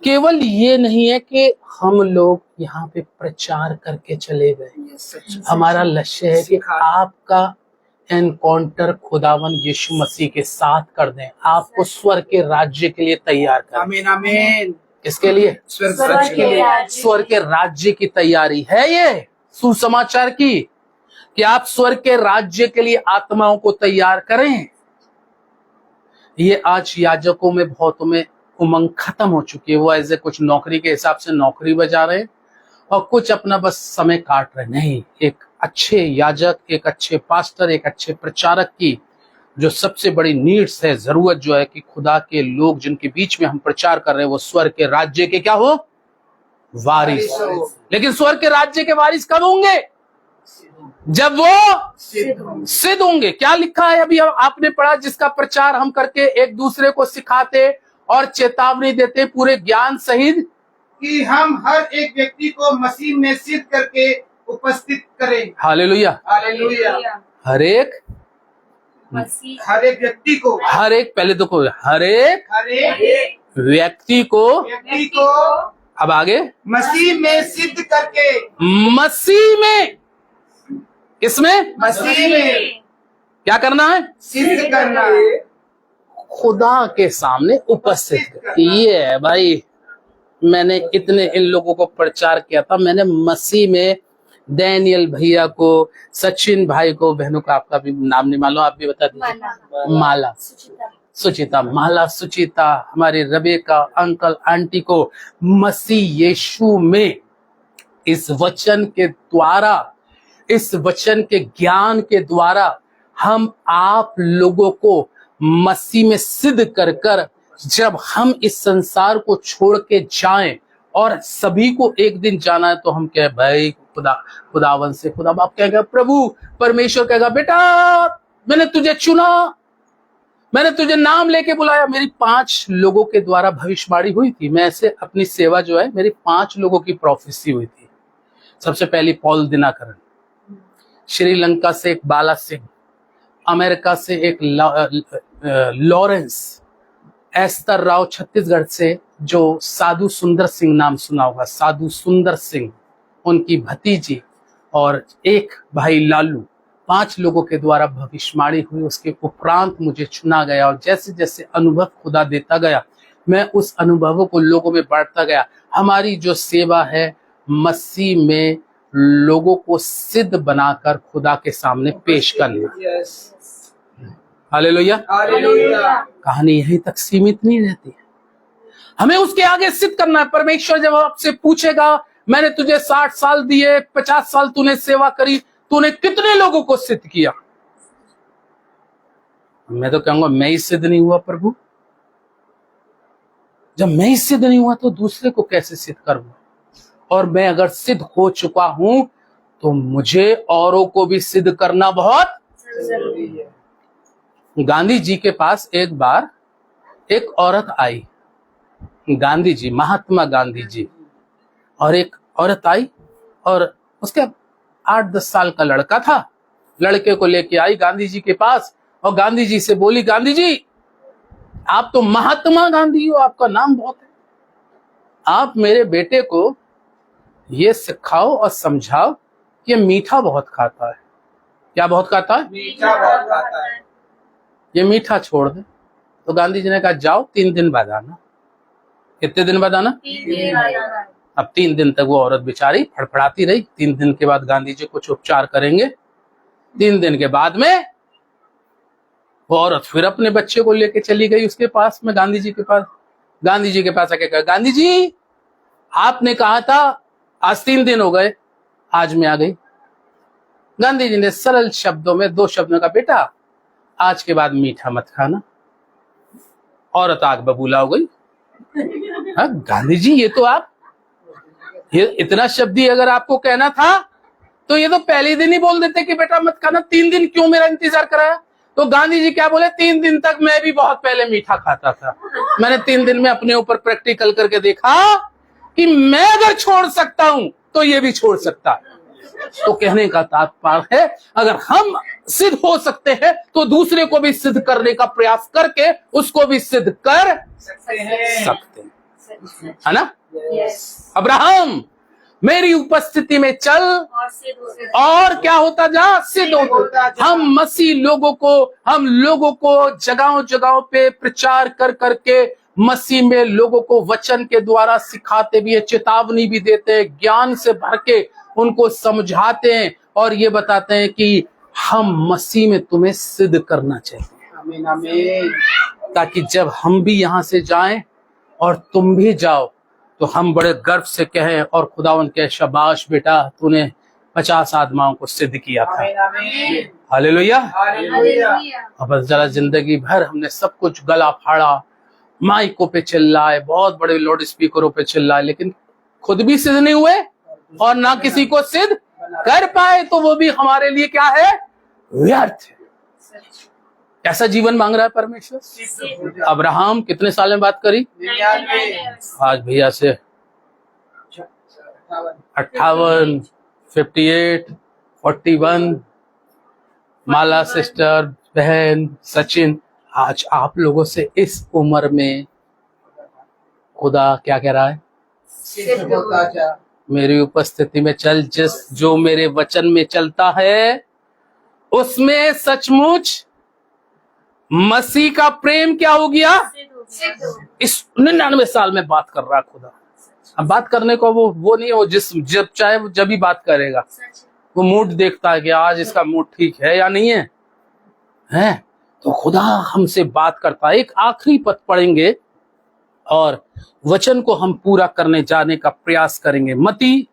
Speaker 6: केवल ये नहीं है कि हम लोग यहाँ पे प्रचार करके चले गए। हमारा लक्ष्य है कि आपका एनकाउंटर खुदावन यीशु मसीह के साथ कर दें, आपको स्वर्ग के राज्य के लिए तैयार करें।
Speaker 1: आमीन आमीन।
Speaker 6: इसके लिए स्वर्ग के राज्य की तैयारी है। ये सुसमाचार की कि आप स्वर्ग के राज्य के लिए आत्माओं को तैयार करें। ये आज याजकों में बहुतों में उमंग खत्म हो चुकी है। वो ऐसे कुछ नौकरी के हिसाब से नौकरी बजा रहे हैं और कुछ अपना बस समय काट रहे। नहीं, एक अच्छे याजक, एक अच्छे पास्टर, एक अच्छे प्रचारक की जो सबसे बड़ी नीड्स है, जरूरत जो है कि खुदा के लोग जिनके बीच में हम प्रचार कर रहे हैं वो स्वर्ग के राज्य के क्या हो? वारिस। लेकिन स्वर्ग के राज्य के वारिस कब होंगे? जब वो सिद्ध होंगे। क्या लिखा है अभी आपने पढ़ा? जिसका प्रचार हम करके एक दूसरे को सिखाते और चेतावनी देते पूरे ज्ञान सहित
Speaker 1: कि हम हर एक व्यक्ति को मसीह में सिद्ध करके उपस्थित करें।
Speaker 6: Hallelujah
Speaker 1: hallelujah.
Speaker 6: हर एक
Speaker 1: व्यक्ति को,
Speaker 6: हर एक, पहले तो हर एक व्यक्ति को अब आगे
Speaker 1: मसीह में सिद्ध करके,
Speaker 6: मसीह में, इसमें
Speaker 1: मसीह में
Speaker 6: क्या करना है?
Speaker 1: सिद्ध करना है,
Speaker 6: खुदा के सामने उपस्थित। ये है भाई, मैंने इतने इन लोगों को प्रचार किया था। मैंने मसीह में डैनियल भैया को, सचिन भाई को, बहनों का आपका भी नाम नहीं मालूम, आप भी बता दीजिए। माला, सुचिता, माला, सुचिता, हमारे रबेका, अंकल आंटी को मसीह यीशु में इस वचन के द्वारा, इस वचन के ज्ञान के द्वारा हम आप लोगों को मसीह में सिद्ध कर कर जब हम इस संसार को छोड़ के जाएं, और सभी को एक दिन जाना है, तो हम कहे भाई खुदावन से, खुदा बाप कहेगा, प्रभु परमेश्वर कहेगा, बेटा मैंने तुझे चुना, मैंने तुझे नाम लेके बुलाया। मेरी 5 लोगों के द्वारा भविष्यवाणी हुई थी। मैं ऐसे अपनी सेवा जो है, मेरी 5 लोगों की प्रोफेसी हुई थी। सबसे पहली पॉल दिनाकरण, श्रीलंका से एक बाला सिंह, अमेरिका से एक लॉरेंस, एस्तर राव छत्तीसगढ़ से जो साधु सुंदर सिंह नाम सुना होगा, साधु सुंदर सिंह, उनकी भतीजी और एक भाई लालू, 5 लोगों के द्वारा भविष्यवाणी हुई। उसके उपरांत मुझे चुना गया और जैसे जैसे अनुभव खुदा देता गया मैं उस अनुभवों को लोगों में बांटता गया। हमारी जो सेवा है मसीह में लोगों को सिद्ध बनाकर खुदा के सामने पेश करना। हालेलुया। कहानी यहीं तक सीमित नहीं रहती है, हमें उसके आगे सिद्ध करना है। परमेश्वर जब आपसे पूछेगा मैंने तुझे 60 साल दिए, 50 साल तूने सेवा करी, तूने कितने लोगों को सिद्ध किया? मैं तो कहूंगा मैं ही सिद्ध नहीं हुआ प्रभु। जब मैं ही सिद्ध नहीं हुआ तो दूसरे को कैसे सिद्ध करूंगा? और मैं अगर सिद्ध हो चुका हूं तो मुझे औरों को भी सिद्ध करना बहुत जरूरी है। गांधी जी के पास एक बार एक औरत आई, गांधी जी, महात्मा गांधी जी, और एक औरत आई और उसके 8-10 साल का लड़का था। लड़के को लेके आई गांधी जी के पास और गांधी जी से बोली, गांधी जी आप तो महात्मा गांधी हो, आपका नाम बहुत है, आप मेरे बेटे को ये सिखाओ और समझाओ कि मीठा बहुत खाता है। क्या बहुत खाता है?
Speaker 1: मीठा बहुत खाता है।
Speaker 6: ये मीठा छोड़ दे। तो गांधी जी ने कहा जाओ 3 दिन बाद आना। कितने दिन बाद आना?
Speaker 2: 3 दिन बाद।
Speaker 6: अब 3 दिन तक वो औरत बेचारी फड़फड़ाती रही। 3 दिन के बाद गांधी जी कुछ उपचार करेंगे। 3 दिन के बाद में वो औरत फिर अपने बच्चे को लेके चली गई उसके पास में, गांधी जी के पास। गांधी जी के पास आके कहा, गांधी जी आपने कहा था आज 3 दिन हो गए, आज मैं आ गई। गांधी जी ने सरल शब्दों में 2 शब्दों का, बेटा आज के बाद मीठा मत खाना। औरत आग बबूला हो गई। गांधी जी ये तो आप, ये इतना शब्द ही अगर आपको कहना था तो ये तो पहले दिन ही बोल देते कि बेटा मत खाना। 3 दिन क्यों मेरा इंतजार कराया? तो गांधी जी क्या बोले, 3 दिन तक मैं भी बहुत पहले मीठा खाता था। मैंने 3 दिन में अपने ऊपर प्रैक्टिकल करके देखा कि मैं अगर छोड़ सकता हूं तो ये भी छोड़ सकता है। तो कहने का तात्पर्य है अगर हम सिद्ध हो सकते हैं तो दूसरे को भी सिद्ध करने का प्रयास करके उसको भी सिद्ध कर सकते हैं, है ना? अब्राहम मेरी उपस्थिति में चल और क्या होता जा, सिद्ध होता जा। हम मसीह लोगों को जगहों जगहों पे प्रचार कर करके मसीह में लोगों को वचन के द्वारा सिखाते भी है, चेतावनी भी देते हैं, ज्ञान से भर के उनको समझाते हैं और ये बताते हैं कि हम मसीह में तुम्हें सिद्ध करना चाहते हैं।
Speaker 1: आमीन आमीन।
Speaker 6: ताकि जब हम भी यहाँ से जाएं और तुम भी जाओ तो हम बड़े गर्व से कहें और खुदावन के शाबाश बेटा तूने 50 आत्माओं को सिद्ध किया था।
Speaker 1: आमीन आमीन।
Speaker 6: हालेलुया।
Speaker 1: हालेलुया।
Speaker 6: अब बस जरा जिंदगी भर हमने सब कुछ गला फाड़ा, माइकों पे चिल्लाए, बहुत बड़े लाउड स्पीकरों पे चिल्लाए, लेकिन खुद भी सिद्ध नहीं हुए और ना किसी को सिद्ध कर पाए, तो वो भी हमारे लिए क्या है? व्यर्थ है। कैसा जीवन मांग रहा है परमेश्वर? अब्राहम कितने साल में बात करी?
Speaker 1: 99।
Speaker 6: आज भैया से 58, 58, 41, माला सिस्टर, बहन, सचिन, आज आप लोगों से इस उम्र में खुदा क्या कह रहा है?
Speaker 1: सिद्ध होता जा।
Speaker 6: मेरी उपस्थिति में चल, जो मेरे वचन में चलता है उसमें सचमुच मसीह का प्रेम क्या हो गया? इस 99 साल में बात कर रहा खुदा। अब बात करने को वो नहीं है, वो जब चाहे वो जब भी बात करेगा। वो मूड देखता है कि आज इसका मूड ठीक है या नहीं है? तो खुदा हमसे बात करता है। एक आखिरी पद पढ़ेंगे और वचन को हम पूरा करने जाने का प्रयास करेंगे। मती,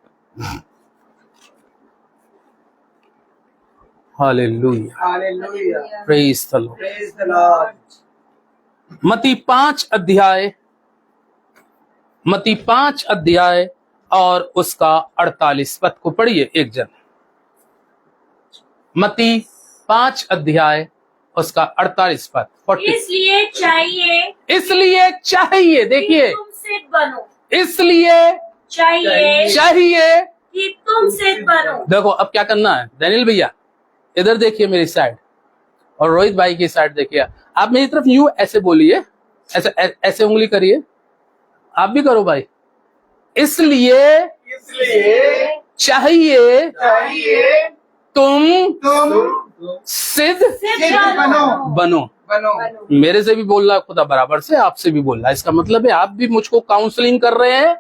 Speaker 6: hallelujah,
Speaker 1: hallelujah.
Speaker 6: Praise the Lord.
Speaker 1: Praise the Lord.
Speaker 6: मती 5 अध्याय और उसका 48 पद को पढ़िए एक जन। मती 5 अध्याय उसका 48 पद।
Speaker 4: इसलिए
Speaker 6: चाहिए, देखिए,
Speaker 4: तुम सिद्ध बनो।
Speaker 6: इसलिए
Speaker 4: चाहिए
Speaker 6: चाहिए
Speaker 4: कि तुम सिद्ध बनो।
Speaker 6: देखो अब क्या करना है दानियल भैया, इधर देखिए मेरी साइड और रोहित भाई की साइड देखिए। आप मेरी तरफ यूं ऐसे बोलिए, ऐसे ऐसे उंगली करिए, आप भी करो भाई। इसलिए चाहिए तुम सिद्ध बनो। मेरे से भी बोल रहा है खुदा, बराबर से आपसे भी बोल रहा है। इसका मतलब है आप भी मुझको काउंसलिंग कर रहे हैं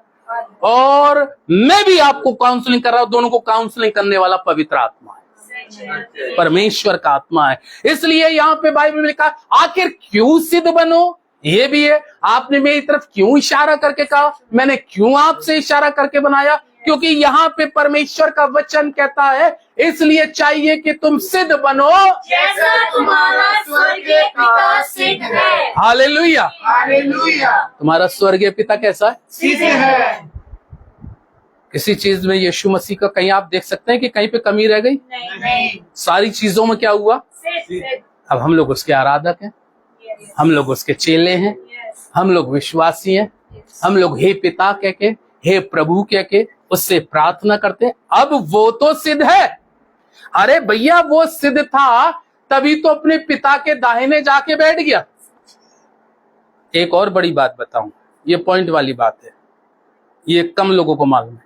Speaker 6: और मैं भी आपको काउंसलिंग कर रहा हूं। दोनों को काउंसलिंग करने वाला पवित्र आत्मा है, परमेश्वर का आत्मा है। इसलिए यहाँ पे बाइबल में लिखा आखिर क्यों सिद्ध बनो, ये भी है। आपने मेरी तरफ क्यों इशारा करके कहा, मैंने क्यों आपसे इशारा करके बनाया, क्योंकि यहाँ पे परमेश्वर का वचन कहता है इसलिए चाहिए कि तुम सिद्ध बनो
Speaker 4: जैसा तुम्हारा स्वर्गीय पिता सिद्ध है।
Speaker 6: हालेलुया। तुम्हारा स्वर्गीय पिता कैसा है?
Speaker 1: सिद्ध है।
Speaker 6: किसी चीज में यीशु मसीह का कहीं आप देख सकते हैं कि कहीं पे कमी रह गई?
Speaker 4: नहीं।
Speaker 6: सारी चीजों में क्या हुआ?
Speaker 4: सिद्ध।
Speaker 6: अब हम लोग उसके आराधक हैं, हम लोग उसके चेले हैं, हम लोग विश्वासी हैं, हम लोग हे पिता कह के, हे प्रभु कह के उससे प्रार्थना करते हैं। अब वो तो सिद्ध है। अरे भैया वो सिद्ध था तभी तो अपने पिता के दाहिने जाके बैठ गया। एक और बड़ी बात बताऊं, ये पॉइंट वाली बात है, ये कम लोगों को मालूम है।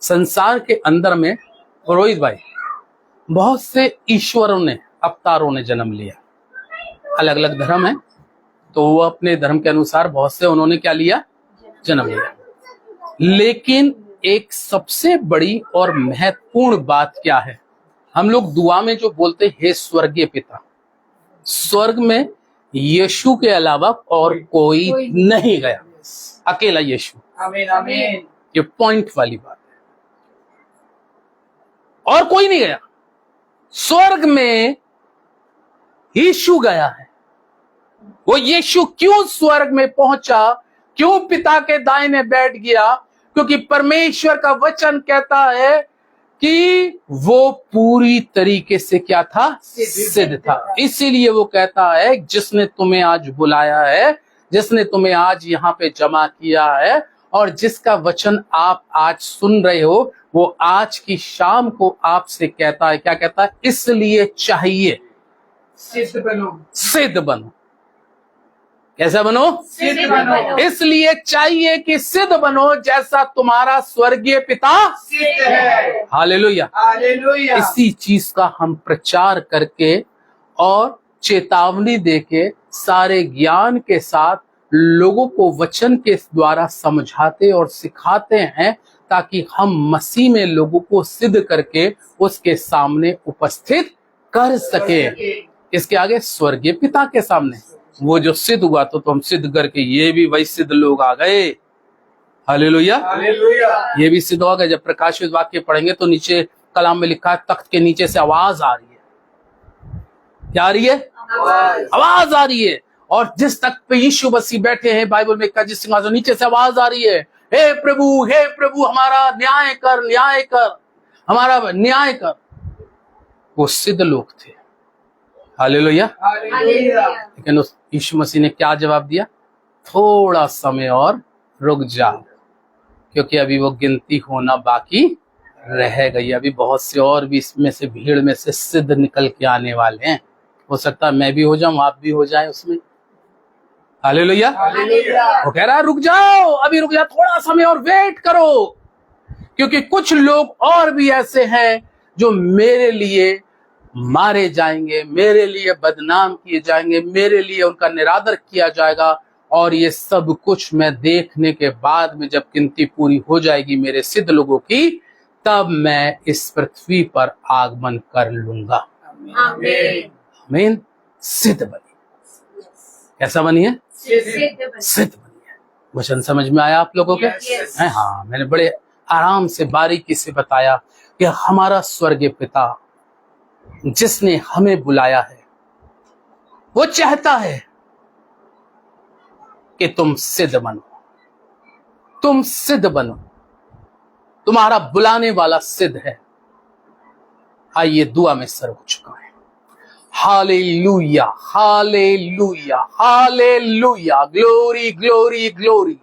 Speaker 6: संसार के अंदर में रोहित भाई बहुत से ईश्वरों ने, अवतारों ने जन्म लिया। अलग अलग धर्म है तो वो अपने धर्म के अनुसार बहुत से उन्होंने क्या लिया? जन्म लिया। लेकिन एक सबसे बड़ी और महत्वपूर्ण बात क्या है? हम लोग दुआ में जो बोलते हैं हे स्वर्गीय पिता, स्वर्ग में यीशु के अलावा और कोई नहीं गया, अकेला यीशु।
Speaker 1: आमीन आमीन।
Speaker 6: ये पॉइंट वाली बात है, और कोई नहीं गया। स्वर्ग में यीशु गया है। वो यीशु क्यों स्वर्ग में पहुंचा, क्यों पिता के दाहिने बैठ गया? क्योंकि परमेश्वर का वचन कहता है कि वो पूरी तरीके से क्या था? सिद्ध था। इसीलिए वो कहता है जिसने तुम्हें आज बुलाया है, जिसने तुम्हें आज यहाँ पे जमा किया है और जिसका वचन आप आज सुन रहे हो, वो आज की शाम को आपसे कहता है, क्या कहता है? इसलिए चाहिए
Speaker 1: सिद्ध बनो।
Speaker 6: सिद्ध बनो। कैसा बनो?
Speaker 1: सिद्ध बनो।
Speaker 6: इसलिए चाहिए कि सिद्ध बनो जैसा तुम्हारा स्वर्गीय पिता
Speaker 1: सिद्ध है।
Speaker 6: हालेलुया।
Speaker 1: हालेलुया।
Speaker 6: इसी चीज का हम प्रचार करके और चेतावनी देके सारे ज्ञान के साथ लोगों को वचन के द्वारा समझाते और सिखाते हैं, ताकि हम मसीह में लोगों को सिद्ध करके उसके सामने उपस्थित कर सके। इसके आगे स्वर्गीय पिता के सामने वो जो सिद्ध हुआ तो हम सिद्ध करके, ये भी वही सिद्ध लोग आ गए। हालेलुया।
Speaker 1: हालेलुया।
Speaker 6: ये भी सिद्ध हो गए। जब प्रकाशित वाक्य पढ़ेंगे तो नीचे कलाम में लिखा है तख्त के नीचे से आवाज आ रही है। क्या आ रही है? आवाज आ रही है। और जिस तख्त पे यीशु मसीह बैठे हैं, बाइबल में जिस सिंहासन, नीचे से आवाज आ रही है, हे प्रभु हमारा न्याय कर, न्याय कर, हमारा न्याय कर। वो सिद्ध लोग थे। हालेलुया। लेकिन उस यीशु मसीह ने क्या जवाब दिया? थोड़ा समय और रुक जाओ, क्योंकि अभी वो गिनती होना बाकी रह गई। अभी बहुत से और भी इसमें से भीड़ में से सिद्ध निकल के आने वाले हैं। हो सकता है मैं भी हो जाऊं, आप भी हो जाए उसमें। हालेलुया। वो कह रहा है रुक जाओ, अभी रुक जाओ, थोड़ा समय और वेट करो, क्योंकि कुछ लोग और भी ऐसे हैं जो मेरे लिए मारे जाएंगे, मेरे लिए बदनाम किए जाएंगे, मेरे लिए उनका निरादर किया जाएगा। और ये सब कुछ मैं देखने के बाद में, जब गिनती पूरी हो जाएगी मेरे सिद्ध लोगों की, तब मैं इस पृथ्वी पर आगमन कर लूंगा। आमीन। सिद्ध बनी। कैसा बनी है? सिद्ध बनी है। वचन समझ में आया आप लोगों के? हाँ, मैंने बड़े आराम से बारीकी से बताया कि हमारा स्वर्गीय पिता जिसने हमें बुलाया है, वो चाहता है कि तुम सिद्ध बनो, तुम सिद्ध बनो। तुम्हारा बुलाने वाला सिद्ध है। आइए दुआ में सर हो चुका है। Hallelujah, hallelujah, hallelujah, glory glory glory.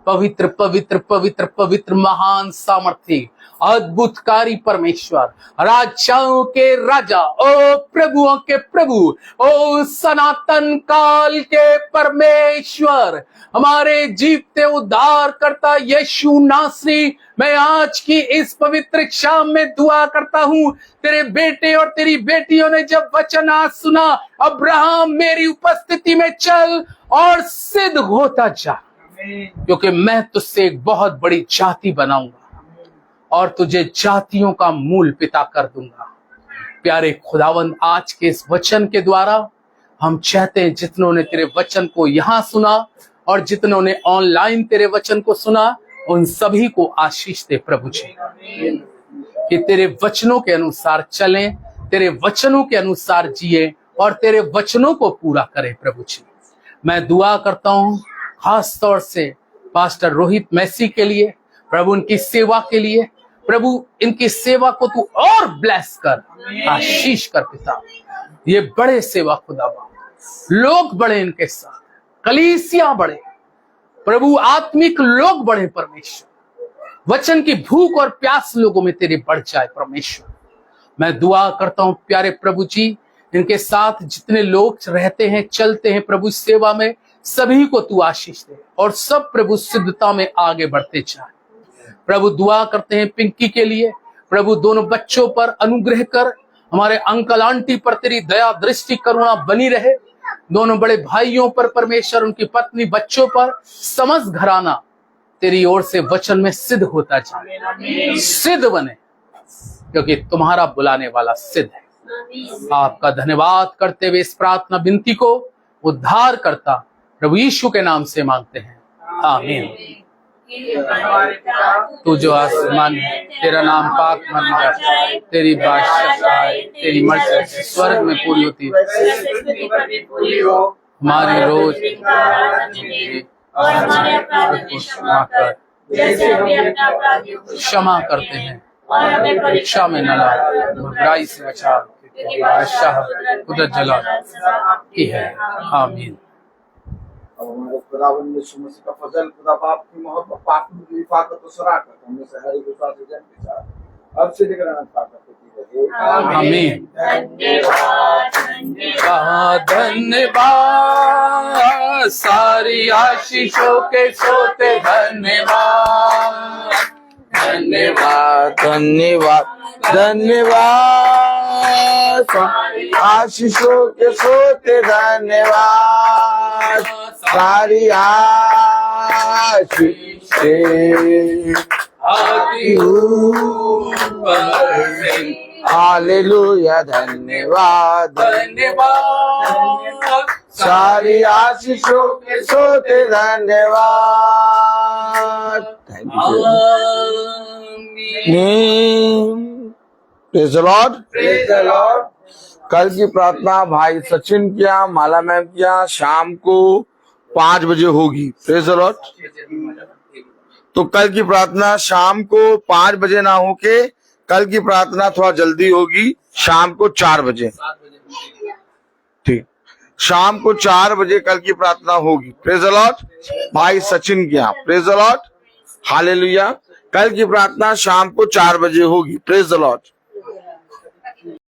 Speaker 6: पवित्र पवित्र पवित्र पवित्र महान सामर्थी अद्भुतकारी परमेश्वर, राजाओं के राजा, ओ प्रभुओं के प्रभु, ओ सनातन काल के परमेश्वर, हमारे जीवते उद्धार करता यीशु नासरी, मैं आज की इस पवित्र शाम में दुआ करता हूँ, तेरे बेटे और तेरी बेटियों ने जब वचन आज सुना, अब्राहम मेरी उपस्थिति में चल और सिद्ध होता जा, क्योंकि मैं तुझसे एक बहुत बड़ी जाति बनाऊंगा और तुझे जातियों का मूल पिता कर दूंगा। प्यारे खुदावंद, आज के इस वचन के द्वारा हम चाहते हैं जितनों ने तेरे वचन को यहाँ सुना और जितनों ने ऑनलाइन तेरे वचन को सुना, उन सभी को आशीष दे प्रभु जी, कि तेरे वचनों के अनुसार चलें, तेरे वचनों के अनुसार जिए और तेरे वचनों को पूरा करें प्रभु जी। मैं दुआ करता हूँ खास तौर से पास्टर रोहित मैसी के लिए, प्रभु उनकी सेवा के लिए, प्रभु इनकी सेवा को तू और ब्लेस कर, आशीष कर पिता। ये बड़े सेवा खुदावा, लोग बड़े इनके साथ, कलीसिया बड़े प्रभु, आत्मिक लोग बड़े परमेश्वर, वचन की भूख और प्यास लोगों में तेरी बढ़ जाए परमेश्वर। मैं दुआ करता हूँ प्यारे प्रभु जी, इनके साथ जितने लोग रहते हैं, चलते हैं प्रभु सेवा में, सभी को तू आशीष दे और सब प्रभु सिद्धता में आगे बढ़ते जाए। प्रभु दुआ करते हैं पिंकी के लिए, प्रभु दोनों बच्चों पर अनुग्रह कर, हमारे अंकल आंटी पर तेरी दया दृष्टि करुणा बनी रहे, दोनों बड़े भाइयों पर परमेश्वर, उनकी पत्नी, बच्चों पर, समस्त घराना तेरी ओर से वचन में सिद्ध होता जाए, सिद्ध बने, क्योंकि तुम्हारा बुलाने वाला सिद्ध है। आपका धन्यवाद करते हुए इस प्रार्थना विनती को उद्धार करता प्रभु यीशु के नाम से मांगते हैं, आमीन। तू जो आसमान है, तेरा नाम पाक माना जाए, तेरी बादशाह आए, तेरी मर्जी स्वर्ग में पूरी होती है, हमारी रोज और हमारे अपराध को क्षमा कर, जैसे हम भी अपने अपराधियों को क्षमा करते हैं, और हमें परीक्षा में न ला, बुराई से बचा, क्योंकि बादशाह कुदरत जलाल की है, आमीन।
Speaker 5: अब हमारे खुदावंद यीशु मसीह का फजल, खुदा बाप की मोहब्बत, पाक की हिफाजत और शराकत हमें से हर एक विश्वासी जन के साथ अब से लेकर अनंत तक होती रहे,
Speaker 6: आमीन। धन्यवाद सारी आशीषों के सोते, धन्यवाद धन्यवाद धन्यवाद धन्यवाद आशीषों के सोते, धन्यवाद सारी आशीषें आती ऊपर, हालेलुया, धन्यवाद धन्यवाद सारी आशीषों के सोते, धन्यवाद। Praise the Lord, praise the Lord. कल की प्रार्थना भाई सचिन किया, माला मैम किया, शाम को 5 बजे होगी। Praise the Lord. तो कल की प्रार्थना शाम को 5 बजे ना होके कल की प्रार्थना थोड़ा जल्दी होगी, शाम को 4 बजे। ठीक, शाम को 4 बजे कल की प्रार्थना होगी। Praise the Lord. भाई सचिन किया, प्रेज़ द लॉर्ड, हालेलुया। कल की प्रार्थना शाम को 4 बजे होगी। Praise the Lord.